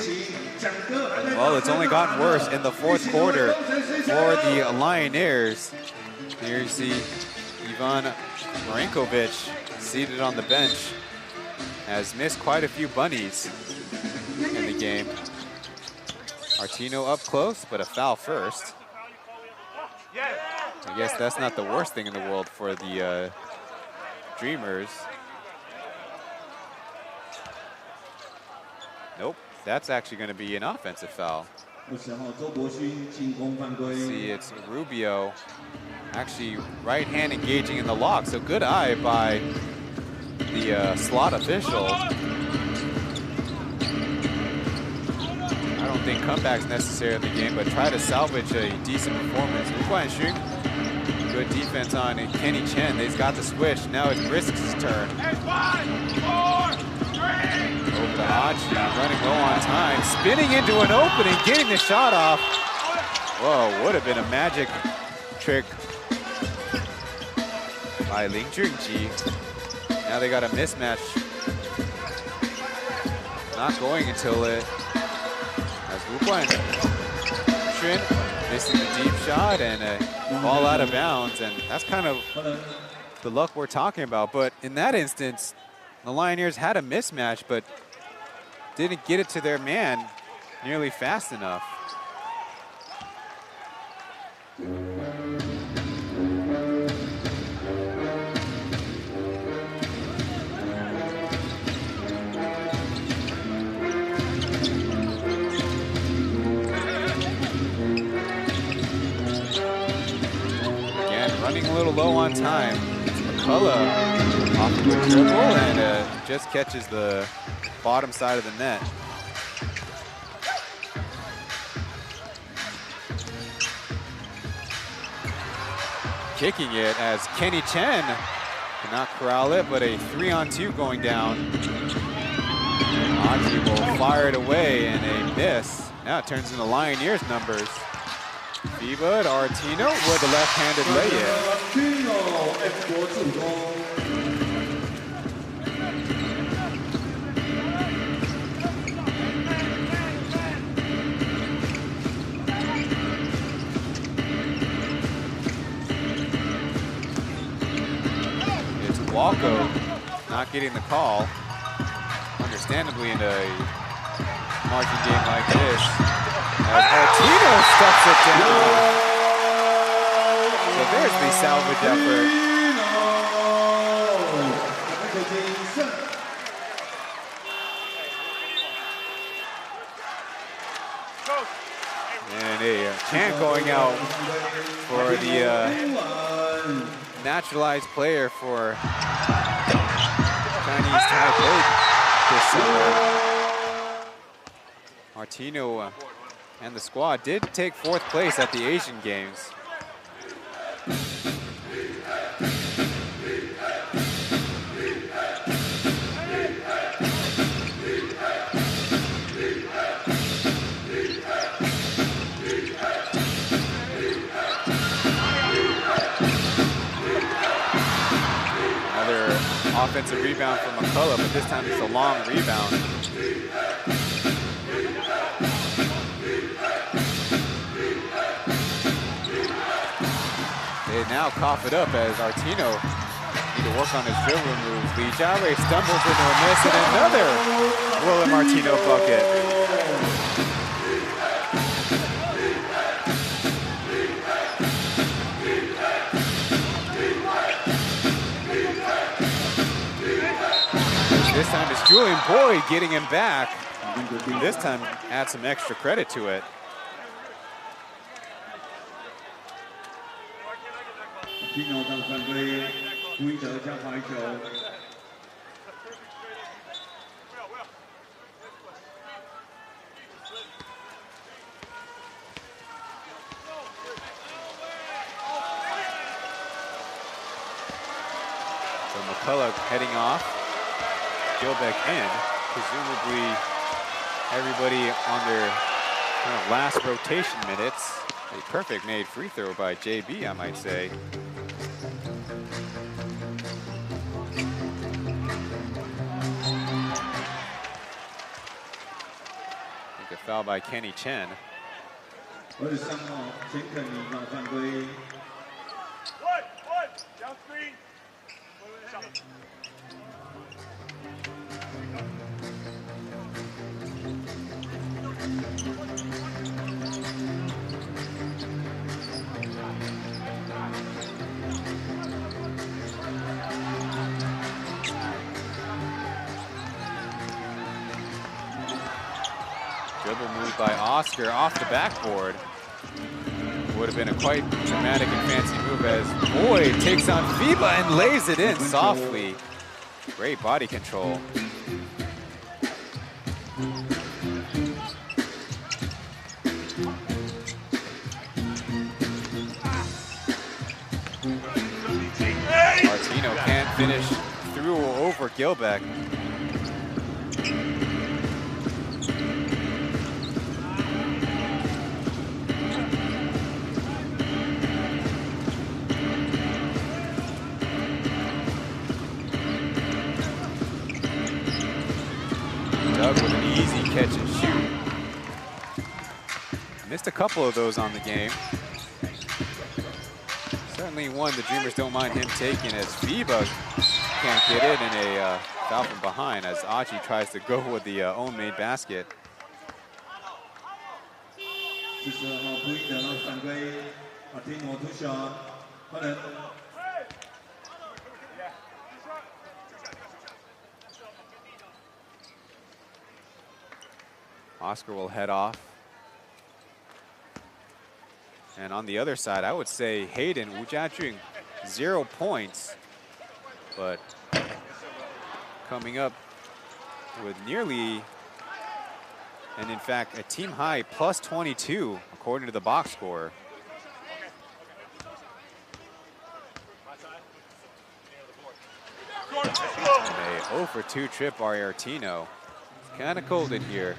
G: Well, it's only gotten worse in the fourth quarter for the Lioneers. Here you see Ivan Marinkovic seated on the bench, has missed quite a few bunnies in the game. Martino up close, but a foul first. I guess that's not the worst thing in the world for the Dreamers. Nope. That's actually going to be an offensive foul. See, it's Rubio actually right hand engaging in the lock. So good eye by the slot official. I don't think comeback's necessary in the game, but try to salvage a decent performance. Good defense on Kenny Chen. They've got the switch. Now it's Brisk's turn. Over to Achi, running low on time, spinning into an opening, getting the shot off. Whoa, would have been a magic trick by Ling Junji. Now they got a mismatch. Not going until it. As Wu Guan missing the deep shot and a ball out of bounds, and that's kind of the luck we're talking about. But in that instance, the Lioneers had a mismatch, but didn't get it to their man nearly fast enough. Again, running a little low on time. McCullough off of a dribble and just catches the bottom side of the net. Kicking it as Kenny Chen cannot corral it, but a 3-on-2 going down. Audrey will fire it away and a miss. Now it turns into Lioneers numbers. FIBA to Artino with the left-handed lay-in. It's Walko not getting the call. Understandably in a margin game like this. As Artino steps it down. So there's the salvage effort. And a chant going out for the naturalized player for Chinese Taipei this summer. Martino and the squad did take 4th place at the Asian Games. Another offensive rebound from McCullough, but this time it's a long rebound. They now cough it up as Artino need to work on his dribble moves. Lee Jare stumbles into a miss and another Willem Artino bucket. This time it's Julian Boyd getting him back. This time add some extra credit to it. So McCullough heading off, Gilbeck in, presumably everybody on their kind of last rotation minutes. A perfect made free throw by JB, I might say. I think a foul by Kenny Chen. Dribble move by Oscar off the backboard. Would have been a quite dramatic and fancy move as Boyd takes on FIBA and lays it in softly. Great body control. Martino can't finish through or over Gilbeck. Doug with an easy catch and shoot. Missed a couple of those on the game. Certainly one the Dreamers don't mind him taking as FIBA can't get it and a foul from behind as Achi tries to go with the own-made basket. Oscar will head off. And on the other side, I would say Hayden Wu Jiajun, 0 points. but coming up with nearly, and in fact, a team high plus 22, according to the box score. And a 0 for 2 trip by Artino. It's kind of cold in here.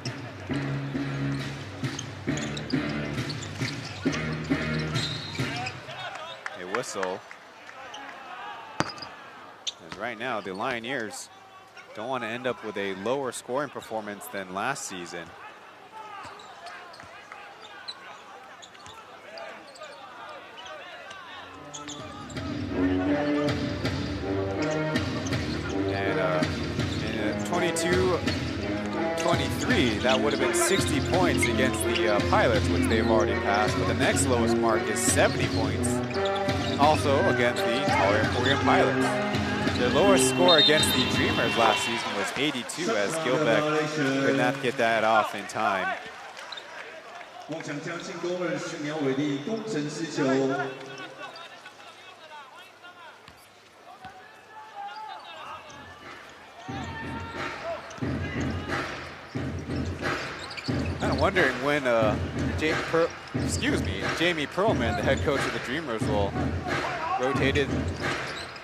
G: A whistle. As right now, the Lioneers don't want to end up with a lower scoring performance than last season. And in 22-23, that would have been 60 points against the Pilots, which they've already passed. But the next lowest mark is 70 points, also against the Korean Pilots. The lowest score against the Dreamers last season was 82, as Gilbeck could not get that off in time.
A: 梦想将进攻20秒为例，工程师球。
G: Kind of wondering when Jamie Perlman, the head coach of the Dreamers, will rotated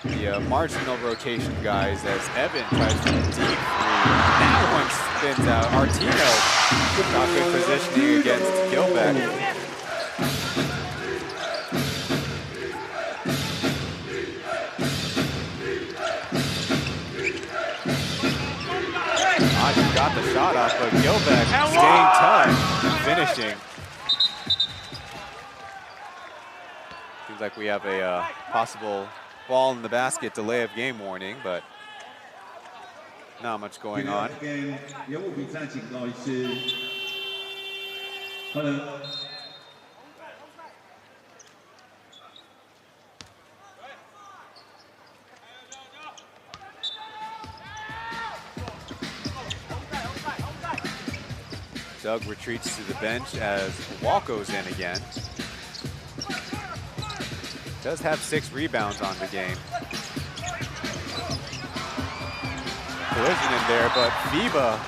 G: the marginal rotation guys as Evan tries to deep three. That one spins out. Artino got good positioning against Gilbeck. He got the shot off, but Gilbeck staying tough and finishing. Seems like we have a possible ball in the basket delay of game warning, but not much going on. Doug retreats to the bench as Walko's in again. Does have 6 rebounds on the game. Collision in there, but FIBA,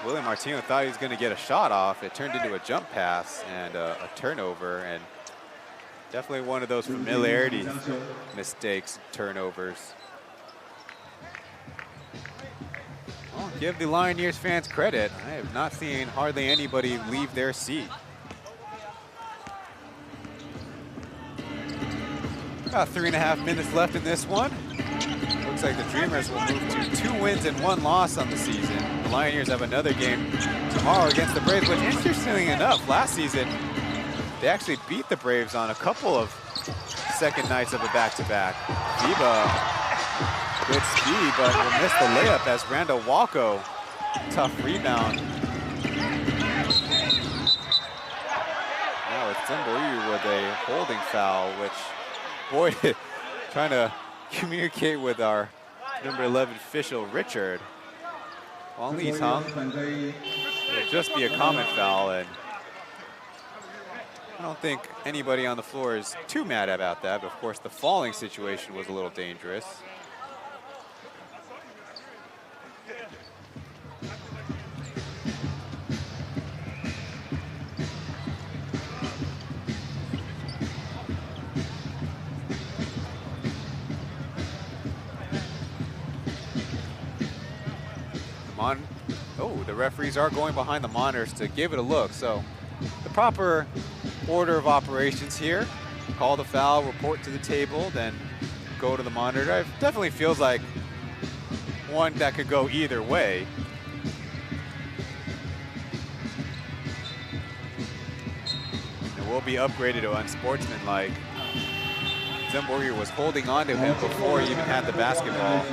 G: William Martino thought he was going to get a shot off. It turned into a jump pass and a turnover, and definitely one of those familiarity mistakes, turnovers. Well, give the Lioneers fans credit. I have not seen hardly anybody leave their seat. About 3.5 minutes left in this one. Looks like the Dreamers will move to 2 wins and 1 loss on the season. The Lioneers have another game tomorrow against the Braves, which, interestingly enough, last season, they actually beat the Braves on a couple of second nights of a back-to-back. FIBA, good speed, but will miss the layup as Randall Walko, tough rebound. Now it's Zemboyu with a holding foul, which, boy, trying to communicate with our number 11 official, Richard. Wang Li Tang, it'll just be a common foul, and I don't think anybody on the floor is too mad about that, but of course the falling situation was a little dangerous. The referees are going behind the monitors to give it a look. So the proper order of operations here: call the foul, report to the table, then go to the monitor. It definitely feels like one that could go either way. It will be upgraded to unsportsmanlike. Zemboyu was holding on to him before he even had the basketball.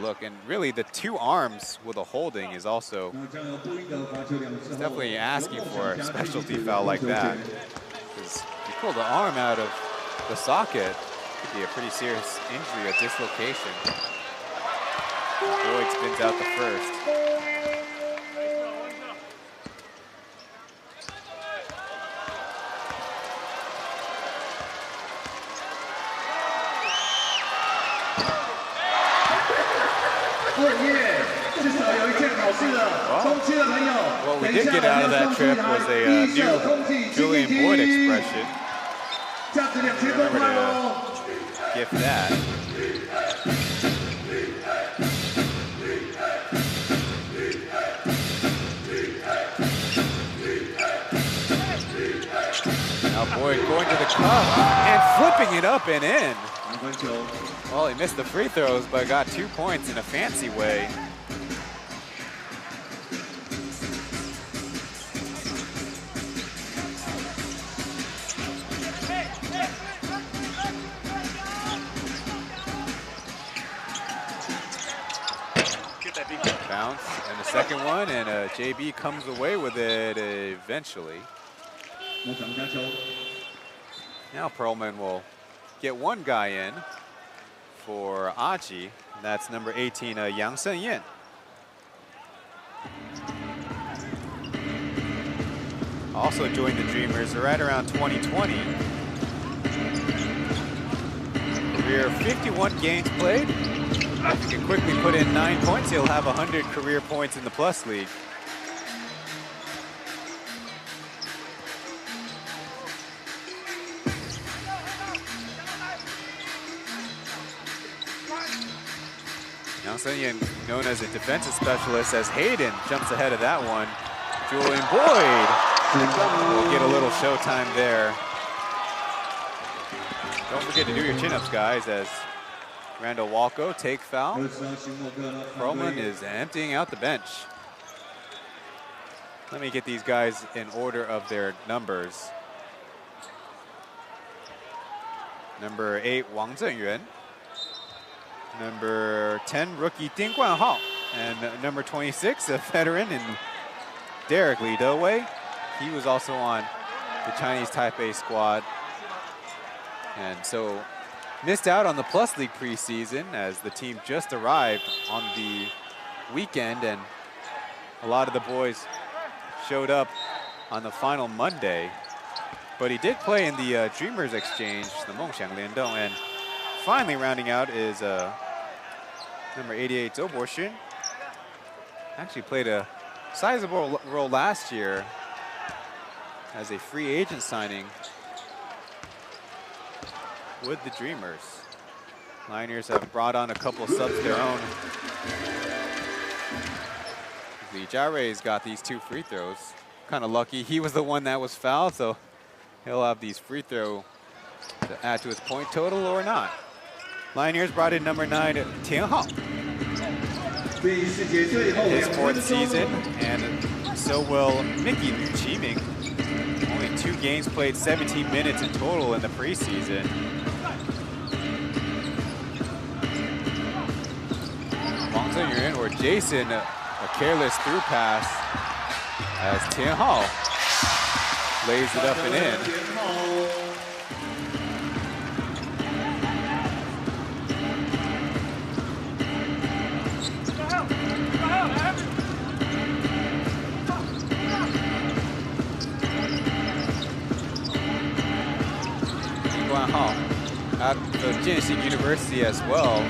G: Look, and really the 2 arms with a holding is also definitely asking for a specialty foul like that. Because if you pull the arm out of the socket, it could be a pretty serious injury, a dislocation. Boyd spins out the first. What we did get out of that trip was a new Julian Boyd expression. Remember to gift that. Now Boyd going to the cup and flipping it up and in. Well, he missed the free throws, but got 2 points in a fancy way. Bounce and the second one, and JB comes away with it eventually. Now Perlman will get one guy in for Aji. That's number 18, Yang Sen-yin. Also joined the Dreamers right around 2020. Career 51 games played. If he can quickly put in 9 points, he'll have 100 career points in the Plus League. Yang Sen-yin, known as a defensive specialist, as Hayden jumps ahead of that one. Julian Boyd will get a little showtime there. Don't forget to do your chin-ups, guys, as Randall Walco take foul. Perlman is emptying out the bench. Let me get these guys in order of their numbers. Number 8, Wang Zhenyuan. Number 10, rookie Ding Guanhao. And number 26, a veteran, and Derek Li Dewei. He was also on the Chinese Taipei squad. And so missed out on the Plus League preseason as the team just arrived on the weekend, and a lot of the boys showed up on the final Monday. But he did play in the Dreamers Exchange, the Mengxiang Liandong, and finally rounding out is number 88, Zhou Boxun. Actually played a sizable role last year as a free agent signing with the Dreamers. Lioneers have brought on a couple of subs of their own. The Jare's got these 2 free throws. Kind of lucky. He was the one that was fouled, so he'll have these free throw to add to his point total or not. Lioneers brought in number 9, Tian Hao. His 4th season, and so will Mickey Liu Qiming. Only 2 games played, 17 minutes in total in the preseason. Wang Zhenyuan or Jason, a careless through pass as Tian Hao lays it up and in. At the Jianxing University as well,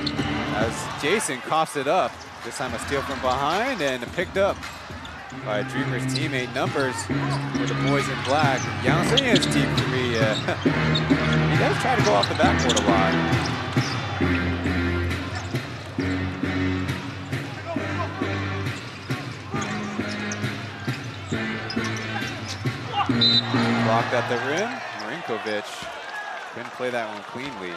G: as Jason coughs it up. This time a steal from behind and picked up by Dreamers teammate Numbers for the boys in black. Yang Sen-yin's team 3. He does try to go off the backboard a lot. Blocked at the rim, Marinkovic. Couldn't play that one cleanly.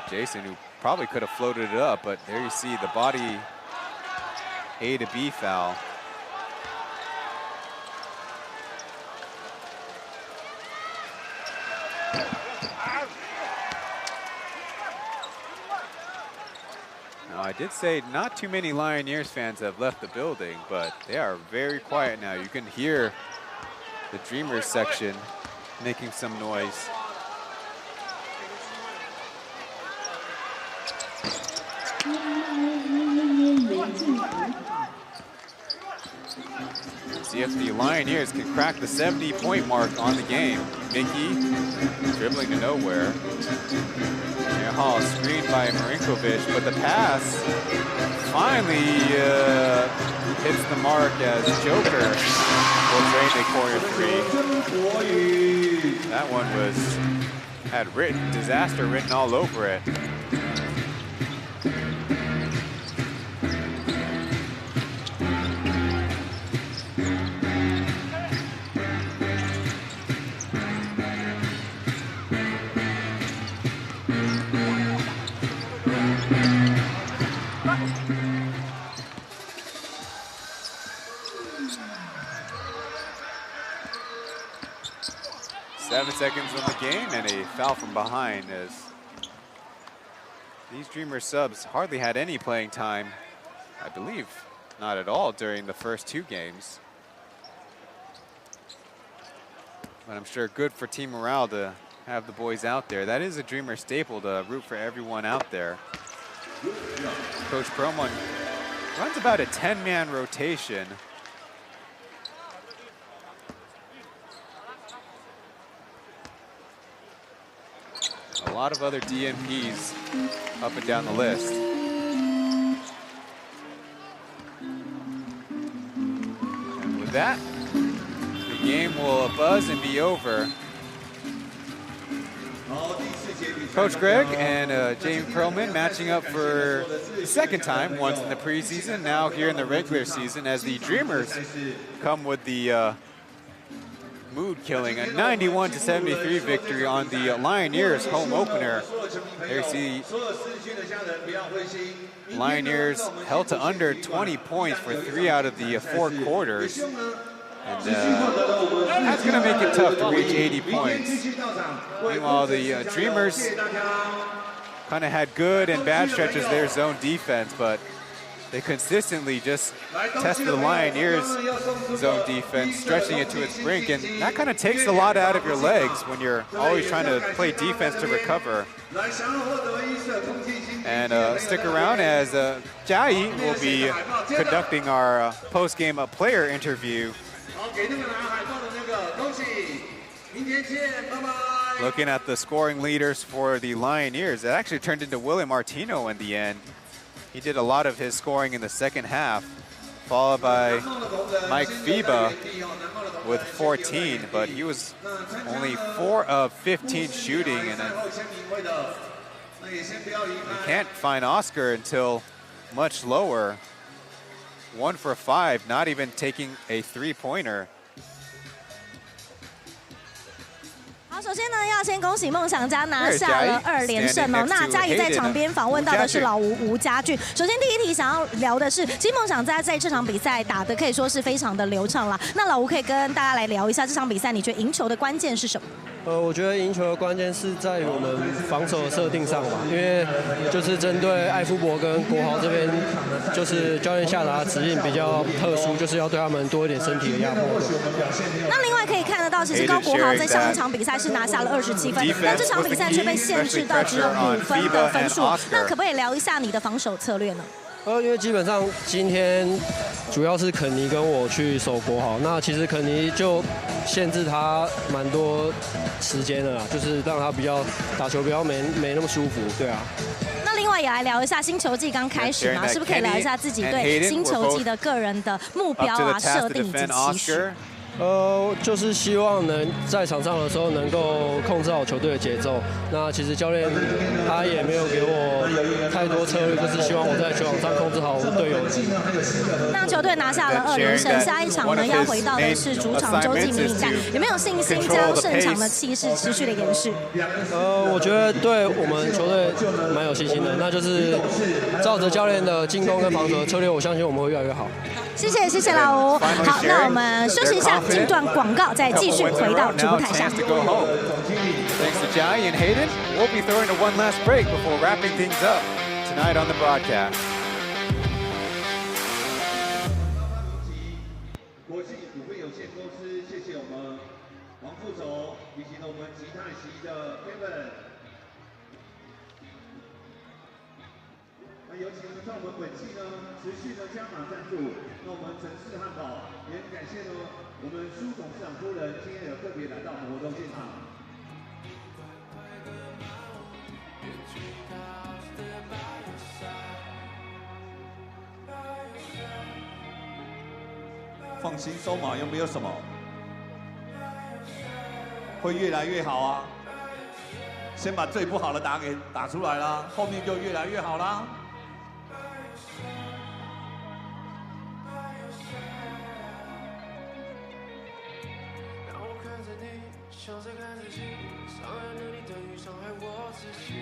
G: Jason, who probably could have floated it up, but there you see the body A to B foul. Now, I did say not too many Lioneers fans have left the building, but they are very quiet now. You can hear the Dreamers section making some noise. see if the Lioneers can crack the 70-point mark on the game. Mickey dribbling to nowhere. Hall screened by Marinkovic, but the pass finally hits the mark as Joker will drain the corner three. That one had disaster written all over it. Seconds on the game and a foul from behind as these Dreamers subs hardly had any playing time. I believe not at all during the first 2 games. But I'm sure good for team morale to have the boys out there. That is a Dreamer staple to root for everyone out there. Coach Perlman runs about a 10-man rotation. A lot of other DNPs up and down the list. And with that, the game will buzz and be over. Coach Greg and Jamie Perlman matching up for the second time, once in the preseason, now here in the regular season, as the Dreamers come with the mood killing a 91-73 victory on the Lioneers home opener. There you see Lioneers held to under 20 points for 3 out of the 4 quarters. And that's going to make it tough to reach 80 points. Meanwhile, the Dreamers kind of had good and bad stretches of their zone defense, but they consistently just tested the Lioneers' zone defense, stretching it to its brink, and that kind of takes a lot out of your legs when you're always trying to play defense to recover. And stick around as Jia Yi will be conducting our post-game player interview. Looking at the scoring leaders for the Lioneers, it actually turned into William Martino in the end. He did a lot of his scoring in the second half, followed by Mike Fiba with 14, but he was only 4 of 15 shooting, and you can't find Oscar until much lower. 1 for 5, not even taking a 3-pointer.
H: 好，首先呢，要先恭喜梦想家拿下了2连胜哦。那嘉怡在场边访问到的是老吴家俊。首先第一题想要聊的是，其实梦想家在这场比赛打的可以说是非常的流畅啦。那老吴可以跟大家来聊一下这场比赛，你觉得赢球的关键是什么？
N: 我觉得赢球的关键是在于我们防守的设定上吧，因为就是针对艾夫伯跟国豪这边，就是教练下达的指令比较特殊，就是要对他们多一点身体的压迫。
H: 那另外可以看得到，其实高国豪在上一场比赛是拿下了27分，但这场比赛却被限制到只有5分的分数。那可不可以聊一下你的防守策略呢？
N: 因为基本上今天主要是肯尼跟我去守国豪，那其实肯尼就限制他蛮多时间的啦，就是让他比较打球比较没那么舒服，对啊。
H: 那另外也来聊一下新球季刚开始嘛，是不是可以聊一下自己对新球季的个人的目标啊、设定以及期许？
N: 就是希望能在场上的时候能够控制好球队的节奏。那其实教练他也没有给我太多策略，就是希望我在球场上控制好我的队友。
H: 那球队拿下了2连胜，下一场呢要回到的是主场洲际迷你战，有没有信心将胜场的气势持续的延续？
N: 我觉得对我们球队蛮有信心的，那就是照着教练的进攻跟防守的策略，我相信我们会越来越好。
H: 谢谢老吴。好，那我们休息一下。 进段广告，再继续回到主舞台上。
G: Thanks to Jai and Hayden. We'll be throwing to one last break before wrapping things up tonight on the broadcast.
A: 国际股份有限公司，谢谢我们王副总以及我们吉他席的 Kevin。欢迎有请呢，在我们本期呢持续的加码赞助，那我们城市汉堡也很感谢呢，我们苏董事长夫人今天有特别来到我们活动现场。放心，收码又没有什么，会越来越好啊。先把最不好的打出来啦，后面就越来越好啦。
O: 让我看着你，像在看自己，伤害了你等于伤害我自己。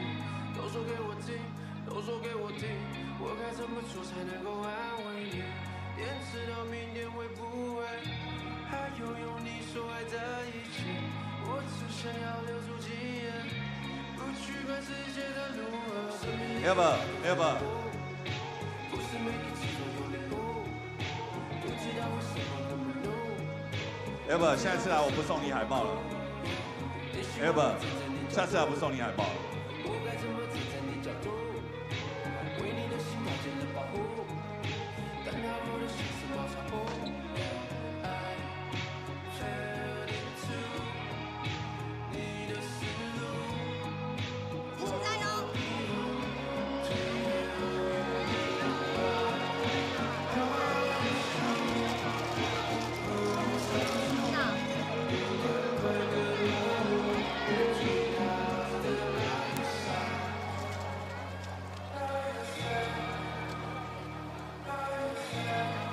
O: 都说给我听，都说给我听，我该怎么做才能够安慰你？连知道明天会不会还拥有你所爱的一切？我只想要留住经验，不去管世界的路和
A: 要不，
O: 不是每一次都有礼物，不知道为什么那么怒。
A: 要不，下次来我不送你海报了。要不，下次来不送你海报了。
O: 我该怎么站在你角度，为你的心掏钱的保护？但他我的心是高潮户。I fell into 你的思路。
H: 继续加油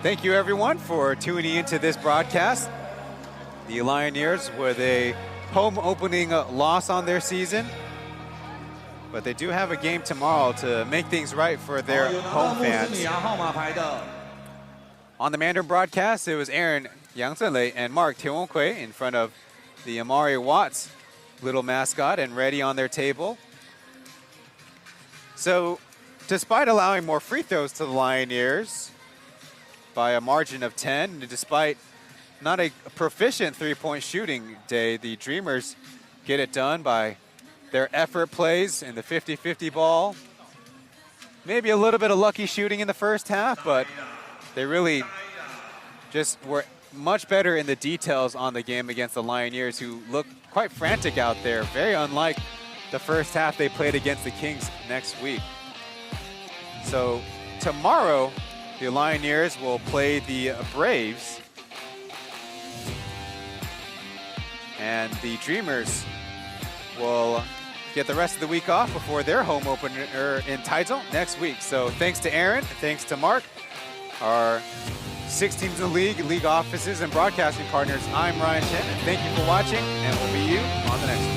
H: ！Thank
G: you, everyone, for tuning into this broadcast. The Lioneers with a home opening loss on their season, but they do have a game tomorrow to make things right for their home fans. On the Mandarin broadcast, it was Aaron Yang Zhenlei and Mark Tianwei in front of the Amari Watts little mascot and ready on their table. So, despite allowing more free throws to the Lioneers by a margin of 10, despite not a proficient three-point shooting day, the Dreamers get it done by their effort plays in the 50-50 ball. Maybe a little bit of lucky shooting in the first half, but they really just were much better in the details on the game against the Lioneers, who look quite frantic out there, very unlike the first half they played against the Kings next week. So tomorrow, the Lioneers will play the Braves, and the Dreamers will get the rest of the week off before their home opener in Taichung next week. So thanks to Aaron, thanks to Mark, our 6 teams in the league offices and broadcasting partners. I'm Ryan Chen, and thank you for watching, and we'll be you on the next one.